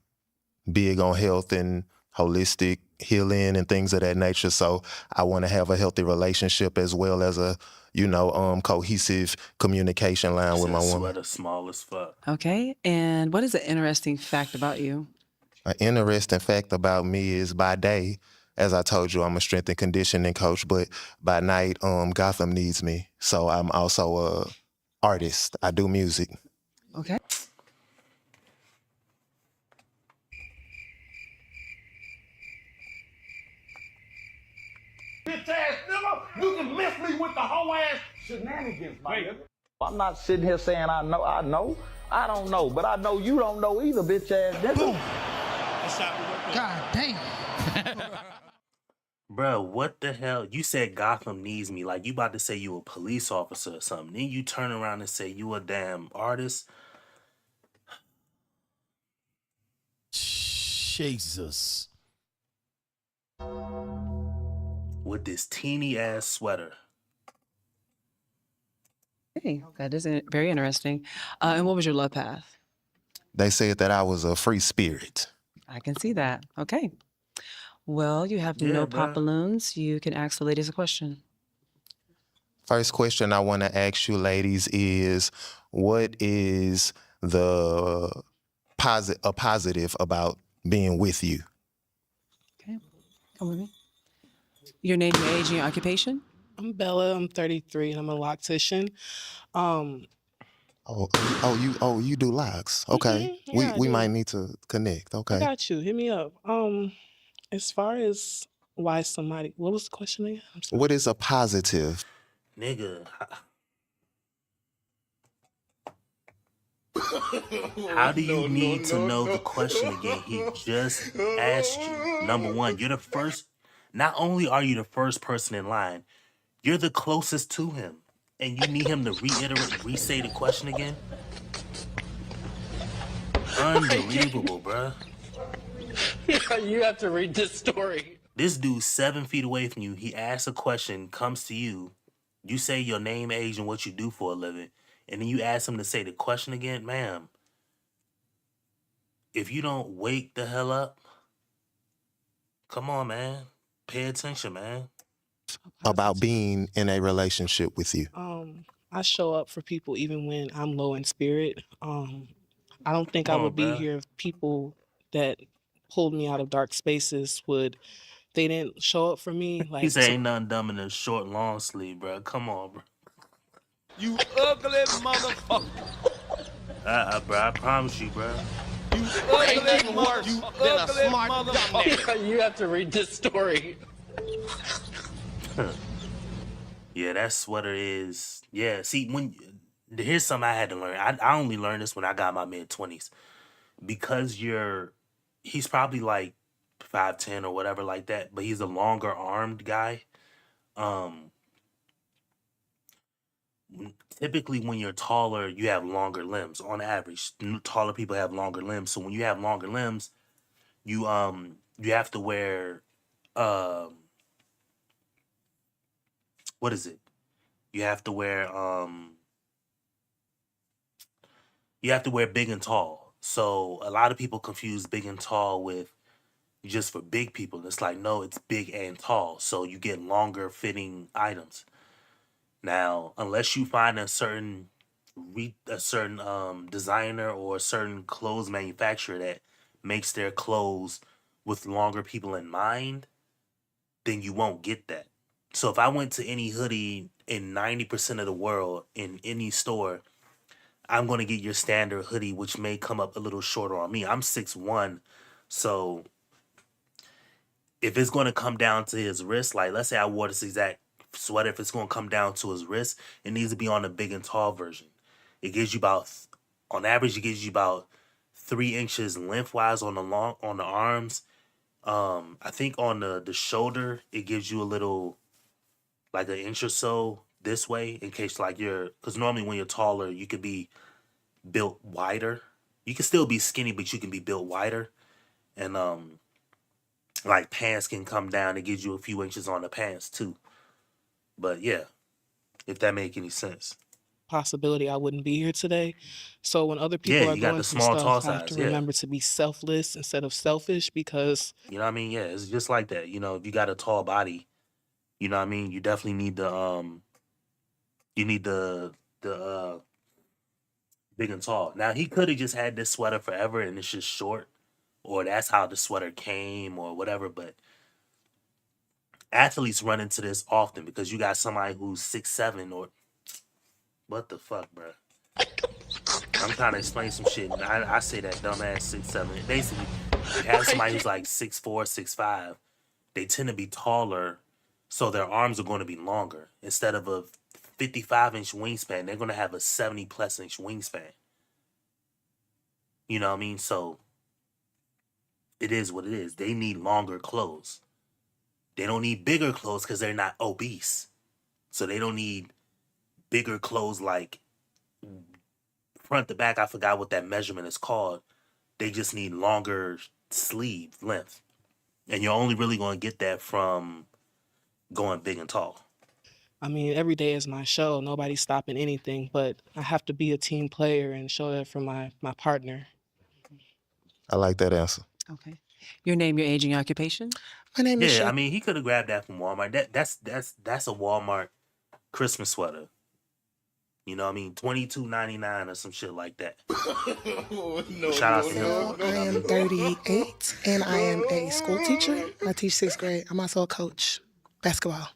[SPEAKER 20] big on health and holistic healing and things of that nature. So I want to have a healthy relationship as well as a, cohesive communication line with my woman.
[SPEAKER 1] Sweater small as fuck.
[SPEAKER 3] Okay, and what is an interesting fact about you?
[SPEAKER 20] An interesting fact about me is by day, as I told you, I'm a strength and conditioning coach, but by night, Gotham needs me. So I'm also a artist. I do music.
[SPEAKER 3] Okay.
[SPEAKER 2] Bitch ass nigga, you can miss me with the whole ass shenanigans, my nigga. I'm not sitting here saying I know. I don't know, but I know you don't know either, bitch ass nigga.
[SPEAKER 6] God damn.
[SPEAKER 1] Bro, what the hell? You said Gotham needs me. Like you about to say you a police officer or something. Then you turn around and say you a damn artist.
[SPEAKER 6] Jesus.
[SPEAKER 1] With this teeny ass sweater.
[SPEAKER 3] Okay, that is very interesting. And what was your love path?
[SPEAKER 20] They said that I was a free spirit.
[SPEAKER 3] I can see that. Okay. Well, you have
[SPEAKER 1] Yeah,
[SPEAKER 3] no
[SPEAKER 1] bruh.
[SPEAKER 3] pop balloons. You can ask the ladies a question.
[SPEAKER 20] First question I want to ask you, ladies, is what is the positive about being with you?
[SPEAKER 3] Okay, come with me. Your name, your age, and your occupation?
[SPEAKER 7] I'm Bella. I'm 33 and I'm a loctician.
[SPEAKER 20] You do locks. Okay.
[SPEAKER 7] Yeah, I
[SPEAKER 20] we
[SPEAKER 7] do.
[SPEAKER 20] might need to connect.
[SPEAKER 7] I
[SPEAKER 20] Okay.
[SPEAKER 7] got you. Hit me up. As far as why somebody, what was the question again? I'm sorry.
[SPEAKER 20] What is a positive?
[SPEAKER 1] Nigga. How do you need to know the question again? He just asked you. Number one, you're the first. Not only are you the first person in line, you're the closest to him. And you need him to re-say the question again? Unbelievable, bruh.
[SPEAKER 6] You have to read this story.
[SPEAKER 1] This dude's 7 feet away from you. He asks a question, comes to you. You say your name, age, and what you do for a living. And then you ask him to say the question again. Ma'am, if you don't wake the hell up, come on, man. Pay attention, man.
[SPEAKER 20] About being in a relationship with you.
[SPEAKER 7] I show up for people even when I'm low in spirit. I don't think I
[SPEAKER 1] Come on,
[SPEAKER 7] would be
[SPEAKER 1] bruh.
[SPEAKER 7] here if people that pulled me out of dark spaces they didn't show up for me.
[SPEAKER 1] He said ain't nothing dumb in a short long sleeve, bro. Come on, bro.
[SPEAKER 6] You ugly motherfucker.
[SPEAKER 1] Bro, I promise you, bro.
[SPEAKER 6] Ain't nothing worse than a smart motherfucker. You have to read this story.
[SPEAKER 1] Yeah, that sweater is. Yeah, see, here's something I had to learn. I only learned this when I got my mid-20s. Because he's probably like 5'10" or whatever like that, but he's a longer armed guy. Typically when you're taller, you have longer limbs. On average, taller people have longer limbs. So when you have longer limbs, you have to wear what is it? You have to wear You have to wear big and tall. So a lot of people confuse big and tall with just for big people. It's like, no, it's big and tall. So you get longer fitting items. Now, unless you find a certain designer or a certain clothes manufacturer that makes their clothes with longer people in mind, then you won't get that. So if I went to any hoodie in 90% of the world in any store, I'm going to get your standard hoodie, which may come up a little shorter on me. I'm 6'1", so if it's going to come down to his wrist, like let's say I wore this exact sweater, if it's going to come down to his wrist, it needs to be on the big and tall version. It gives you about, on average, it gives you about 3 inches lengthwise on the arms. I think on the shoulder, it gives you a little, like an inch or so this way, in case like because normally when you're taller, you could be built wider. You can still be skinny, but you can be built wider. And like pants can come down. It gives you a few inches on the pants too. But yeah, if that make any sense.
[SPEAKER 7] Possibility I wouldn't be here today. So when other
[SPEAKER 1] Yeah,
[SPEAKER 7] people are
[SPEAKER 1] you got
[SPEAKER 7] going
[SPEAKER 1] the
[SPEAKER 7] through
[SPEAKER 1] small, tall
[SPEAKER 7] stuff, I have to
[SPEAKER 1] size. Yeah.
[SPEAKER 7] remember to be selfless instead of selfish because
[SPEAKER 1] You know what I mean? Yeah, it's just like that. You know, if you got a tall body, you know what I mean? You definitely need the big and tall. Now he could have just had this sweater forever and it's just short, or that's how the sweater came or whatever, but athletes run into this often because you got somebody who's 6'7" or what the fuck, bro. I'm trying to explain some shit. And I say that dumbass 6'7". Basically, you have somebody who's like 6'4", 6'5". They tend to be taller, so their arms are going to be longer. Instead of a 55-inch wingspan, they're going to have a 70+ inch wingspan. You know what I mean? So it is what it is. They need longer clothes. They don't need bigger clothes because they're not obese. So they don't need bigger clothes like front to back. I forgot what that measurement is called. They just need longer sleeve length. And you're only really going to get that from going big and tall.
[SPEAKER 7] I mean, every day is my show. Nobody's stopping anything, but I have to be a team player and show that for my partner.
[SPEAKER 20] I like that answer.
[SPEAKER 3] Okay. Your name, your age, and your occupation?
[SPEAKER 12] My name is
[SPEAKER 1] Yeah, I
[SPEAKER 12] Shay.
[SPEAKER 1] mean, he could have grabbed that from Walmart. That's a Walmart Christmas sweater. You know what I mean? $22.99 or some shit like that. Shout out to him.
[SPEAKER 12] I am 38 and I am a school teacher. I teach 6th grade. I'm also a coach, basketball.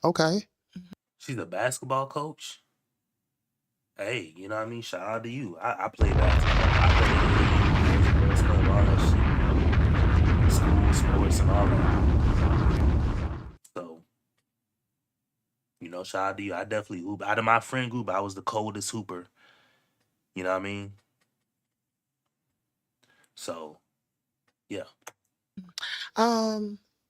[SPEAKER 20] Okay.
[SPEAKER 1] She's a basketball coach. Hey, you know what I mean? Shout out to you. I play basketball. I play all that shit. School, sports, and all that. So, you know, shout out to you. I definitely hoop. Out of my friend group, I was the coldest hooper. You know what I mean? So, yeah.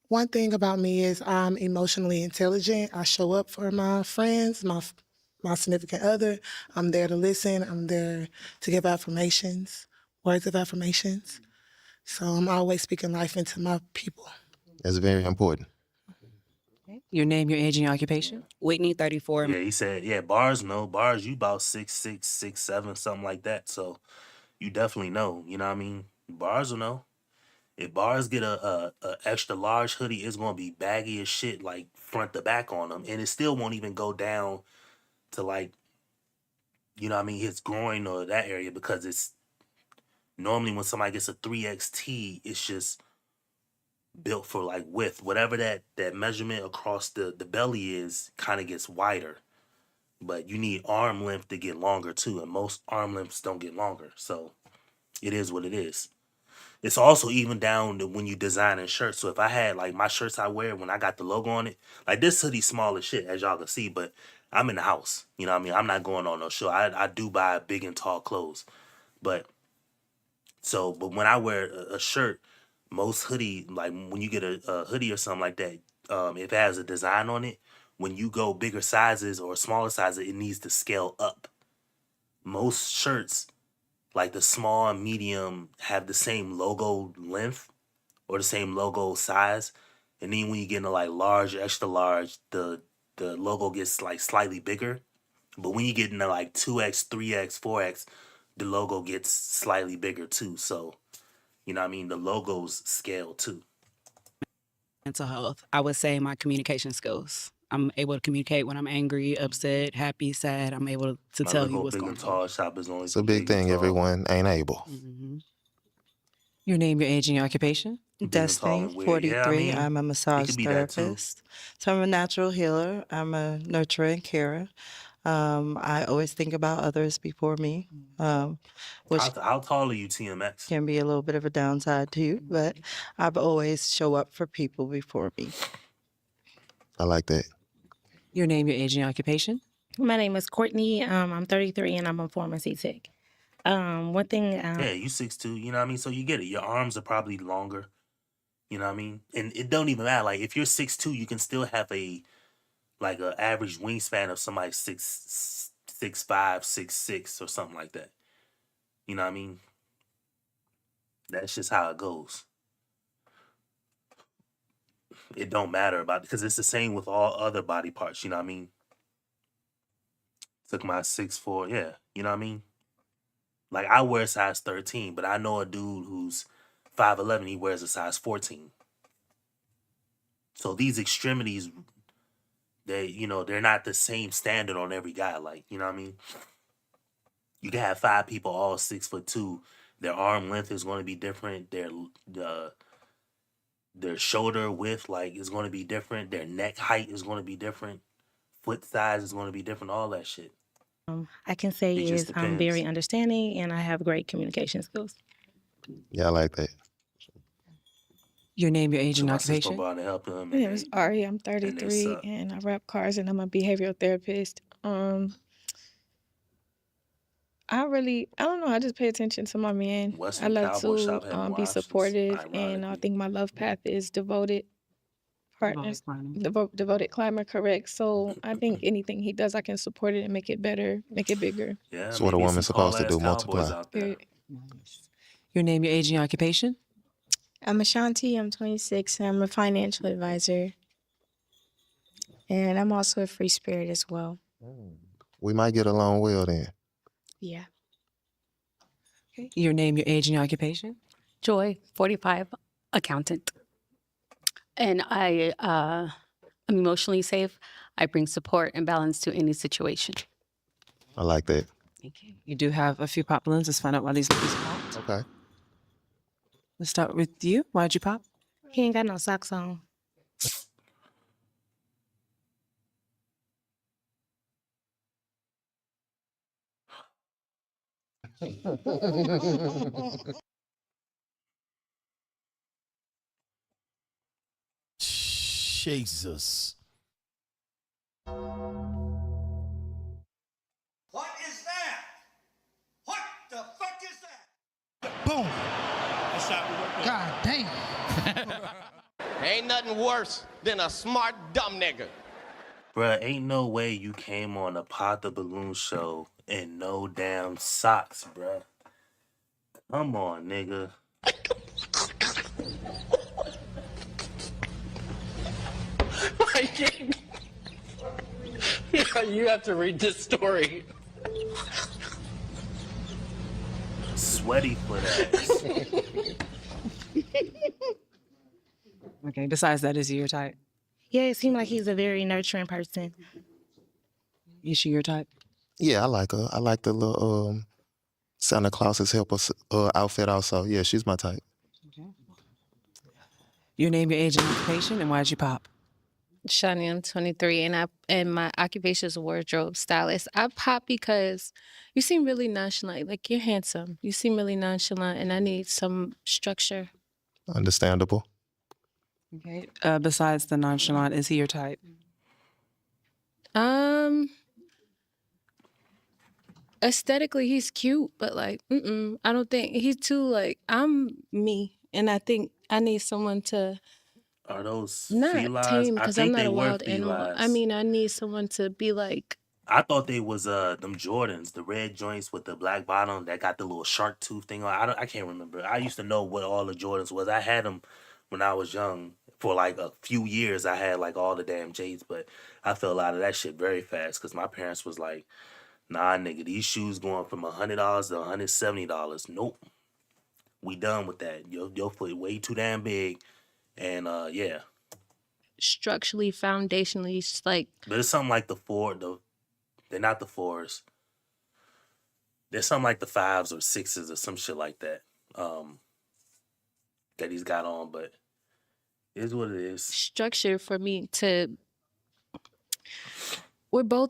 [SPEAKER 12] One thing about me is I'm emotionally intelligent. I show up for my friends, my significant other. I'm there to listen. I'm there to give affirmations, words of affirmations. So I'm always speaking life into my people.
[SPEAKER 20] That's very important.
[SPEAKER 3] Your name, your age, and your occupation?
[SPEAKER 9] Whitney, 34.
[SPEAKER 1] Yeah, he said, yeah, bars, no. Bars, you about 6'6", 6'7", something like that. So, you definitely know. You know what I mean? Bars will know. If bars get a extra large hoodie, it's gonna be baggy as shit, like front to back on them, and it still won't even go down to like, you know what I mean, his groin or that area, because it's normally when somebody gets a 3XT, it's just built for like width. Whatever that measurement across the belly is, kind of gets wider, but you need arm length to get longer too, and most arm lengths don't get longer, so it is what it is. It's also even down to when you designing shirts. So if I had like my shirts I wear when I got the logo on it, like this hoodie's small as shit, as y'all can see, but I'm in the house. You know what I mean? I'm not going on no show. I do buy big and tall clothes. But when I wear a shirt, most hoodie, like when you get a hoodie or something like that, if it has a design on it, when you go bigger sizes or smaller sizes, it needs to scale up. Most shirts, like the small and medium, have the same logo length or the same logo size, and then when you get into like large, extra large, the logo gets like slightly bigger. But when you get into like 2X, 3X, 4X, the logo gets slightly bigger too. So, you know what I mean? The logos scale too.
[SPEAKER 9] Mental health. I would say my communication skills. I'm able to communicate when I'm angry, upset, happy, sad. I'm able to
[SPEAKER 1] My
[SPEAKER 9] tell you
[SPEAKER 1] little
[SPEAKER 9] what's
[SPEAKER 1] big
[SPEAKER 9] going
[SPEAKER 1] and
[SPEAKER 9] on.
[SPEAKER 1] tall shop is only
[SPEAKER 20] It's a big thing. Everyone ain't able.
[SPEAKER 3] Your name, your age, and your occupation?
[SPEAKER 1] Big and tall
[SPEAKER 10] Destiny,
[SPEAKER 1] and weird.
[SPEAKER 10] 43.
[SPEAKER 1] Yeah, I mean,
[SPEAKER 10] I'm a
[SPEAKER 1] it
[SPEAKER 10] massage
[SPEAKER 1] could be that too.
[SPEAKER 10] therapist. So I'm a natural healer. I'm a nurturer and carer. I always think about others before me, which
[SPEAKER 1] How tall are you, TMX?
[SPEAKER 10] can be a little bit of a downside too, but I've always show up for people before me.
[SPEAKER 20] I like that.
[SPEAKER 3] Your name, your age, and your occupation?
[SPEAKER 15] My name is Courtney. I'm 33 and I'm a pharmacy tech. One thing.
[SPEAKER 1] Yeah, you 6'2", you know what I mean? So you get it. Your arms are probably longer. You know what I mean? And it don't even matter. Like if you're 6'2", you can still have a average wingspan of somebody 6'5", 6'6", or something like that. You know what I mean? That's just how it goes. It don't matter about because it's the same with all other body parts. You know what I mean? Took my 6'4", yeah. You know what I mean? Like I wear a size 13, but I know a dude who's 5'11", he wears a size 14. So these extremities, they're not the same standard on every guy. Like, you know what I mean? You can have 5 people all 6'2". Their arm length is going to be different. Their shoulder width is going to be different. Their neck height is going to be different. Foot size is going to be different. All that shit.
[SPEAKER 15] I can say
[SPEAKER 1] It just
[SPEAKER 15] is I'm very
[SPEAKER 1] depends.
[SPEAKER 15] understanding and I have great communication skills.
[SPEAKER 20] Yeah, I like that.
[SPEAKER 3] Your name, your age,
[SPEAKER 1] So
[SPEAKER 3] and
[SPEAKER 1] my sister
[SPEAKER 3] occupation?
[SPEAKER 1] brought to help him.
[SPEAKER 12] My name is Ari. I'm
[SPEAKER 1] they
[SPEAKER 12] 33
[SPEAKER 1] suck.
[SPEAKER 12] and I rep cars and I'm a behavioral therapist. I don't know. I just pay attention to my man. I
[SPEAKER 1] Western
[SPEAKER 12] love
[SPEAKER 1] Cowboy
[SPEAKER 12] to
[SPEAKER 1] Shop had more
[SPEAKER 12] be
[SPEAKER 1] options,
[SPEAKER 12] supportive, and I
[SPEAKER 1] ironically.
[SPEAKER 12] think my love path is devoted partners, devoted climber, correct. So I think anything he does, I can support it and make it better, make it bigger.
[SPEAKER 1] Yeah,
[SPEAKER 20] That's what a
[SPEAKER 1] maybe
[SPEAKER 20] woman's
[SPEAKER 1] some tall
[SPEAKER 20] supposed to
[SPEAKER 1] ass
[SPEAKER 20] do,
[SPEAKER 1] cowboys
[SPEAKER 20] multiply.
[SPEAKER 1] out there.
[SPEAKER 3] Your name, your age, and your occupation?
[SPEAKER 13] I'm Ashanti. I'm 26. And I'm a financial advisor. And I'm also a free spirit as well.
[SPEAKER 20] We might get along well then.
[SPEAKER 13] Yeah.
[SPEAKER 3] Okay. Your name, your age, and your occupation?
[SPEAKER 14] Joy, 45, accountant. And I am emotionally safe. I bring support and balance to any situation.
[SPEAKER 20] I like that.
[SPEAKER 3] Thank you. You do have a few pop balloons. Let's find out why these ladies popped.
[SPEAKER 20] Okay.
[SPEAKER 3] Let's start with you. Why'd you pop?
[SPEAKER 15] He ain't got no socks on.
[SPEAKER 18] Jesus.
[SPEAKER 17] What is that? What the fuck is that?
[SPEAKER 6] Boom. God damn.
[SPEAKER 4] Ain't nothing worse than a smart dumb nigga.
[SPEAKER 1] Bruh, ain't no way you came on a Pop the Balloon show in no damn socks, bruh. Come on, nigga.
[SPEAKER 6] Yeah, you have to read this story.
[SPEAKER 1] Sweaty foot ass.
[SPEAKER 3] Okay, besides that, is he your type?
[SPEAKER 15] Yeah, it seemed like he's a very nurturing person.
[SPEAKER 3] Is she your type?
[SPEAKER 20] Yeah, I like her. I like the little Santa Claus's helper outfit also. Yeah, she's my type.
[SPEAKER 3] Your name, your age, and occupation, and why'd you pop?
[SPEAKER 11] Shani, I'm 23, and my occupation is a wardrobe stylist. I pop because you seem really nonchalant. Like, you're handsome. You seem really nonchalant, and I need some structure.
[SPEAKER 20] Understandable.
[SPEAKER 3] Okay. Besides the nonchalant, is he your type?
[SPEAKER 11] Aesthetically, he's cute, but I don't think he's too I'm me, and I think I need someone to
[SPEAKER 1] Are those
[SPEAKER 11] not
[SPEAKER 1] felines?
[SPEAKER 11] tame
[SPEAKER 1] I
[SPEAKER 11] because I'm
[SPEAKER 1] think
[SPEAKER 11] not
[SPEAKER 1] they
[SPEAKER 11] a
[SPEAKER 1] were
[SPEAKER 11] wild animal. I
[SPEAKER 1] felines.
[SPEAKER 11] mean, I need someone to be like.
[SPEAKER 1] I thought they was them Jordans, the red joints with the black bottom that got the little shark tooth thing on. I can't remember. I used to know what all the Jordans was. I had them when I was young for a few years. I had all the damn J's, but I fell out of that shit very fast because my parents was like, Nah, nigga, these shoes going from $100 to $170. Nope. We done with that. Your foot way too damn big. And yeah.
[SPEAKER 11] Structurally, foundationally, it's like
[SPEAKER 1] But it's something like they're not the 4s. There's something like the 5s or 6s or some shit like that. That he's got on, but it is what it is.
[SPEAKER 11] structure for me to.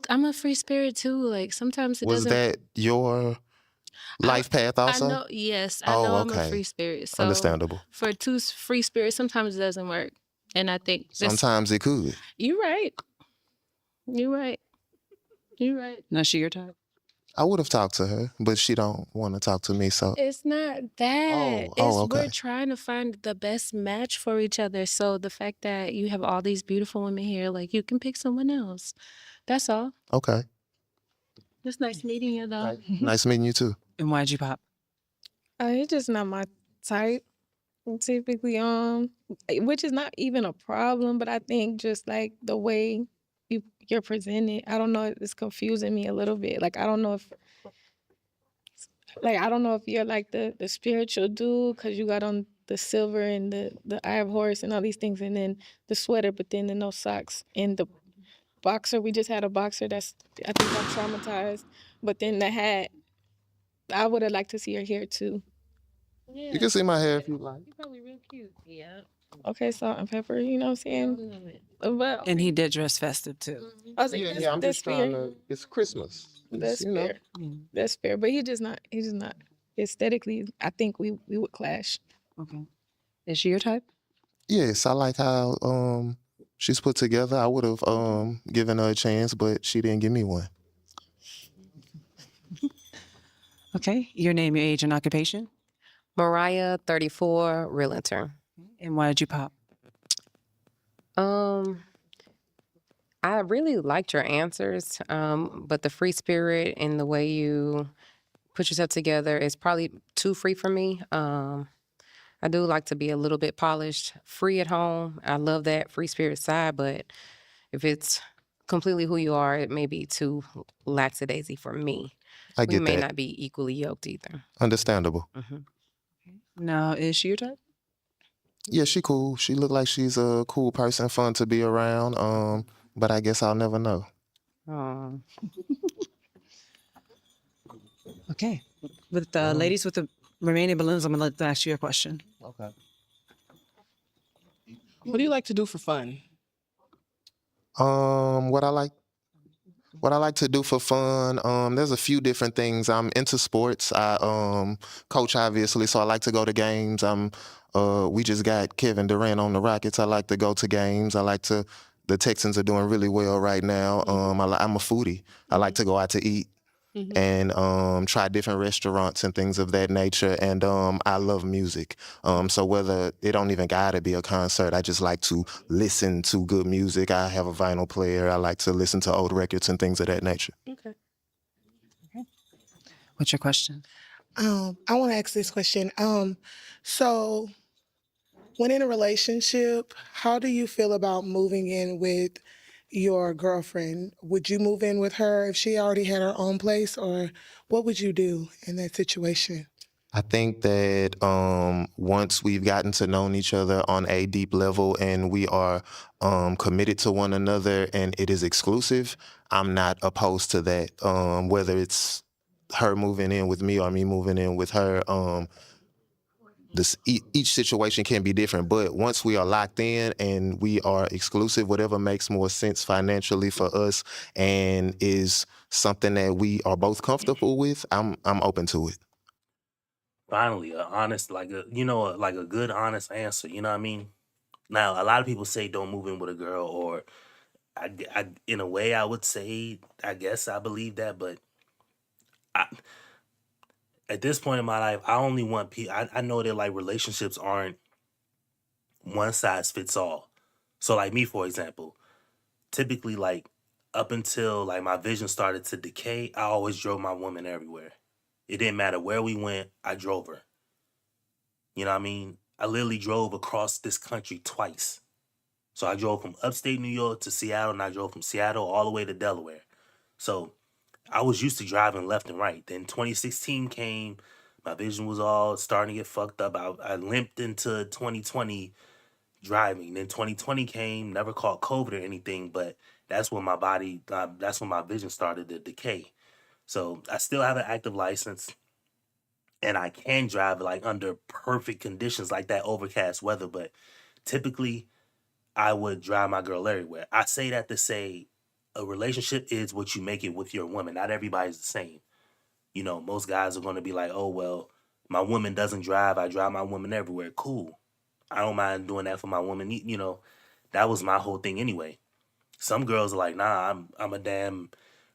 [SPEAKER 11] I'm a free spirit too. Like sometimes it
[SPEAKER 20] Was
[SPEAKER 11] doesn't.
[SPEAKER 20] that your life path also?
[SPEAKER 11] I know, yes, I
[SPEAKER 20] Oh,
[SPEAKER 11] know I'm a
[SPEAKER 20] okay.
[SPEAKER 11] free spirit. So
[SPEAKER 20] Understandable.
[SPEAKER 11] for two free spirits, sometimes it doesn't work. And I think
[SPEAKER 20] Sometimes it could.
[SPEAKER 11] You're right. You're right. You're right.
[SPEAKER 3] Now, she your type?
[SPEAKER 20] I would have talked to her, but she don't want to talk to me. So
[SPEAKER 11] It's not that.
[SPEAKER 20] okay.
[SPEAKER 11] We're trying to find the best match for each other. So the fact that you have all these beautiful women here, like you can pick someone else. That's all.
[SPEAKER 20] Okay.
[SPEAKER 11] It's nice meeting you though.
[SPEAKER 20] Nice meeting you too.
[SPEAKER 3] And why'd you pop?
[SPEAKER 12] It's just not my type. Typically, which is not even a problem, but I think just like the way you're presented, I don't know, it's confusing me a little bit. Like I don't know if you're like the spiritual dude because you got on the silver and the eye of horse and all these things, and then the sweater, but then the no socks and the boxer. We just had a boxer I think I'm traumatized, but then the hat. I would have liked to see her hair too.
[SPEAKER 11] Yeah.
[SPEAKER 20] You can see my hair if you like.
[SPEAKER 11] You're probably real cute. Yeah.
[SPEAKER 12] Okay, salt and pepper, you know what I'm saying? Well,
[SPEAKER 3] And he did dress festive too.
[SPEAKER 12] I was like,
[SPEAKER 20] I'm
[SPEAKER 12] that's
[SPEAKER 20] just trying
[SPEAKER 12] fair.
[SPEAKER 20] to. It's Christmas.
[SPEAKER 12] That's fair. That's fair. But he's just not aesthetically. I think we would clash.
[SPEAKER 3] Okay. Is she your type?
[SPEAKER 20] Yes, I like how she's put together. I would have given her a chance, but she didn't give me one.
[SPEAKER 3] Okay. Your name, your age, and occupation?
[SPEAKER 22] Mariah, 34, realtor.
[SPEAKER 3] And why did you pop?
[SPEAKER 22] I really liked your answers, but the free spirit and the way you put yourself together is probably too free for me. I do like to be a little bit polished, free at home. I love that free spirit side, but if it's completely who you are, it may be too lackadaisy for me.
[SPEAKER 20] I get
[SPEAKER 22] we may
[SPEAKER 20] that.
[SPEAKER 22] not be equally yoked either.
[SPEAKER 20] Understandable.
[SPEAKER 3] Now, is she your type?
[SPEAKER 20] Yeah, she cool. She look like she's a cool person, fun to be around. But I guess I'll never know.
[SPEAKER 22] Oh.
[SPEAKER 3] Okay. With the ladies with the remaining balloons, I'm going to ask you a question.
[SPEAKER 20] Okay.
[SPEAKER 7] What do you like to do for fun?
[SPEAKER 20] What I like to do for fun, there's a few different things. I'm into sports. I coach obviously, so I like to go to games. We just got Kevin Durant on the Rockets. I like to go to games. The Texans are doing really well right now. I'm a foodie. I like to go out to eat and try different restaurants and things of that nature. And I love music. So whether it don't even gotta be a concert, I just like to listen to good music. I have a vinyl player. I like to listen to old records and things of that nature.
[SPEAKER 7] Okay.
[SPEAKER 3] What's your question?
[SPEAKER 8] I want to ask this question. So when in a relationship, how do you feel about moving in with your girlfriend? Would you move in with her if she already had her own place, or what would you do in that situation?
[SPEAKER 20] I think that once we've gotten to know each other on a deep level and we are committed to one another and it is exclusive, I'm not opposed to that. Whether it's her moving in with me or me moving in with her, each situation can be different. But once we are locked in and we are exclusive, whatever makes more sense financially for us and is something that we are both comfortable with, I'm open to it.
[SPEAKER 1] Finally, a honest, like a good honest answer. You know what I mean? Now, a lot of people say don't move in with a girl, or I in a way, I would say, I guess I believe that, but at this point in my life, I only want people. I know that like relationships aren't one size fits all. So like me, for example, typically like up until like my vision started to decay, I always drove my woman everywhere. It didn't matter where we went, I drove her. You know what I mean? I literally drove across this country twice. So I drove from upstate New York to Seattle, and I drove from Seattle all the way to Delaware. So I was used to driving left and right. Then 2016 came, my vision was all starting to get fucked up. I limped into 2020 driving. Then 2020 came, never caught COVID or anything, but that's when that's when my vision started to decay. So I still have an active license and I can drive like under perfect conditions like that overcast weather, but typically I would drive my girl everywhere. I say that to say a relationship is what you make it with your woman. Not everybody's the same. You know, most guys are going to be like, oh, well, my woman doesn't drive. I drive my woman everywhere. Cool. I don't mind doing that for my woman. You know, that was my whole thing anyway. Some girls are like, nah, I'm a damn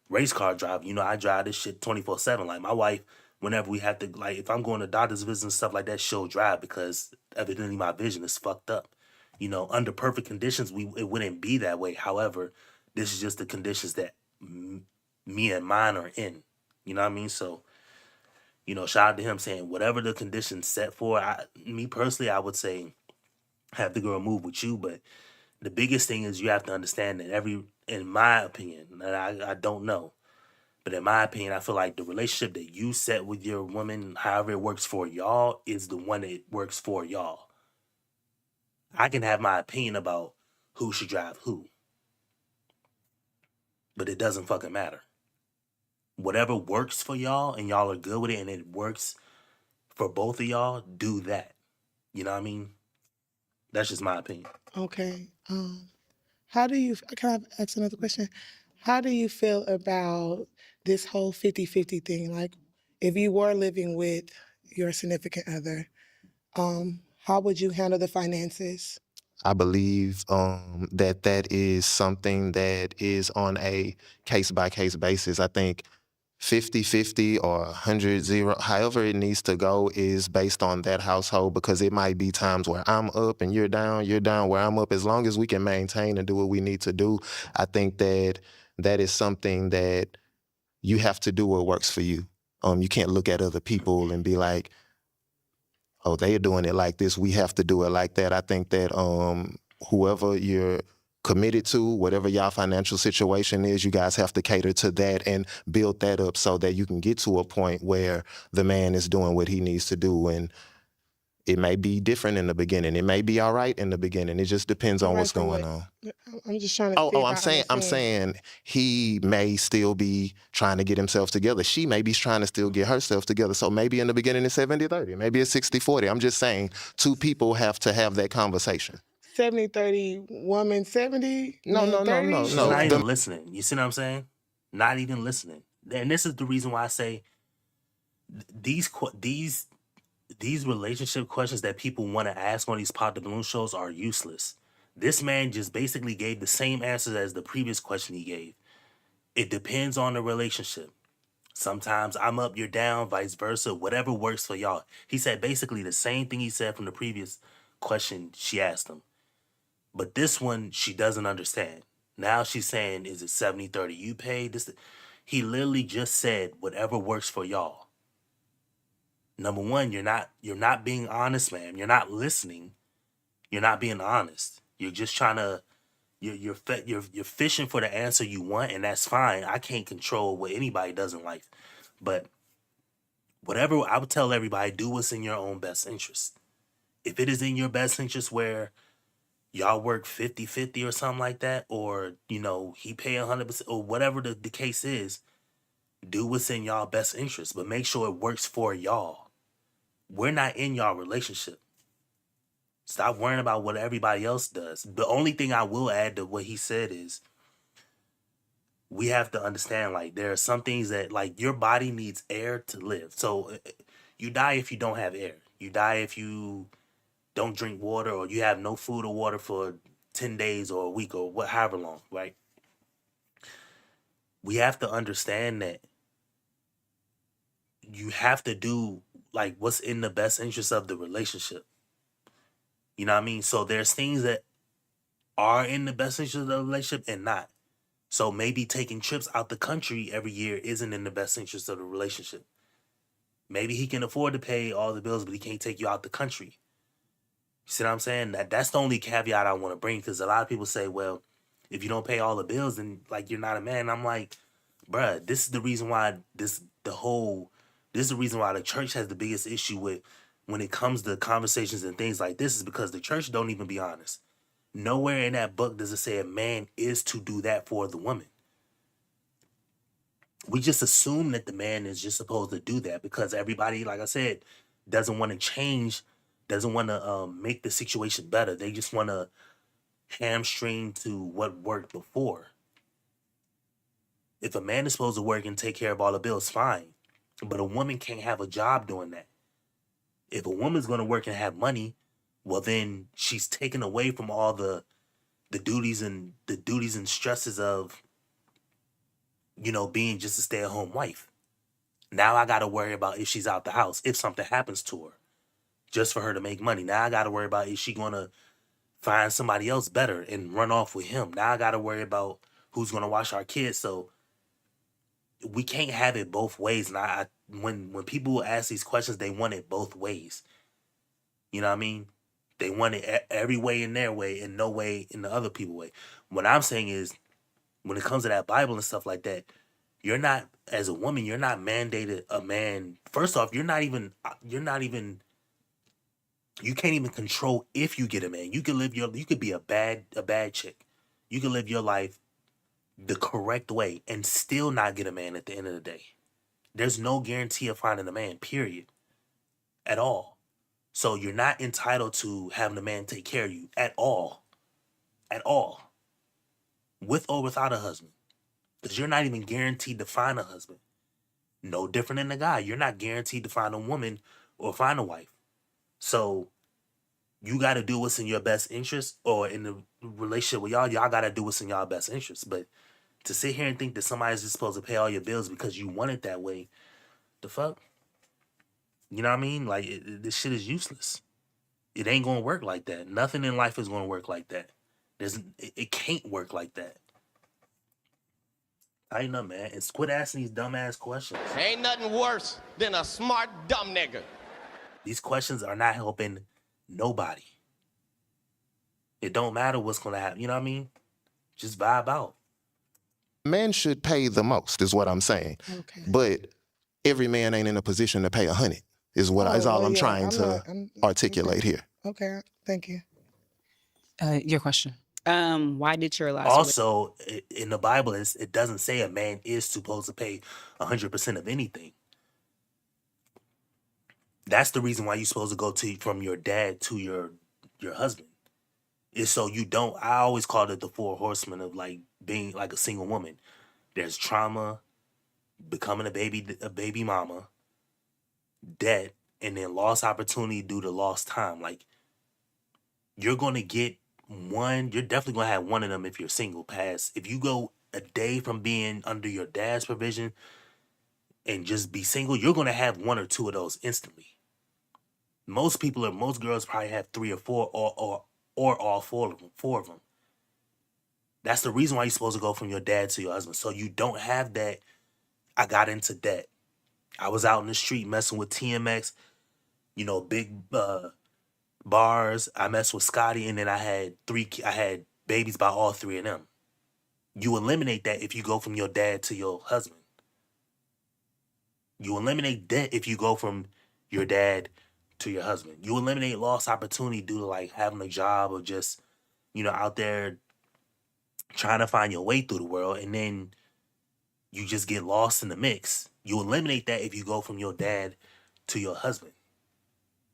[SPEAKER 1] race car driver. You know, I drive this shit 24/7. Like my wife, whenever we have to, like, if I'm going to doctor's visits and stuff like that, she'll drive because evidently my vision is fucked up. You know, under perfect conditions, it wouldn't be that way. However, this is just the conditions that me and mine are in. You know what I mean? So, you know, shout out to him saying whatever the conditions set for. Me personally, I would say have the girl move with you, but the biggest thing is you have to understand that in my opinion, and I don't know, but in my opinion, I feel like the relationship that you set with your woman, however it works for y'all, is the one that works for y'all. I can have my opinion about who should drive who, but it doesn't fucking matter. Whatever works for y'all and y'all are good with it and it works for both of y'all, do that. You know what I mean? That's just my opinion.
[SPEAKER 8] Okay. How do you, can I ask another question? How do you feel about this whole 50-50 thing? Like, if you were living with your significant other, how would you handle the finances?
[SPEAKER 20] I believe that is something that is on a case-by-case basis. I think 50-50 or 100-0, however it needs to go is based on that household, because it might be times where I'm up and you're down where I'm up. As long as we can maintain and do what we need to do, I think that is something that you have to do what works for you. You can't look at other people and be like, oh, they're doing it like this, we have to do it like that. I think that whoever you're committed to, whatever y'all financial situation is, you guys have to cater to that and build that up so that you can get to a point where the man is doing what he needs to do. And it may be different in the beginning. It may be all right in the beginning. It just depends on what's going on.
[SPEAKER 8] I'm just trying to see if
[SPEAKER 20] I'm saying he may still be trying to get himself together. She may be trying to still get herself together. So maybe in the beginning it's 70-30, maybe it's 60-40. I'm just saying two people have to have that conversation.
[SPEAKER 8] 70-30 woman, 70?
[SPEAKER 20] No.
[SPEAKER 1] She's not even listening. You see what I'm saying? Not even listening. And this is the reason why I say these relationship questions that people want to ask on these Pop the Balloon shows are useless. This man just basically gave the same answers as the previous question he gave. It depends on the relationship. Sometimes I'm up, you're down, vice versa, whatever works for y'all. He said basically the same thing he said from the previous question she asked him. But this one, she doesn't understand. Now she's saying, is it 70-30 you pay? He literally just said whatever works for y'all. Number one, you're not being honest, man. You're not listening. You're not being honest. You're just trying to you're fishing for the answer you want, and that's fine. I can't control what anybody does in life. But whatever, I would tell everybody, do what's in your own best interest. If it is in your best interest where y'all work 50-50 or something like that, or, you know, he pay 100% or whatever the case is, do what's in y'all best interest, but make sure it works for y'all. We're not in y'all relationship. Stop worrying about what everybody else does. The only thing I will add to what he said is we have to understand, like, there are some things that, like, your body needs air to live. So you die if you don't have air. You die if you don't drink water, or you have no food or water for 10 days or a week or however long, right? We have to understand that you have to do like what's in the best interest of the relationship. You know what I mean? So there's things that are in the best interest of the relationship and not. So maybe taking trips out the country every year isn't in the best interest of the relationship. Maybe he can afford to pay all the bills, but he can't take you out the country. You see what I'm saying? That's the only caveat I want to bring, because a lot of people say, well, if you don't pay all the bills, then like you're not a man. I'm like, bruh, this is the reason why this is the reason why the church has the biggest issue with when it comes to conversations and things like this, is because the church don't even be honest. Nowhere in that book does it say a man is to do that for the woman. We just assume that the man is just supposed to do that because everybody, like I said, doesn't want to change, doesn't want to make the situation better. They just want to hamstring to what worked before. If a man is supposed to work and take care of all the bills, fine. But a woman can't have a job doing that. If a woman's going to work and have money, well, then she's taken away from all the duties and stresses of, you know, being just a stay-at-home wife. Now I got to worry about if she's out the house, if something happens to her, just for her to make money. Now I got to worry about, is she going to find somebody else better and run off with him? Now I got to worry about who's going to watch our kids. So we can't have it both ways. And when people ask these questions, they want it both ways. You know what I mean? They want it every way in their way and no way in the other people's way. What I'm saying is, when it comes to that Bible and stuff like that, you're not, as a woman, you're not mandated a man. First off, you can't even control if you get a man. You could be a bad chick. You can live your life the correct way and still not get a man at the end of the day. There's no guarantee of finding a man, period. At all. So you're not entitled to having a man take care of you at all. At all. With or without a husband. Because you're not even guaranteed to find a husband. No different than a guy. You're not guaranteed to find a woman or find a wife. So you got to do what's in your best interest, or in the relationship with y'all got to do what's in y'all best interest. But to sit here and think that somebody's just supposed to pay all your bills because you want it that way, the fuck? You know what I mean? Like, this shit is useless. It ain't going to work like that. Nothing in life is going to work like that. It can't work like that. Tighten up, man, and quit asking these dumbass questions.
[SPEAKER 6] Ain't nothing worse than a smart dumb nigga.
[SPEAKER 1] These questions are not helping nobody. It don't matter what's going to happen. You know what I mean? Just vibe out.
[SPEAKER 20] Men should pay the most, is what I'm saying.
[SPEAKER 8] Okay.
[SPEAKER 20] But every man ain't in a position to pay 100, is all I'm trying to articulate here.
[SPEAKER 8] Okay, thank you.
[SPEAKER 3] Your question.
[SPEAKER 9] Why did your last
[SPEAKER 1] Also, in the Bible, it doesn't say a man is supposed to pay 100% of anything. That's the reason why you're supposed to go from your dad to your husband. Is so you don't. I always called it the 4 horsemen of like being like a single woman. There's trauma, becoming a baby mama, debt, and then lost opportunity due to lost time. Like, you're gonna get one. You're definitely gonna have one of them if you're single. If you go a day from being under your dad's provision and just be single, you're gonna have 1 or 2 of those instantly. Most girls probably have 3 or 4, or all 4 of them. That's the reason why you're supposed to go from your dad to your husband. So you don't have that. I got into debt. I was out in the street messing with TMX, big bars. I messed with Scotty, and then I had babies by all 3 of them. You eliminate that if you go from your dad to your husband. You eliminate debt if you go from your dad to your husband. You eliminate lost opportunity due to like having a job or just, out there trying to find your way through the world, and then you just get lost in the mix. You eliminate that if you go from your dad to your husband.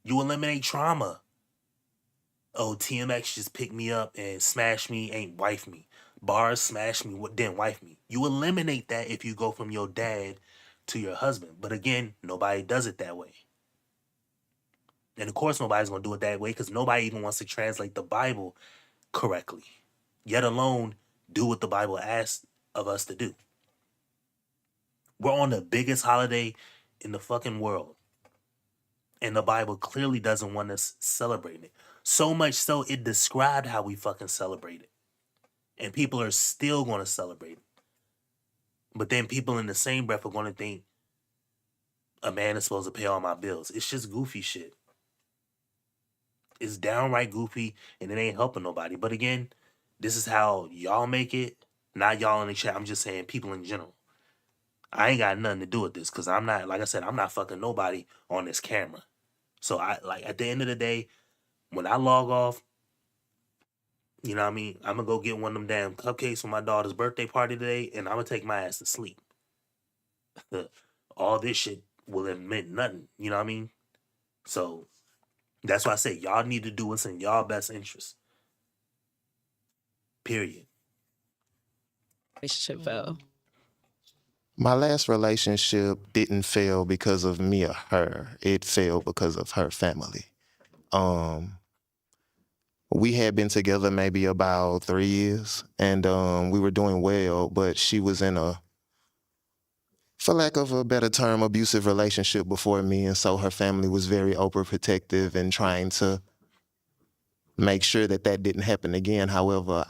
[SPEAKER 1] You eliminate trauma. Oh, TMX just picked me up and smashed me, ain't wife me. Bars smashed me, didn't wife me. You eliminate that if you go from your dad to your husband. But again, nobody does it that way. And of course nobody's going to do it that way because nobody even wants to translate the Bible correctly. Yet alone do what the Bible asks of us to do. We're on the biggest holiday in the fucking world. And the Bible clearly doesn't want us celebrating it. So much so it described how we fucking celebrate it. And people are still going to celebrate it. But then people in the same breath are going to think a man is supposed to pay all my bills. It's just goofy shit. It's downright goofy and it ain't helping nobody. But again, this is how y'all make it. Not y'all in the chat. I'm just saying people in general. I ain't got nothing to do with this because I'm not, like I said, I'm not fucking nobody on this camera. So I like at the end of the day, when I log off, you know what I mean? I'm gonna go get one of them damn cupcakes for my daughter's birthday party today, and I'm gonna take my ass to sleep. All this shit will have meant nothing. You know what I mean? So that's why I say y'all need to do what's in y'all best interest. Period.
[SPEAKER 9] Relationship fell.
[SPEAKER 20] My last relationship didn't fail because of me or her. It failed because of her family. We had been together maybe about 3 years, and we were doing well, but she was in a, for lack of a better term, abusive relationship before me, and so her family was very overprotective and trying to make sure that that didn't happen again. However,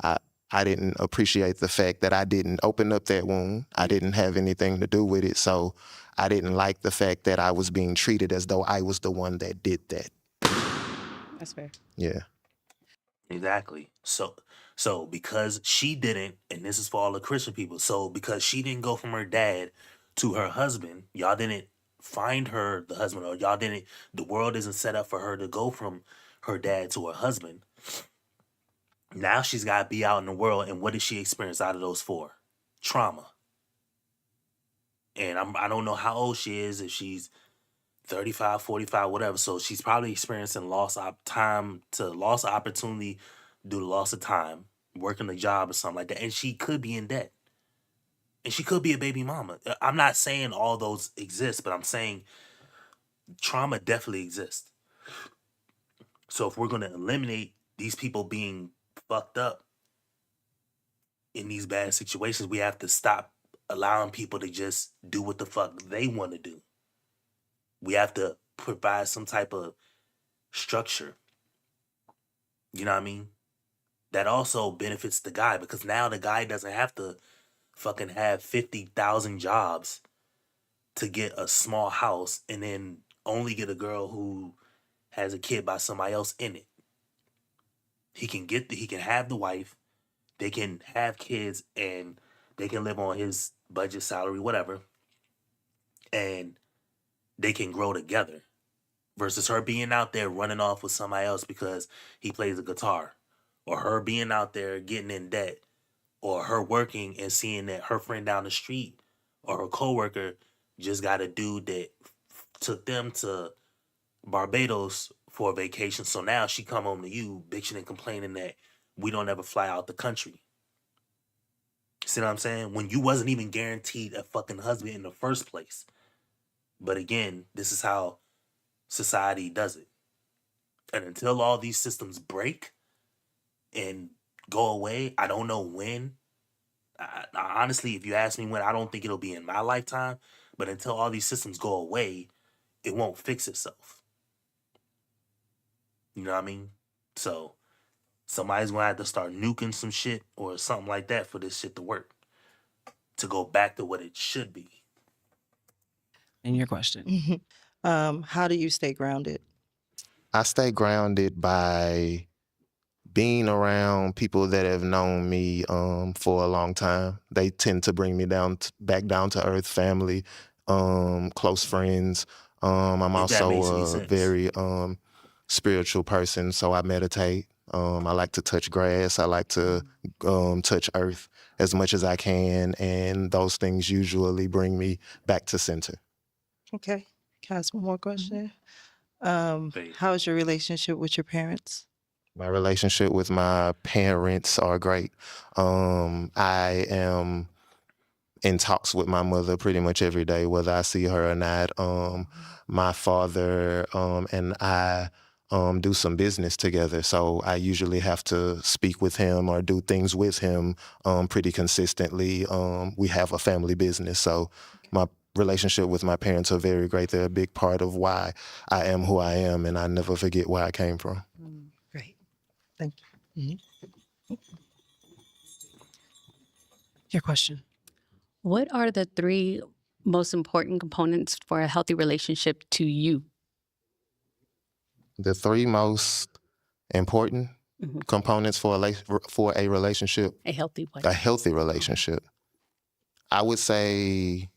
[SPEAKER 20] I didn't appreciate the fact that I didn't open up that wound. I didn't have anything to do with it, so I didn't like the fact that I was being treated as though I was the one that did that.
[SPEAKER 9] That's fair.
[SPEAKER 20] Yeah.
[SPEAKER 1] Exactly. So because she didn't, and this is for all the Christian people, so because she didn't go from her dad to her husband, y'all didn't find her the husband, or y'all didn't, the world isn't set up for her to go from her dad to her husband. Now she's got to be out in the world, and what did she experience out of those 4? Trauma. And I don't know how old she is, if she's 35, 45, whatever. So she's probably experiencing loss opportunity due to loss of time, working a job or something like that. And she could be in debt. And she could be a baby mama. I'm not saying all those exist, but I'm saying trauma definitely exists. So if we're going to eliminate these people being fucked up in these bad situations, we have to stop allowing people to just do what the fuck they want to do. We have to provide some type of structure. You know what I mean? That also benefits the guy, because now the guy doesn't have to fucking have 50,000 jobs to get a small house and then only get a girl who has a kid by somebody else in it. He can have the wife, they can have kids, and they can live on his budget, salary, whatever, and they can grow together. Versus her being out there running off with somebody else because he plays a guitar, or her being out there getting in debt, or her working and seeing that her friend down the street or her coworker just got a dude that took them to Barbados for a vacation. So now she come home to you bitching and complaining that we don't ever fly out the country. See what I'm saying? When you wasn't even guaranteed a fucking husband in the first place. But again, this is how society does it. And until all these systems break and go away, I don't know when. Honestly, if you ask me when, I don't think it'll be in my lifetime. But until all these systems go away, it won't fix itself. You know what I mean? So somebody's gonna have to start nuking some shit or something like that for this shit to work, to go back to what it should be.
[SPEAKER 3] And your question.
[SPEAKER 10] How do you stay grounded?
[SPEAKER 20] I stay grounded by being around people that have known me for a long time. They tend to bring me back down to earth, family, close friends. I'm
[SPEAKER 1] If that makes any
[SPEAKER 20] also a
[SPEAKER 1] sense.
[SPEAKER 20] very spiritual person, so I meditate. I like to touch grass. I like to touch earth as much as I can, and those things usually bring me back to center.
[SPEAKER 10] Okay. Can I ask one more question? How's your relationship with your parents?
[SPEAKER 20] My relationship with my parents are great. I am in talks with my mother pretty much every day, whether I see her or not. My father and I do some business together, so I usually have to speak with him or do things with him pretty consistently. We have a family business, so my relationship with my parents are very great. They're a big part of why I am who I am, and I never forget where I came from.
[SPEAKER 10] Great. Thank you.
[SPEAKER 3] Your question.
[SPEAKER 14] What are the 3 most important components for a healthy relationship to you?
[SPEAKER 20] The 3 most important components for a relationship.
[SPEAKER 14] A healthy one.
[SPEAKER 20] A healthy relationship. I would say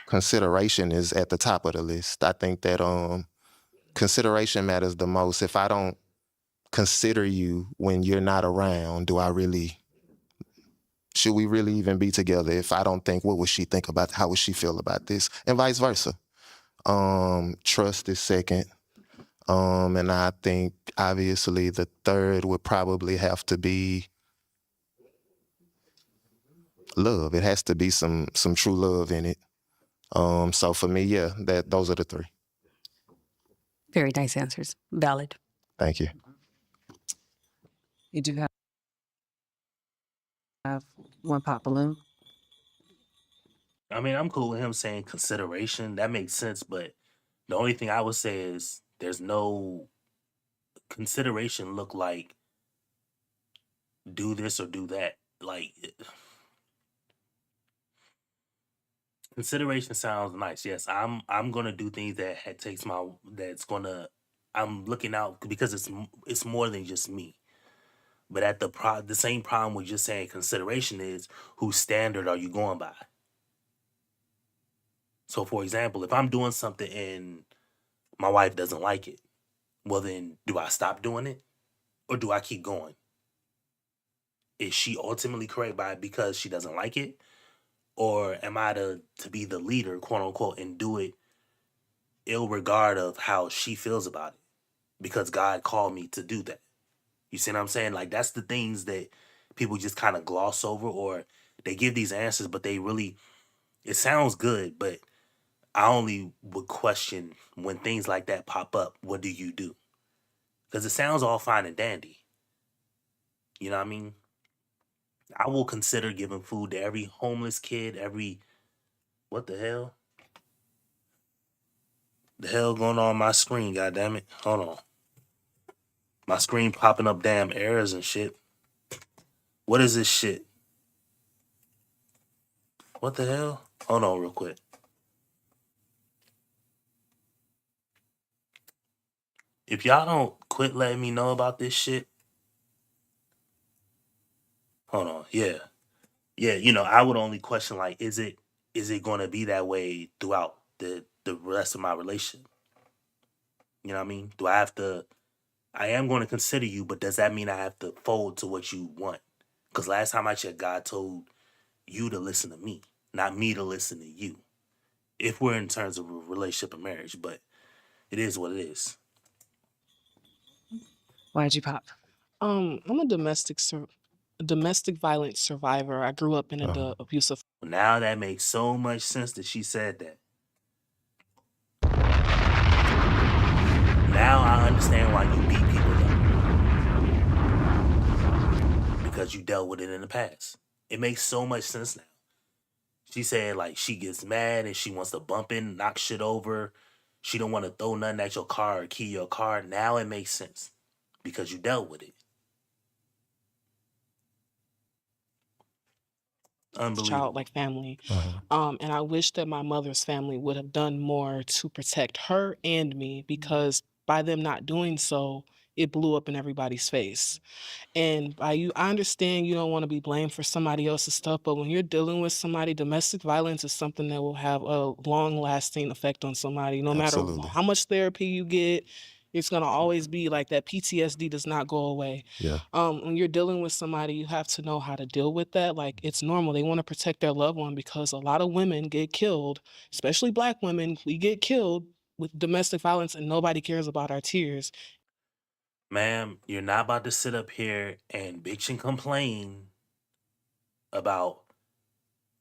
[SPEAKER 20] consideration is at the top of the list. I think that consideration matters the most. If I don't consider you when you're not around, should we really even be together? If I don't think, what would she think about, how would she feel about this? And vice versa. Trust is second. And I think obviously the third would probably have to be love. It has to be some true love in it. So for me, yeah, those are the three.
[SPEAKER 14] Very nice answers. Valid.
[SPEAKER 20] Thank you.
[SPEAKER 3] You do have one pop balloon.
[SPEAKER 1] I mean, I'm cool with him saying consideration. That makes sense, but the only thing I would say is there's no consideration look like do this or do that. Like consideration sounds nice. Yes, I'm gonna do things that takes my that's gonna I'm looking out because it's more than just me. But at the same problem with just saying consideration is whose standard are you going by? So for example, if I'm doing something and my wife doesn't like it, well then do I stop doing it or do I keep going? Is she ultimately correct by it because she doesn't like it? Or am I to be the leader, quote unquote, and do it ill regard of how she feels about it? Because God called me to do that. You see what I'm saying? Like that's the things that people just kind of gloss over, or they give these answers, but it sounds good, but I only would question when things like that pop up, what do you do? Because it sounds all fine and dandy. You know what I mean? I will consider giving food to every homeless kid, what the hell? The hell going on my screen, goddammit. Hold on. My screen popping up damn errors and shit. What is this shit? What the hell? Hold on real quick. If y'all don't quit letting me know about this shit, hold on. Yeah. Yeah, I would only question like, is it gonna be that way throughout the rest of my relationship? You know what I mean? I am gonna consider you, but does that mean I have to fold to what you want? Because last time I checked, God told you to listen to me, not me to listen to you. If we're in terms of a relationship and marriage, but it is what it is.
[SPEAKER 3] Why'd you pop?
[SPEAKER 7] I'm a domestic violence survivor. I grew up in an abusive.
[SPEAKER 1] Now that makes so much sense that she said that. Now I understand why you beat people up. Because you dealt with it in the past. It makes so much sense now. She said like she gets mad and she wants to bump in, knock shit over. She don't want to throw nothing at your car or key your car. Now it makes sense. Because you dealt with it. Unbelievable.
[SPEAKER 7] Childlike family. And I wish that my mother's family would have done more to protect her and me, because by them not doing so, it blew up in everybody's face. And I understand you don't want to be blamed for somebody else's stuff, but when you're dealing with somebody, domestic violence is something that will have a long-lasting effect on somebody. No matter how much therapy you get, it's gonna always be like that. PTSD does not go away.
[SPEAKER 20] Yeah.
[SPEAKER 7] When you're dealing with somebody, you have to know how to deal with that. Like, it's normal. They want to protect their loved one, because a lot of women get killed, especially Black women. We get killed with domestic violence and nobody cares about our tears.
[SPEAKER 1] Ma'am, you're not about to sit up here and bitch and complain about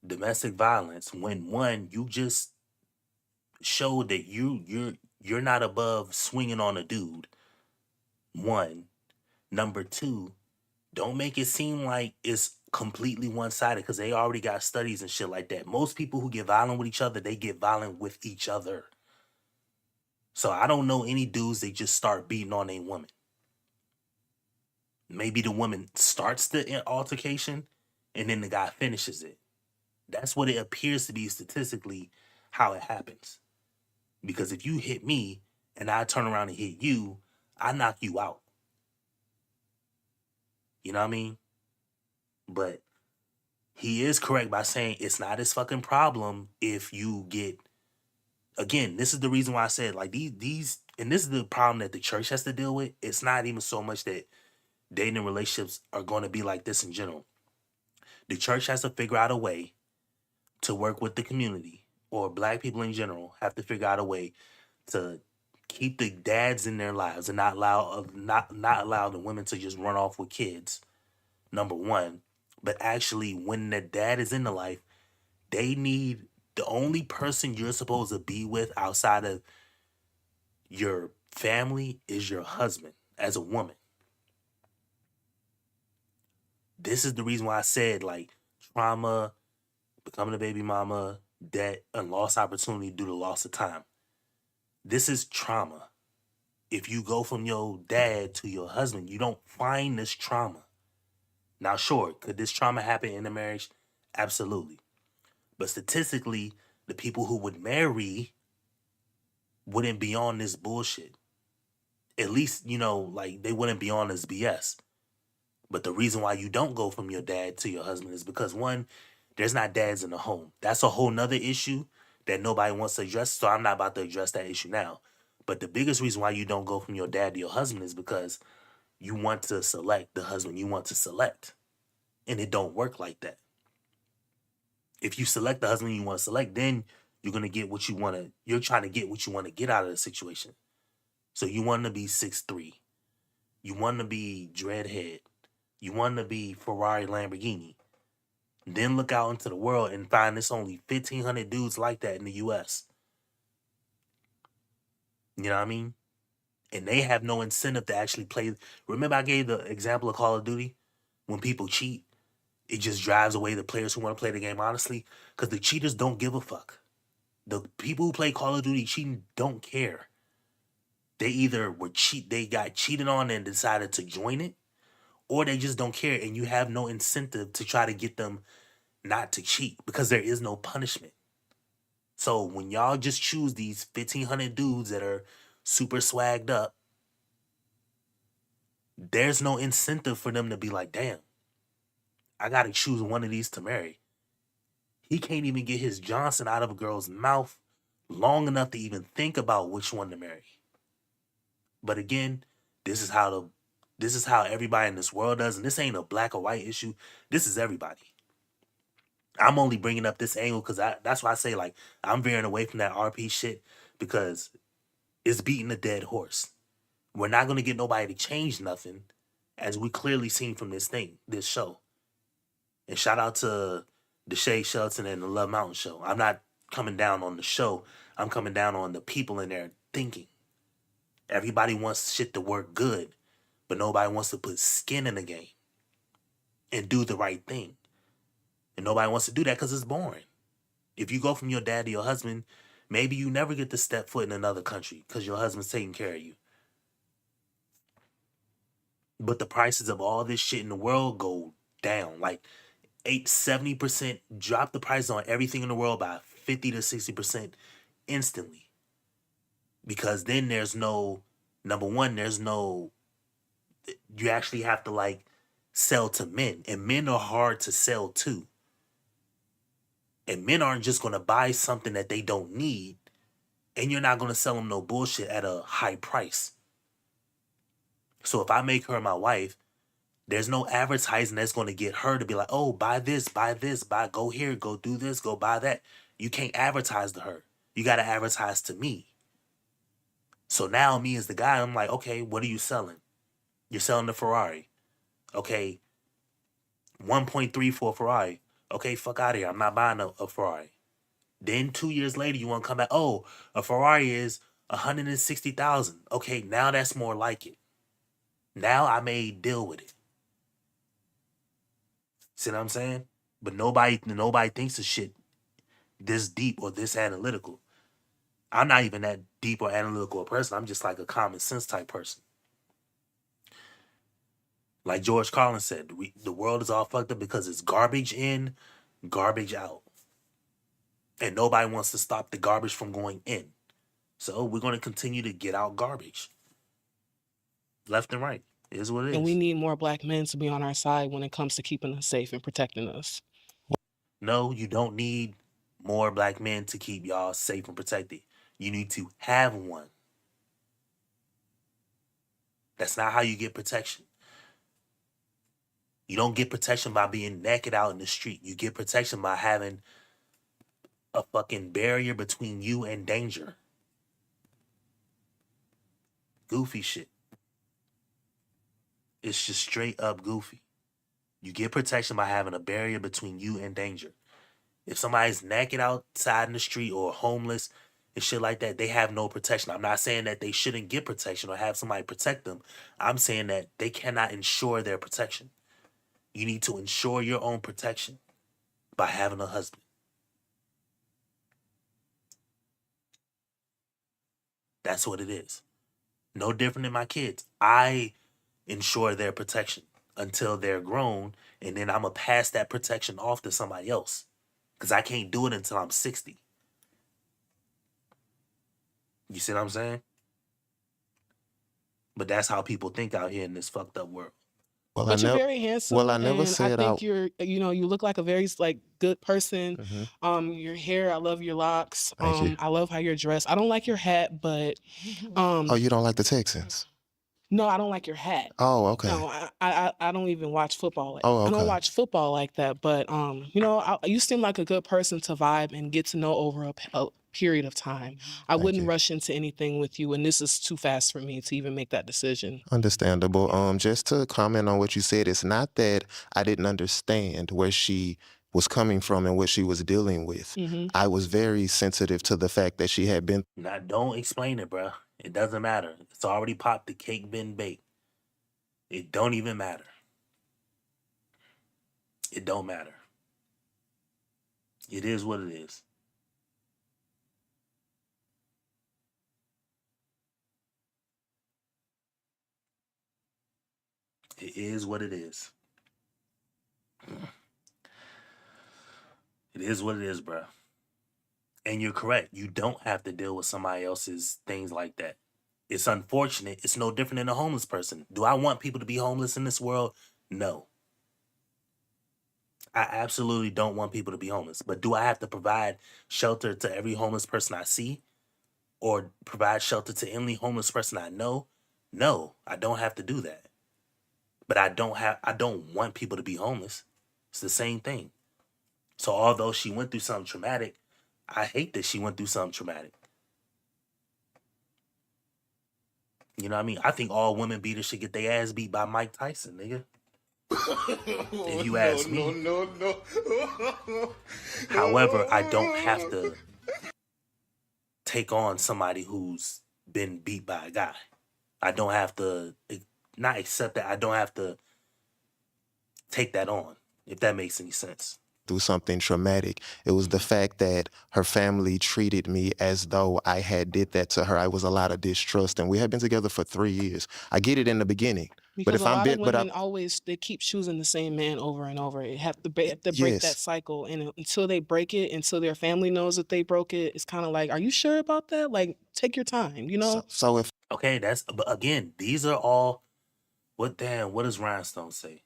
[SPEAKER 1] domestic violence when, one, you just showed that you're not above swinging on a dude. One. Number two, don't make it seem like it's completely one-sided, because they already got studies and shit like that. Most people who get violent with each other, they get violent with each other. So I don't know any dudes that just start beating on a woman. Maybe the woman starts the altercation and then the guy finishes it. That's what it appears to be statistically how it happens. Because if you hit me and I turn around and hit you, I knock you out. You know what I mean? But he is correct by saying it's not his fucking problem if you get. Again, this is the reason why I said like these, and this is the problem that the church has to deal with. It's not even so much that dating relationships are going to be like this in general. The church has to figure out a way to work with the community, or black people in general have to figure out a way to keep the dads in their lives and not allow the women to just run off with kids. Number one, but actually when the dad is in the life, they need the only person you're supposed to be with outside of your family is your husband as a woman. This is the reason why I said like trauma, becoming a baby mama, debt, and lost opportunity due to loss of time. This is trauma. If you go from your dad to your husband, you don't find this trauma. Now, sure, could this trauma happen in a marriage? Absolutely. But statistically, the people who would marry wouldn't be on this bullshit. At least, like they wouldn't be on this BS. But the reason why you don't go from your dad to your husband is because one, there's not dads in the home. That's a whole nother issue that nobody wants to address. So I'm not about to address that issue now. But the biggest reason why you don't go from your dad to your husband is because you want to select the husband you want to select. And it don't work like that. If you select the husband you want to select, then you're going to get what you want to, you're trying to get what you want to get out of the situation. So you want to be 6'3". You want to be dreadhead. You want to be Ferrari, Lamborghini. Then look out into the world and find there's only 1,500 dudes like that in the U.S. You know what I mean? And they have no incentive to actually play. Remember I gave the example of Call of Duty? When people cheat, it just drives away the players who want to play the game honestly. Because the cheaters don't give a fuck. The people who play Call of Duty cheating don't care. They either they got cheated on and decided to join it, or they just don't care, and you have no incentive to try to get them not to cheat because there is no punishment. So when y'all just choose these 1,500 dudes that are super swagged up, there's no incentive for them to be like, damn, I got to choose one of these to marry. He can't even get his Johnson out of a girl's mouth long enough to even think about which one to marry. But again, this is how everybody in this world does, and this ain't a black or white issue. This is everybody. I'm only bringing up this angle because that's why I say like I'm veering away from that RP shit because it's beating a dead horse. We're not gonna get nobody to change nothing, as we clearly seen from this show. And shout out to the Shay Shelton and the Love Mountain show. I'm not coming down on the show. I'm coming down on the people in there thinking. Everybody wants shit to work good, but nobody wants to put skin in the game and do the right thing. And nobody wants to do that because it's boring. If you go from your dad to your husband, maybe you never get to step foot in another country because your husband's taking care of you. But the prices of all this shit in the world go down. Like 70%, drop the price on everything in the world by 50 to 60% instantly. Because then there's no, number one, you actually have to like sell to men. And men are hard to sell to. And men aren't just going to buy something that they don't need. And you're not going to sell them no bullshit at a high price. So if I make her my wife, there's no advertising that's going to get her to be like, oh, buy this, go here, go do this, go buy that. You can't advertise to her. You got to advertise to me. So now me as the guy, I'm like, okay, what are you selling? You're selling the Ferrari. Okay, 1.3 for a Ferrari. Okay, fuck out of here. I'm not buying a Ferrari. Then 2 years later, you want to come back. Oh, a Ferrari is $160,000. Okay, now that's more like it. Now I may deal with it. See what I'm saying? But nobody thinks of shit this deep or this analytical. I'm not even that deep or analytical a person. I'm just like a common sense type person. Like George Carlin said, the world is all fucked up because it's garbage in, garbage out. And nobody wants to stop the garbage from going in. So we're going to continue to get out garbage. Left and right. It is what it is.
[SPEAKER 7] And we need more black men to be on our side when it comes to keeping us safe and protecting us.
[SPEAKER 1] No, you don't need more black men to keep y'all safe and protected. You need to have one. That's not how you get protection. You don't get protection by being naked out in the street. You get protection by having a fucking barrier between you and danger. Goofy shit. It's just straight up goofy. You get protection by having a barrier between you and danger. If somebody's naked outside in the street or homeless and shit like that, they have no protection. I'm not saying that they shouldn't get protection or have somebody protect them. I'm saying that they cannot ensure their protection. You need to ensure your own protection by having a husband. That's what it is. No different than my kids. I ensure their protection until they're grown, and then I'm going to pass that protection off to somebody else because I can't do it until I'm 60. You see what I'm saying? But that's how people think out here in this fucked up world.
[SPEAKER 20] Well,
[SPEAKER 7] But you're very handsome.
[SPEAKER 20] Well, I never
[SPEAKER 7] and
[SPEAKER 20] said
[SPEAKER 7] I
[SPEAKER 20] I.
[SPEAKER 7] think you're, you look like a very like good person.
[SPEAKER 20] Mhm.
[SPEAKER 7] Your hair, I love your locks.
[SPEAKER 20] Thank you.
[SPEAKER 7] I love how you're dressed. I don't like your hat, but
[SPEAKER 20] Oh, you don't like the Texans?
[SPEAKER 7] no, I don't like your hat.
[SPEAKER 20] Oh, okay.
[SPEAKER 7] No, I don't even watch football.
[SPEAKER 20] Oh,
[SPEAKER 7] I don't
[SPEAKER 20] okay.
[SPEAKER 7] watch football like that. But you seem like a good person to vibe and get to know over a period of time. I wouldn't rush into anything with you, and this is too fast for me to even make that decision.
[SPEAKER 20] Understandable. Just to comment on what you said, it's not that I didn't understand where she was coming from and what she was dealing with.
[SPEAKER 7] Mhm.
[SPEAKER 20] I was very sensitive to the fact that she had been.
[SPEAKER 1] Now, don't explain it, bruh. It doesn't matter. It's already popped. The cake been baked. It don't even matter. It don't matter. It is what it is. It is what it is. It is what it is, bruh. And you're correct. You don't have to deal with somebody else's things like that. It's unfortunate. It's no different than a homeless person. Do I want people to be homeless in this world? No. I absolutely don't want people to be homeless. But do I have to provide shelter to every homeless person I see? Or provide shelter to any homeless person I know? No, I don't have to do that. But I don't want people to be homeless. It's the same thing. So although she went through something traumatic, I hate that she went through something traumatic. You know what I mean? I think all women beaters should get their ass beat by Mike Tyson, nigga. If you ask me.
[SPEAKER 6] No.
[SPEAKER 1] However, I don't have to take on somebody who's been beat by a guy. I don't have to not accept that. I don't have to take that on, if that makes any sense.
[SPEAKER 20] Through something traumatic. It was the fact that her family treated me as though I had did that to her. I was a lot of distrust, and we had been together for 3 years. I get it in the beginning,
[SPEAKER 7] Because
[SPEAKER 20] but if
[SPEAKER 7] a
[SPEAKER 20] I'm
[SPEAKER 7] lot
[SPEAKER 20] bit,
[SPEAKER 7] of
[SPEAKER 20] but
[SPEAKER 7] women they keep choosing the same man over and over. They have to break that
[SPEAKER 20] Yes.
[SPEAKER 7] cycle, and until they break it, until their family knows that they broke it, it's kind of like, are you sure about that? Like, take your time, you know?
[SPEAKER 20] So if
[SPEAKER 1] Okay, but again, these are all what does Rhinestone say?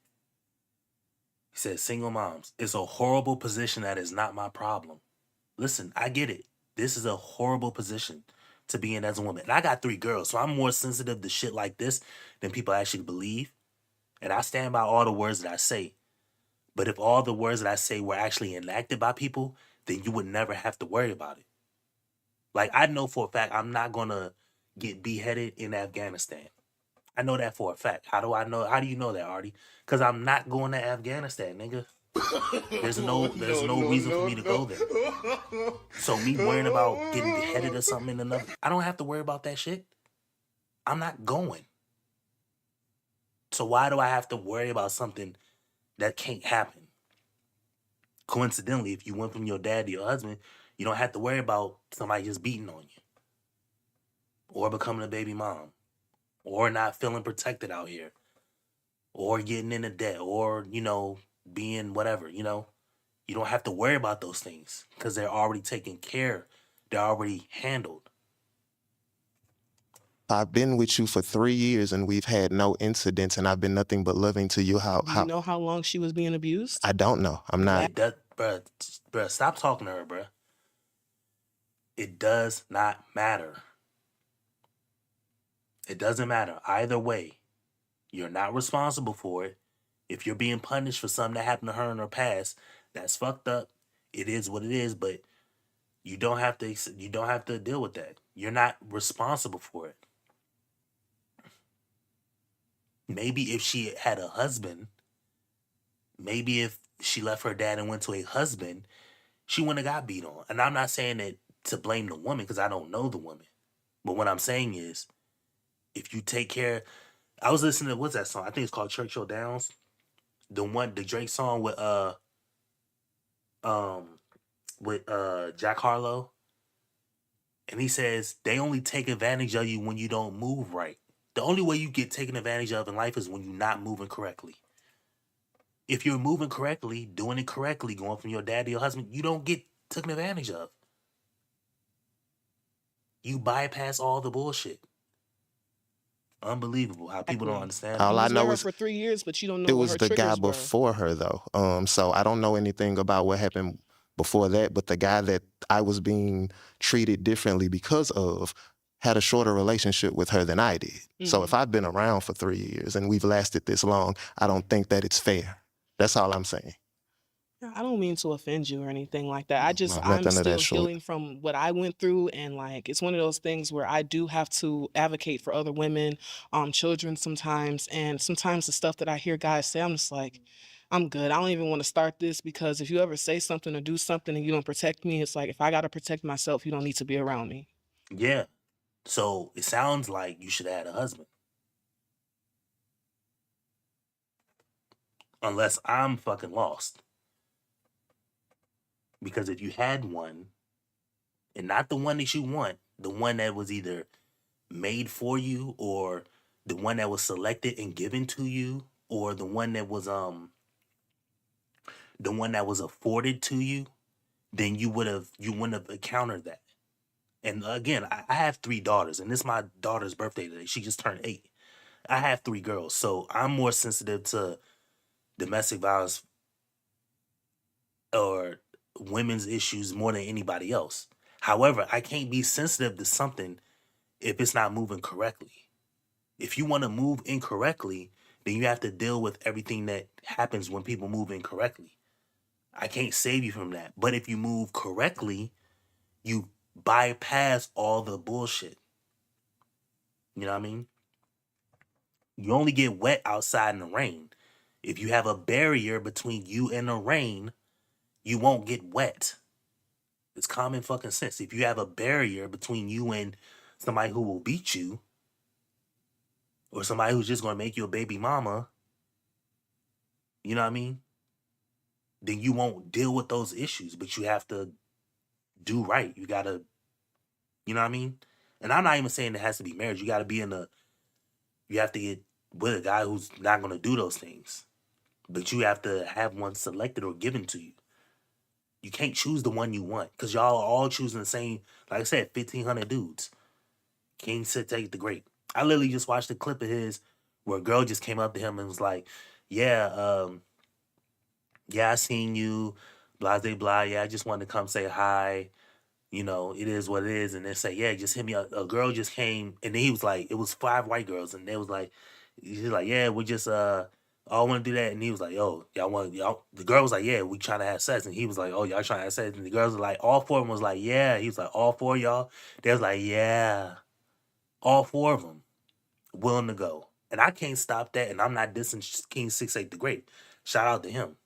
[SPEAKER 1] He said single moms. It's a horrible position that is not my problem. Listen, I get it. This is a horrible position to be in as a woman. And I got 3 girls, so I'm more sensitive to shit like this than people actually believe. And I stand by all the words that I say. But if all the words that I say were actually enacted by people, then you would never have to worry about it. Like, I know for a fact I'm not going to get beheaded in Afghanistan. I know that for a fact. How do I know? How do you know that, Artie? Because I'm not going to Afghanistan, nigga. There's no reason for me to go there. So me worrying about getting beheaded or something in another, I don't have to worry about that shit. I'm not going. So why do I have to worry about something that can't happen? Coincidentally, if you went from your dad to your husband, you don't have to worry about somebody just beating on you or becoming a baby mom or not feeling protected out here or getting into debt or, being whatever, You don't have to worry about those things because they're already taken care. They're already handled.
[SPEAKER 20] I've been with you for 3 years and we've had no incidents, and I've been nothing but loving to you.
[SPEAKER 7] Do you know how long she was being abused?
[SPEAKER 20] I don't know. I'm not.
[SPEAKER 1] bruh, stop talking to her, bruh. It does not matter. It doesn't matter. Either way, you're not responsible for it. If you're being punished for something that happened to her in her past, that's fucked up. It is what it is, but you don't have to deal with that. You're not responsible for it. Maybe if she had a husband, maybe if she left her dad and went to a husband, she wouldn't have got beat on. And I'm not saying that to blame the woman because I don't know the woman. But what I'm saying is, if you take care, I was listening to, what's that song? I think it's called Churchill Downs. The Drake song with Jack Harlow. And he says they only take advantage of you when you don't move right. The only way you get taken advantage of in life is when you're not moving correctly. If you're moving correctly, doing it correctly, going from your dad to your husband, you don't get taken advantage of. You bypass all the bullshit. Unbelievable how people don't understand.
[SPEAKER 20] All
[SPEAKER 7] You
[SPEAKER 20] I
[SPEAKER 7] was with
[SPEAKER 20] know
[SPEAKER 7] her
[SPEAKER 20] is
[SPEAKER 7] for 3 years, but you don't know
[SPEAKER 20] it
[SPEAKER 7] what
[SPEAKER 20] was
[SPEAKER 7] her
[SPEAKER 20] the guy
[SPEAKER 7] triggers were.
[SPEAKER 20] before her, though. So I don't know anything about what happened before that, but the guy that I was being treated differently because of had a shorter relationship with her than I did. So if I've been around for 3 years and we've lasted this long, I don't think that it's fair. That's all I'm saying.
[SPEAKER 7] Yeah, I don't mean to offend you or anything like that. I'm
[SPEAKER 20] Nothing of
[SPEAKER 7] still
[SPEAKER 20] that sort.
[SPEAKER 7] healing from what I went through, and like it's one of those things where I do have to advocate for other women, children sometimes, and sometimes the stuff that I hear guys say, I'm just like, I'm good. I don't even want to start this because if you ever say something or do something and you don't protect me, it's like if I gotta protect myself, you don't need to be around me.
[SPEAKER 1] Yeah. So it sounds like you should have had a husband. Unless I'm fucking lost. Because if you had one, and not the one that you want, the one that was either made for you or the one that was selected and given to you or the one that was afforded to you, then you wouldn't have encountered that. And again, I have 3 daughters, and this is my daughter's birthday today. She just turned 8. I have 3 girls, so I'm more sensitive to domestic violence or women's issues more than anybody else. However, I can't be sensitive to something if it's not moving correctly. If you want to move incorrectly, then you have to deal with everything that happens when people move incorrectly. I can't save you from that. But if you move correctly, you bypass all the bullshit. You know what I mean? You only get wet outside in the rain. If you have a barrier between you and the rain, you won't get wet. It's common fucking sense. If you have a barrier between you and somebody who will beat you, or somebody who's just going to make you a baby mama, you know what I mean? Then you won't deal with those issues, but you have to do right. You got to, you know what I mean? And I'm not even saying it has to be marriage. You have to get with a guy who's not going to do those things. But you have to have one selected or given to you. You can't choose the one you want because y'all are all choosing the same, like I said, 1,500 dudes. King said take the great. I literally just watched a clip of his where a girl just came up to him and was like, yeah, I seen you, blah, blah, blah. Yeah, I just wanted to come say hi. You know, it is what it is. And they say, yeah, just hit me up. A girl just came, and then he was like, it was 5 white girls, and they was like, he's like, yeah, we just all want to do that. And he was like, yo, y'all. The girl was like, yeah, we trying to have sex, and he was like, oh, y'all trying to have sex, and the girls were like, all 4 of them was like, yeah. He was like, all 4 of y'all. They was like, yeah, all 4 of them willing to go, and I can't stop that. And I'm not dissing King 6'8" the Great. Shout out to him.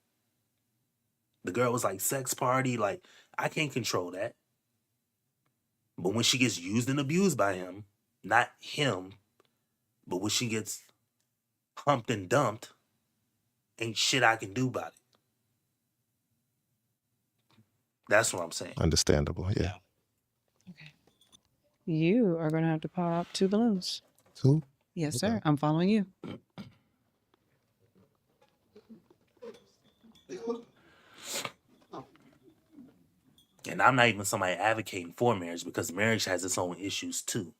[SPEAKER 1] The girl was like, sex party, like I can't control that. But when she gets used and abused by him, not him, but when she gets humped and dumped, ain't shit I can do about it. That's what I'm saying.
[SPEAKER 20] Understandable, yeah.
[SPEAKER 3] You are going to have to pop 2 balloons.
[SPEAKER 20] 2?
[SPEAKER 3] Yes, sir. I'm following you.
[SPEAKER 1] And I'm not even somebody advocating for marriage because marriage has its own issues too.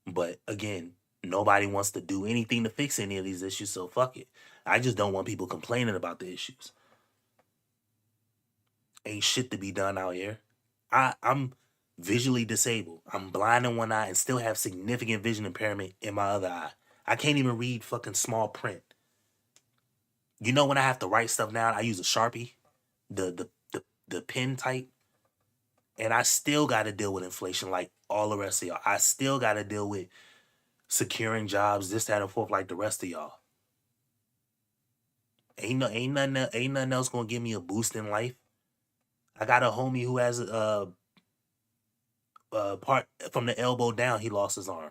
[SPEAKER 1] But again, nobody wants to do anything to fix any of these issues, so fuck it. I just don't want people complaining about the issues. Ain't shit to be done out here. I'm visually disabled. I'm blind in one eye and still have significant vision impairment in my other eye. I can't even read fucking small print. You know when I have to write stuff down, I use a Sharpie, the pen type, and I still got to deal with inflation like all the rest of y'all. I still got to deal with securing jobs, this, that, and forth like the rest of y'all. Ain't nothing else gonna give me a boost in life. I got a homie who has part from the elbow down. He lost his arm.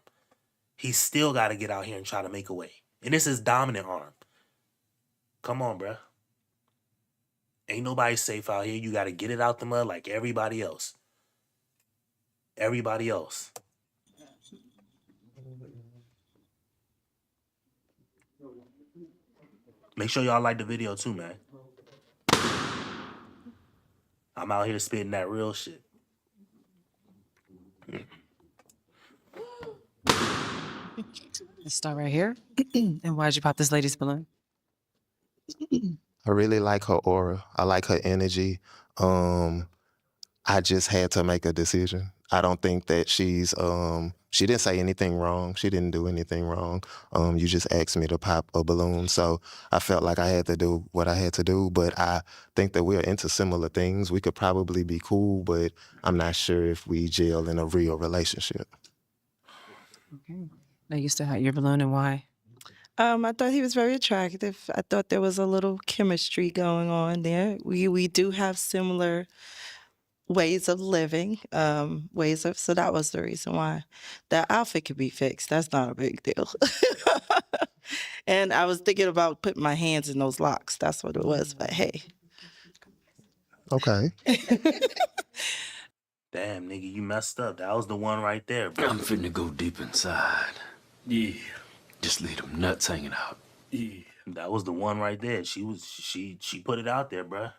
[SPEAKER 1] He still got to get out here and try to make a way. And this is dominant arm. Come on, bruh. Ain't nobody safe out here. You got to get it out the mud like everybody else. Everybody else. Make sure y'all like the video too, man. I'm out here spitting that real shit.
[SPEAKER 3] Let's start right here. And why'd you pop this lady's balloon?
[SPEAKER 20] I really like her aura. I like her energy. I just had to make a decision. I don't think that she didn't say anything wrong. She didn't do anything wrong. You just asked me to pop a balloon. So I felt like I had to do what I had to do. But I think that we're into similar things. We could probably be cool, but I'm not sure if we gel in a real relationship.
[SPEAKER 3] Okay. Now you still had your balloon, and why?
[SPEAKER 10] I thought he was very attractive. I thought there was a little chemistry going on there. We do have similar ways of living, so that was the reason why. The outfit could be fixed. That's not a big deal. And I was thinking about putting my hands in those locks. That's what it was, but hey.
[SPEAKER 20] Okay.
[SPEAKER 1] Damn, nigga, you messed up. That was the one right there, bro.
[SPEAKER 16] I'm finna go deep inside. Yeah. Just leave them nuts hanging out.
[SPEAKER 1] Yeah. That was the one right there. She put it out there, bruh.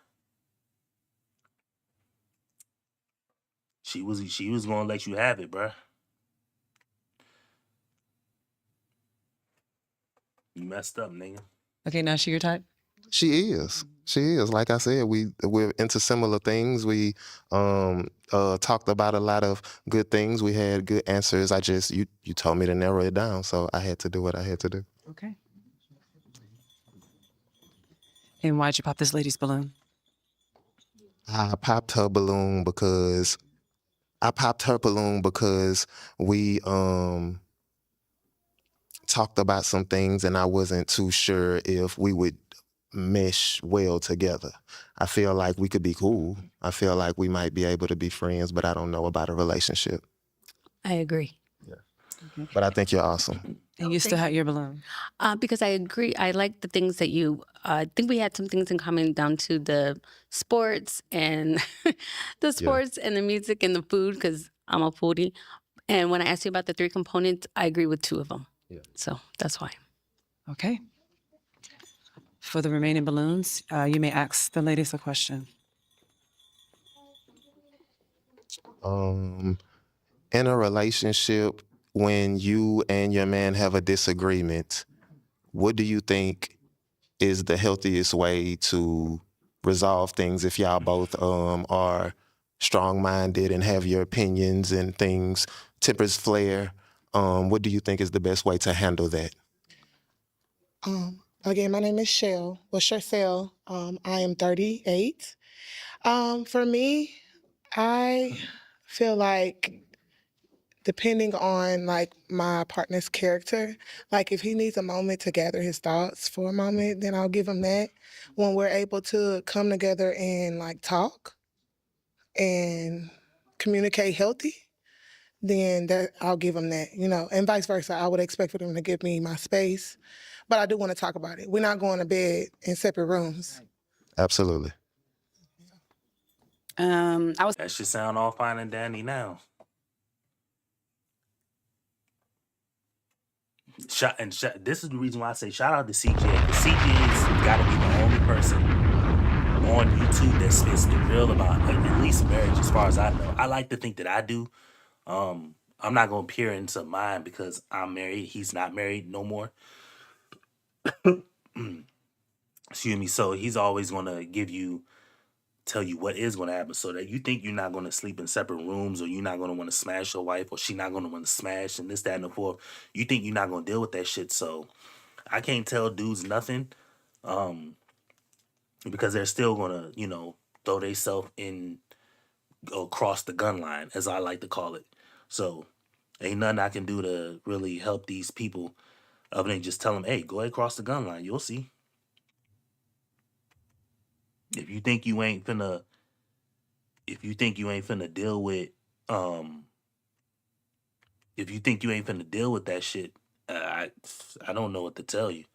[SPEAKER 1] She was gonna let you have it, bruh. You messed up, nigga.
[SPEAKER 3] Okay, now she your type?
[SPEAKER 20] She is. She is. Like I said, we're into similar things. We talked about a lot of good things. We had good answers. You told me to narrow it down, so I had to do what I had to do.
[SPEAKER 3] Okay. And why'd you pop this lady's balloon?
[SPEAKER 20] I popped her balloon because we talked about some things and I wasn't too sure if we would mesh well together. I feel like we could be cool. I feel like we might be able to be friends, but I don't know about a relationship.
[SPEAKER 14] I agree.
[SPEAKER 20] But I think you're awesome.
[SPEAKER 3] And you still had your balloon?
[SPEAKER 14] Because I agree. I like the things that you, I think we had some things in common down to the sports and and the music and the food, because I'm a foodie. And when I asked you about the 3 components, I agree with 2 of them. Yeah. So that's why.
[SPEAKER 3] Okay. For the remaining balloons, you may ask the ladies a question.
[SPEAKER 20] In a relationship, when you and your man have a disagreement, what do you think is the healthiest way to resolve things if y'all both are strong-minded and have your opinions and things, tempers flare? What do you think is the best way to handle that?
[SPEAKER 8] Again, my name is Shercelle. I am 38. For me, I feel like depending on like my partner's character, like if he needs a moment to gather his thoughts for a moment, then I'll give him that. When we're able to come together and like talk and communicate healthy, then that I'll give him that, and vice versa. I would expect for them to give me my space, but I do want to talk about it. We're not going to bed in separate rooms.
[SPEAKER 20] Absolutely.
[SPEAKER 1] That should sound all fine and dandy now. This is the reason why I say shout out to CJ. Because CJ's got to be the only person on YouTube that spits the real about at least marriage, as far as I know. I like to think that I do. I'm not gonna peer into mine because I'm married. He's not married no more. Excuse me. So he's always gonna give you tell you what is going to happen, so that you think you're not going to sleep in separate rooms, or you're not going to want to smash your wife, or she not going to want to smash, and this, that, and the fourth. You think you're not going to deal with that shit. So I can't tell dudes nothing, because they're still going to, you know, throw themselves in, across the gun line, as I like to call it. So ain't nothing I can do to really help these people other than just tell them, hey, go ahead, cross the gun line. You'll see. If you think you ain't finna deal with, if you think you ain't finna deal with that shit, I don't know what to tell you.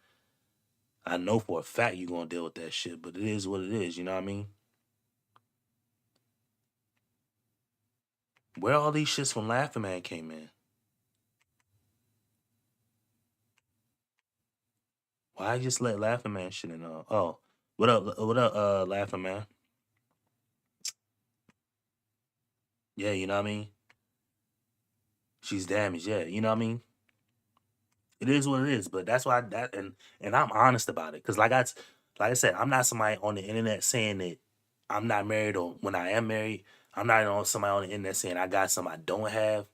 [SPEAKER 1] I know for a fact you're gonna deal with that shit, but it is what it is, you know what I mean? Where all these shits from Laughing Man came in? Why I just let Laughing Man shit in? Oh, what up, Laughing Man? Yeah, you know what I mean? She's damaged, yeah, you know what I mean? It is what it is, but that's why and I'm honest about it, cause like I said, I'm not somebody on the internet saying that I'm not married, or when I am married, I'm not on somebody on the internet saying I got something I don't have.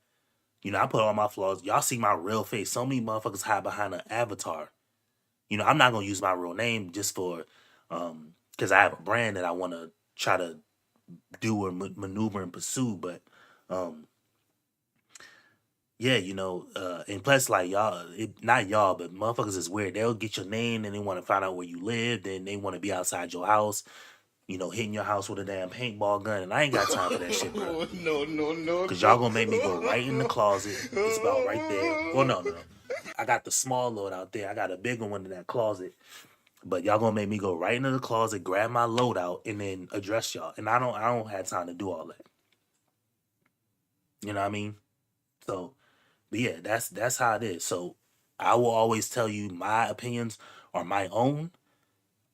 [SPEAKER 1] You know, I put all my flaws. Y'all see my real face. So many motherfuckers hide behind an avatar. You know, I'm not gonna use my real name just for because I have a brand that I want to try to do or maneuver and pursue, but yeah, you know, and plus, like y'all, not y'all, but motherfuckers is weird. They'll get your name and they want to find out where you live. Then they want to be outside your house, you know, hitting your house with a damn paintball gun. And I ain't got time for that shit, bro. No. Because y'all gonna make me go right in the closet. It's about right there. Well, no. I got the small load out there. I got a bigger one in that closet. But y'all gonna make me go right into the closet, grab my load out, and then address y'all. And I don't have time to do all that. You know what I mean? So. But yeah, that's how it is. So I will always tell you my opinions are my own.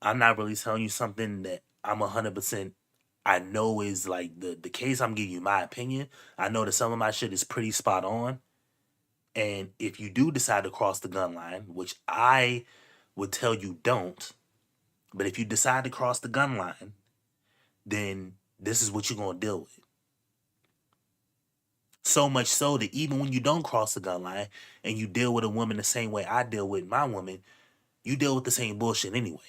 [SPEAKER 1] I'm not really telling you something that I'm 100% I know is like the case. I'm giving you my opinion. I know that some of my shit is pretty spot on. And if you do decide to cross the gun line, which I would tell you don't, but if you decide to cross the gun line, then this is what you're going to deal with. So much so that even when you don't cross the gun line and you deal with a woman the same way I deal with my woman, you deal with the same bullshit anyway.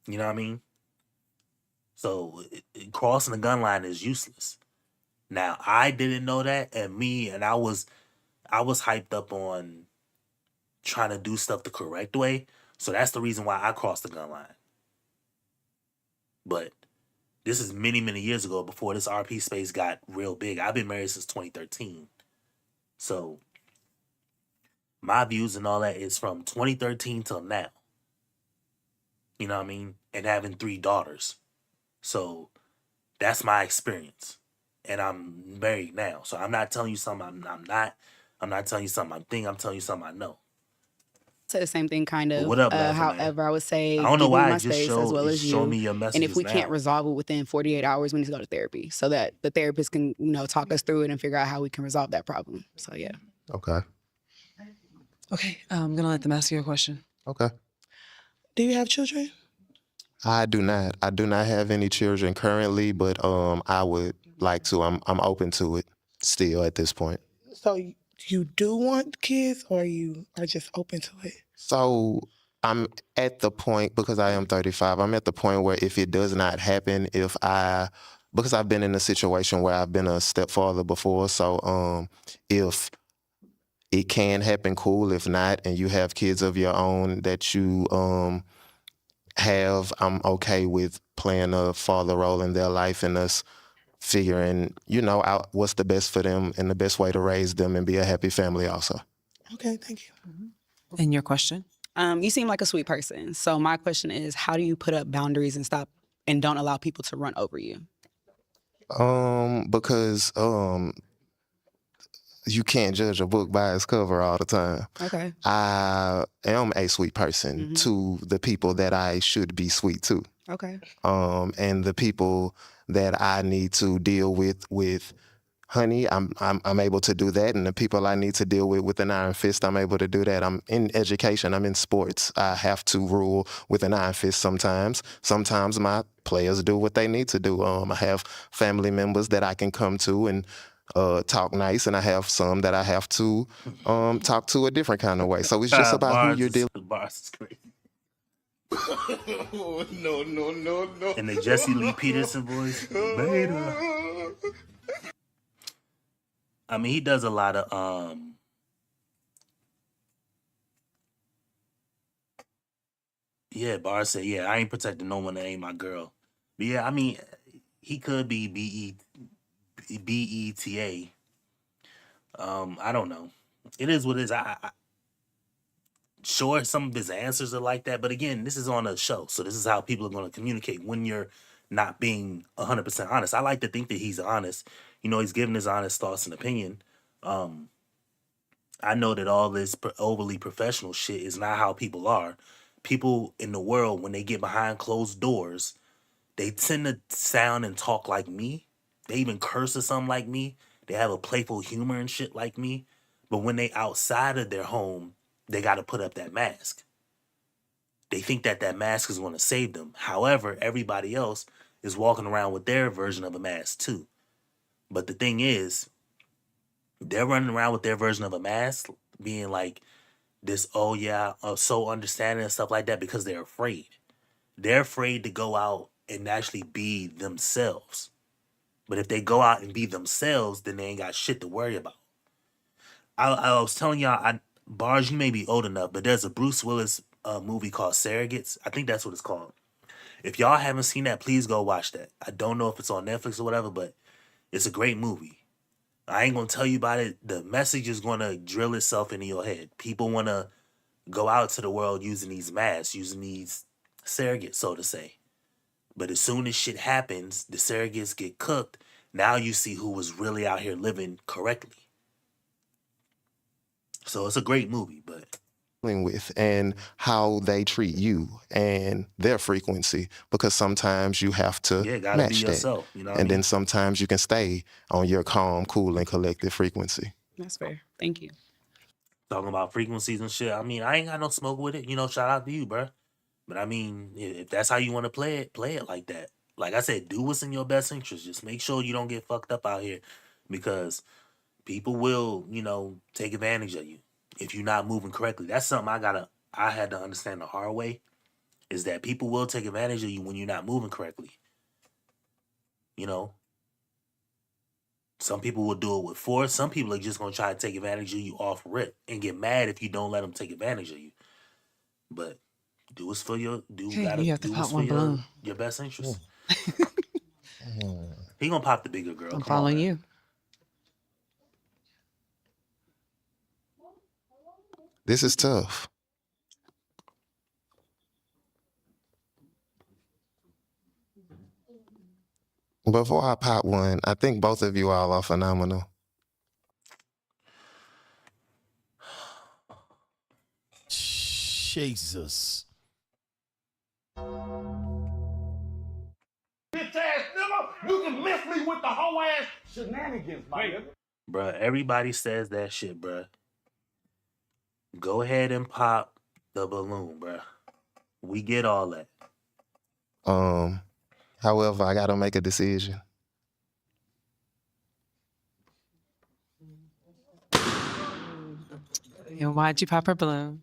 [SPEAKER 1] You know what I mean? So crossing the gun line is useless. Now I didn't know that, and I was hyped up on trying to do stuff the correct way. So that's the reason why I crossed the gun line. But this is many, many years ago, before this RP space got real big. I've been married since 2013. So my views and all that is from 2013 till now. You know what I mean? And having 3 daughters. So that's my experience. And I'm married now. So I'm not telling you something I'm not. I'm not telling you something I'm thinking. I'm telling you something I know.
[SPEAKER 9] Say the same thing, kind
[SPEAKER 1] But
[SPEAKER 9] of.
[SPEAKER 1] what up, Laughing Man?
[SPEAKER 9] However, I would say
[SPEAKER 1] I don't know
[SPEAKER 9] give me
[SPEAKER 1] why
[SPEAKER 9] my
[SPEAKER 1] it just
[SPEAKER 9] space as well as
[SPEAKER 1] show
[SPEAKER 9] you.
[SPEAKER 1] me your
[SPEAKER 9] And
[SPEAKER 1] messages
[SPEAKER 9] if we can't
[SPEAKER 1] now.
[SPEAKER 9] resolve it within 48 hours, we need to go to therapy so that the therapist can, you know, talk us through it and figure out how we can resolve that problem. So yeah.
[SPEAKER 20] Okay.
[SPEAKER 3] Okay, I'm gonna let them ask you a question.
[SPEAKER 20] Okay.
[SPEAKER 8] Do you have children?
[SPEAKER 20] I do not. I do not have any children currently, but I would like to. I'm open to it still at this point.
[SPEAKER 8] So you do want kids, or you are just open to it?
[SPEAKER 20] So I'm at the point, because I am 35, I'm at the point where if it does not happen, because I've been in a situation where I've been a stepfather before, so if it can happen, cool. If not, and you have kids of your own that you have, I'm okay with playing a father role in their life and us figuring, out what's the best for them and the best way to raise them and be a happy family also.
[SPEAKER 8] Okay, thank you.
[SPEAKER 3] And your question?
[SPEAKER 9] You seem like a sweet person. So my question is, how do you put up boundaries and don't allow people to run over you?
[SPEAKER 20] Because you can't judge a book by its cover all the time.
[SPEAKER 9] Okay.
[SPEAKER 20] I am a sweet person to the people that I should be sweet to.
[SPEAKER 9] Okay.
[SPEAKER 20] And the people that I need to deal with honey, I'm able to do that, and the people I need to deal with an iron fist, I'm able to do that. I'm in education, I'm in sports. I have to rule with an iron fist sometimes. Sometimes my players do what they need to do. I have family members that I can come to and talk nice, and I have some that I have to talk to a different kind of way. So it's just about who you're dealing.
[SPEAKER 1] Bars is crazy.
[SPEAKER 4] No.
[SPEAKER 1] And the Jesse Lee Peterson voice. Beta. I mean, he does a lot of yeah, Bars said, yeah, I ain't protecting no one that ain't my girl. But yeah, I mean, he could be BETA. I don't know. It is what it is. Sure, some of his answers are like that, but again, this is on a show, so this is how people are going to communicate when you're not being 100% honest. I like to think that he's honest. You know, he's giving his honest thoughts and opinion. I know that all this overly professional shit is not how people are. People in the world, when they get behind closed doors, they tend to sound and talk like me. They even curse or something like me. They have a playful humor and shit like me. But when they outside of their home, they got to put up that mask. They think that that mask is going to save them. However, everybody else is walking around with their version of a mask too. But the thing is, they're running around with their version of a mask, being like this, oh yeah, so understanding and stuff like that, because they're afraid. They're afraid to go out and actually be themselves. But if they go out and be themselves, then they ain't got shit to worry about. I was telling y'all, Bars, you may be old enough, but there's a Bruce Willis movie called Surrogates. I think that's what it's called. If y'all haven't seen that, please go watch that. I don't know if it's on Netflix or whatever, but it's a great movie. I ain't gonna tell you about it. The message is gonna drill itself into your head. People wanna go out to the world using these masks, using these surrogates, so to say. But as soon as shit happens, the surrogates get cooked. Now you see who was really out here living correctly. So it's a great movie, but
[SPEAKER 20] with and how they treat you and their frequency, because sometimes you have to
[SPEAKER 1] gotta
[SPEAKER 20] match
[SPEAKER 1] be
[SPEAKER 20] that,
[SPEAKER 1] yourself, you know what I
[SPEAKER 20] and
[SPEAKER 1] mean?
[SPEAKER 20] then sometimes you can stay on your calm, cool, and collected frequency.
[SPEAKER 9] That's fair. Thank you.
[SPEAKER 1] Talking about frequencies and shit. I mean, I ain't got no smoke with it. You know, shout out to you, bro. But I mean, if that's how you want to play it like that. Like I said, do what's in your best interest. Just make sure you don't get fucked up out here, because people will, you know, take advantage of you if you're not moving correctly. That's something I had to understand the hard way, is that people will take advantage of you when you're not moving correctly. You know, some people will do it with force. Some people are just going to try to take advantage of you off rip and get mad if you don't let them take advantage of you. But do what's for your
[SPEAKER 3] You have to pop one balloon.
[SPEAKER 1] your best interest. He gonna pop the bigger girl.
[SPEAKER 3] I'm
[SPEAKER 1] Come on,
[SPEAKER 3] following
[SPEAKER 1] man.
[SPEAKER 3] you.
[SPEAKER 20] This is tough. Before I pop one, I think both of you all are phenomenal.
[SPEAKER 19] Jesus.
[SPEAKER 2] Bitch ass nigga, you can miss me with the whole ass shenanigans, my nigga.
[SPEAKER 1] Bruh, everybody says that shit, bruh. Go ahead and pop the balloon, bruh. We get all that.
[SPEAKER 20] However, I gotta make a decision.
[SPEAKER 3] And why'd you pop her balloon?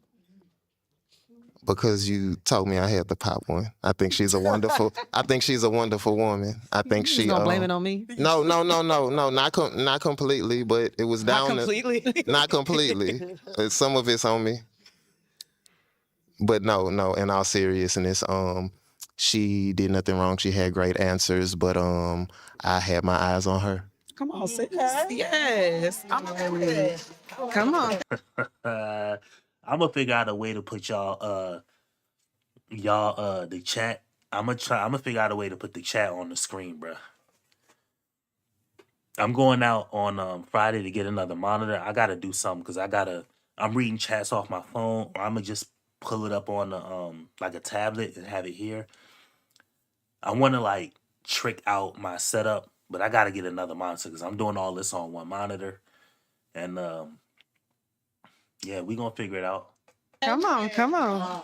[SPEAKER 20] Because you told me I had to pop one. I think she's a wonderful woman. I think
[SPEAKER 3] You gonna blame it on me?
[SPEAKER 20] No, not completely, but it was
[SPEAKER 3] Not
[SPEAKER 20] down
[SPEAKER 3] completely?
[SPEAKER 20] not completely. Some of it's on me. But no, in all seriousness, she did nothing wrong. She had great answers, but I had my eyes on her.
[SPEAKER 9] Come on, sis. Yes. I'm okay. Come on.
[SPEAKER 1] I'm gonna figure out a way to put y'all the chat. I'm gonna figure out a way to put the chat on the screen, bruh. I'm going out on Friday to get another monitor. I gotta do something because I'm reading chats off my phone, or I'm gonna just pull it up on the like a tablet and have it here. I want to like trick out my setup But I gotta get another monitor because I'm doing all this on one monitor. And yeah, we gonna figure it out.
[SPEAKER 3] Come on, come on.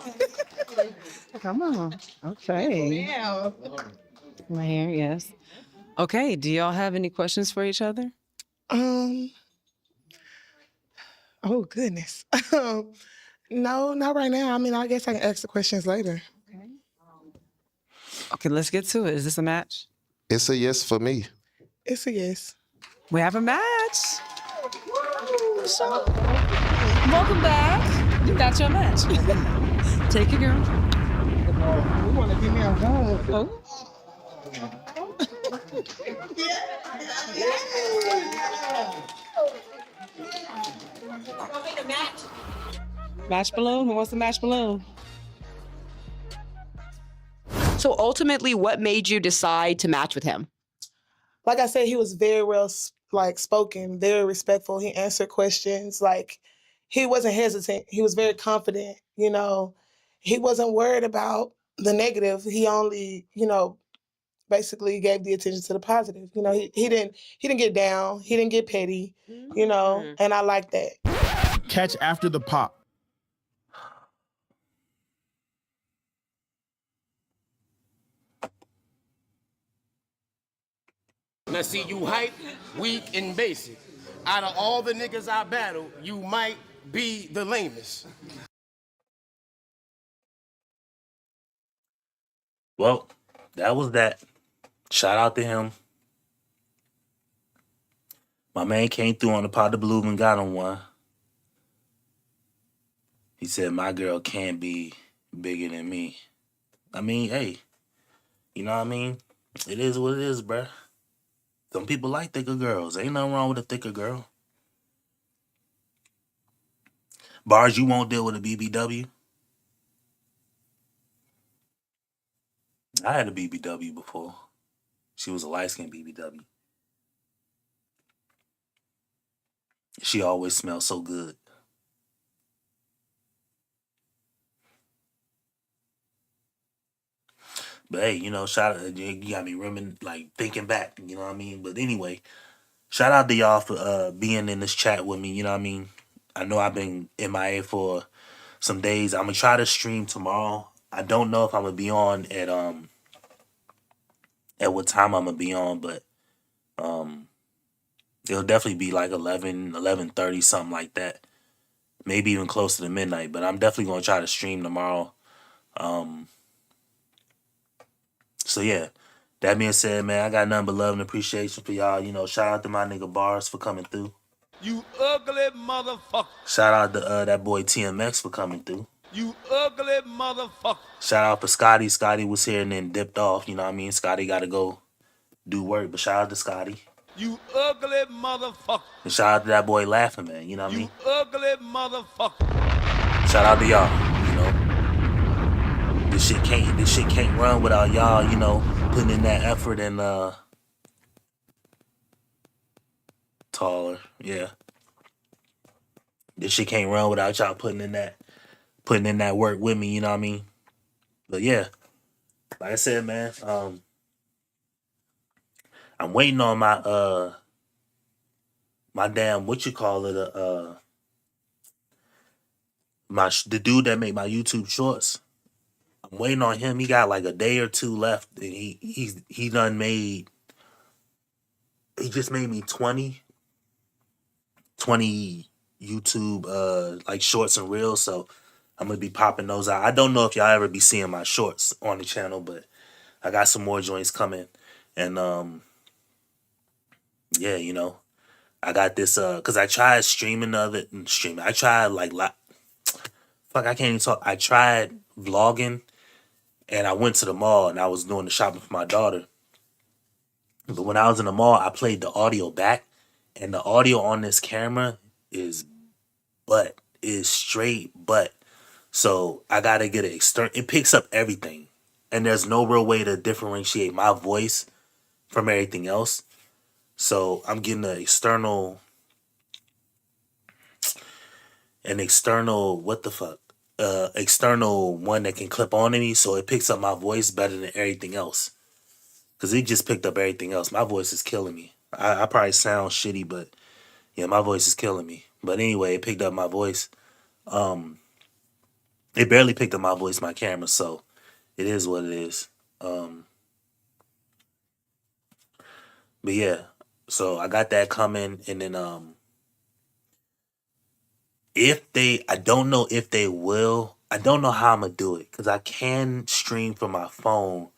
[SPEAKER 3] Come on. Okay. My hair, yes. Okay, do y'all have any questions for each other?
[SPEAKER 8] Oh goodness. No, not right now. I mean, I guess I can ask the questions later.
[SPEAKER 3] Okay, let's get to it. Is this a match?
[SPEAKER 20] It's a yes for me.
[SPEAKER 8] It's a yes.
[SPEAKER 3] We have a match. Welcome back. You got your match. Take it, girl.
[SPEAKER 8] You want to give me a hug?
[SPEAKER 3] Oh. Match balloon? Who wants to match balloon?
[SPEAKER 19] So ultimately, what made you decide to match with him?
[SPEAKER 8] Like I said, he was very well spoken, very respectful. He answered questions. Like, he wasn't hesitant. He was very confident. You know, he wasn't worried about the negative. He only, basically gave the attention to the positive. You know, he didn't get down. He didn't get petty. You know, and I like that.
[SPEAKER 18] Catch after the pop.
[SPEAKER 4] Now see, you hype, weak, and basic. Out of all the niggas I battle, you might be the lamest.
[SPEAKER 1] Well, that was that. Shout out to him. My man came through on the pot of blue and got him one. He said, my girl can't be bigger than me. I mean, hey, you know what I mean? It is what it is, bruh. Some people like thicker girls. Ain't nothing wrong with a thicker girl. Bars, you won't deal with a BBW. I had a BBW before. She was a light-skinned BBW. She always smelled so good. But hey, you know, shout out, you got me thinking back, you know what I mean? But anyway, shout out to y'all for being in this chat with me, you know what I mean? I know I've been MIA for some days. I'm gonna try to stream tomorrow. I don't know if I'm gonna be on at what time I'm gonna be on, but it'll definitely be like 11:30, something like that. Maybe even closer to midnight, but I'm definitely gonna try to stream tomorrow. So yeah, that being said, man, I got nothing but love and appreciation for y'all. You know, shout out to my nigga Bars for coming through.
[SPEAKER 4] You ugly motherfucker.
[SPEAKER 1] Shout out to that boy TMX for coming through.
[SPEAKER 4] You ugly motherfucker.
[SPEAKER 1] Shout out for Scotty. Scotty was here and then dipped off. You know what I mean? Scotty got to go do work, but shout out to Scotty.
[SPEAKER 4] You ugly motherfucker.
[SPEAKER 1] And shout out to that boy Laughing, man. You know what I mean?
[SPEAKER 4] You ugly motherfucker.
[SPEAKER 1] Shout out to y'all. You know, this shit can't run without y'all. You know, putting in that effort and taller. Yeah, this shit can't run without y'all putting in that work with me. You know what I mean? But yeah, like I said, man, I'm waiting on my damn the dude that made my YouTube shorts. I'm waiting on him. He got like a day or two left, and he just made me 20 YouTube like shorts and reels. So I'm gonna be popping those out. I don't know if y'all ever be seeing my shorts on the channel, but I got some more joints coming, and yeah, you know, I got this because I tried streaming I tried I can't even talk. I tried vlogging, and I went to the mall and I was doing the shopping for my daughter. But when I was in the mall, I played the audio back, and the audio on this camera is straight butt. So I gotta get it picks up everything, and there's no real way to differentiate my voice from everything else. So I'm getting an external external one that can clip onto me, so it picks up my voice better than everything else. Cause it just picked up everything else. My voice is killing me. I probably sound shitty, but yeah, my voice is killing me. But anyway, it picked up my voice. It barely picked up my voice, my camera, so it is what it is. But yeah, so I got that coming, and then I don't know if they will. I don't know how I'm gonna do it because I can stream from my phone,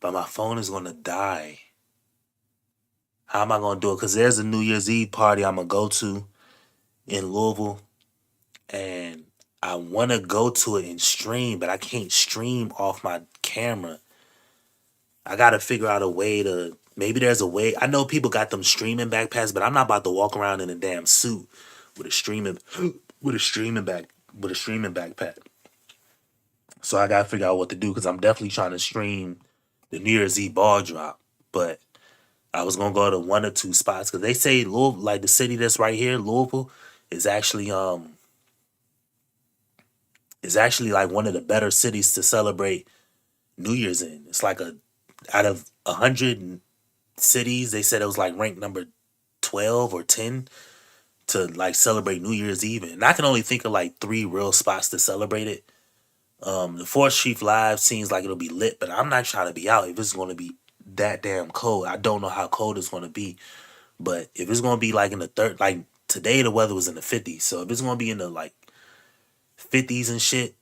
[SPEAKER 1] but my phone is gonna die. How am I gonna do it? Because there's a New Year's Eve party I'm gonna go to in Louisville, and I want to go to it and stream, but I can't stream off my camera. I gotta figure out a way to. Maybe there's a way. I know people got them streaming backpacks, but I'm not about to walk around in a damn suit with a streaming with a streaming backpack. So I gotta figure out what to do because I'm definitely trying to stream the New Year's Eve ball drop. But I was gonna go to one or two spots because they say Louisville, like the city that's right here, Louisville, is actually like one of the better cities to celebrate New Year's in. It's like out of 100 cities, they said it was like ranked number 12 or 10 to like celebrate New Year's Eve. And I can only think of like 3 real spots to celebrate it. The 4th Street Live seems like it'll be lit, but I'm not trying to be out if it's going to be that damn cold. I don't know how cold it's going to be, but if it's going to be like in the third, like today the weather was in the 50s, so if it's going to be in the like 50s and shit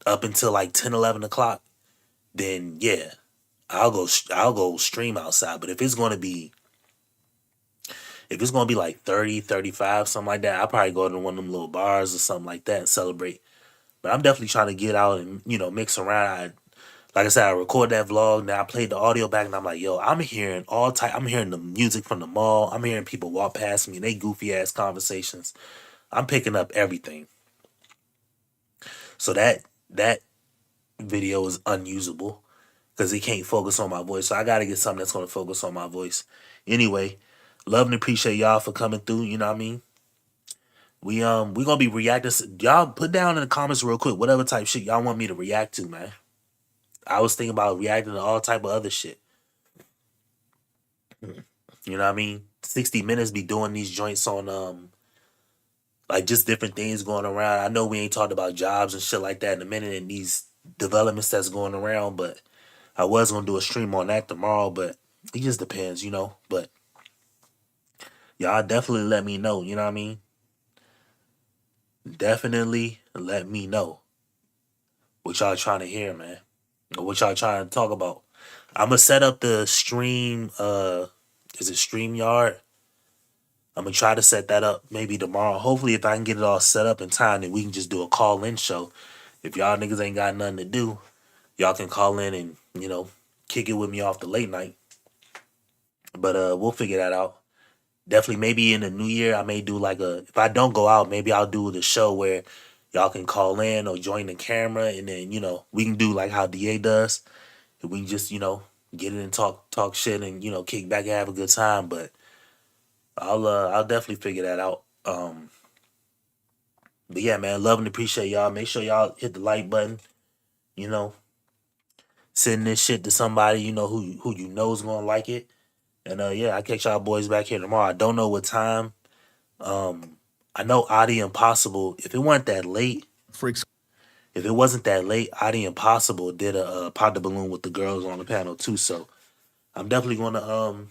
[SPEAKER 1] up until like 10, 11 o'clock, then yeah, I'll go stream outside. But if it's going to be like 30, 35, something like that, I'll probably go to one of them little bars or something like that and celebrate. But I'm definitely trying to get out and, mix around. Like I said, I record that vlog. Now I played the audio back and I'm like, yo, I'm hearing I'm hearing the music from the mall. I'm hearing people walk past me and they goofy ass conversations. I'm picking up everything. So that video is unusable because it can't focus on my voice. So I got to get something that's going to focus on my voice. Anyway, love and appreciate y'all for coming through. You know what I mean? We gonna be reacting. Y'all put down in the comments real quick whatever type shit y'all want me to react to, man. I was thinking about reacting to all type of other shit. You know what I mean? 60 Minutes be doing these joints on like just different things going around. I know we ain't talked about jobs and shit like that in a minute and these developments that's going around, but I was gonna do a stream on that tomorrow, but it just depends, But y'all definitely let me know, you know what I mean? Definitely let me know what y'all trying to hear, man. Or what y'all trying to talk about. I'm gonna set up the stream. Is it StreamYard? I'm gonna try to set that up maybe tomorrow. Hopefully, if I can get it all set up in time, then we can just do a call-in show. If y'all niggas ain't got nothing to do, y'all can call in and kick it with me off the late night. But we'll figure that out. Definitely, maybe in the new year, I may do like if I don't go out, maybe I'll do the show where y'all can call in or join the camera, and then we can do like how DA does. And we can just get in and talk shit and kick back and have a good time. But I'll definitely figure that out. But yeah, man, love and appreciate y'all. Make sure y'all hit the like button. Send this shit to somebody who you know is gonna like it. And yeah, I'll catch y'all boys back here tomorrow. I don't know what time. I know Adi Impossible. If it wasn't that late, Adi Impossible did a pop the balloon with the girls on the panel too. So I'm definitely gonna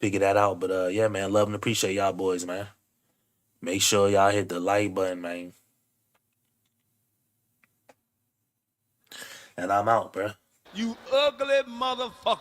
[SPEAKER 1] figure that out. But yeah, man, love and appreciate y'all boys, man. Make sure y'all hit the like button, man. And I'm out, bruh.
[SPEAKER 6] You ugly motherfucker.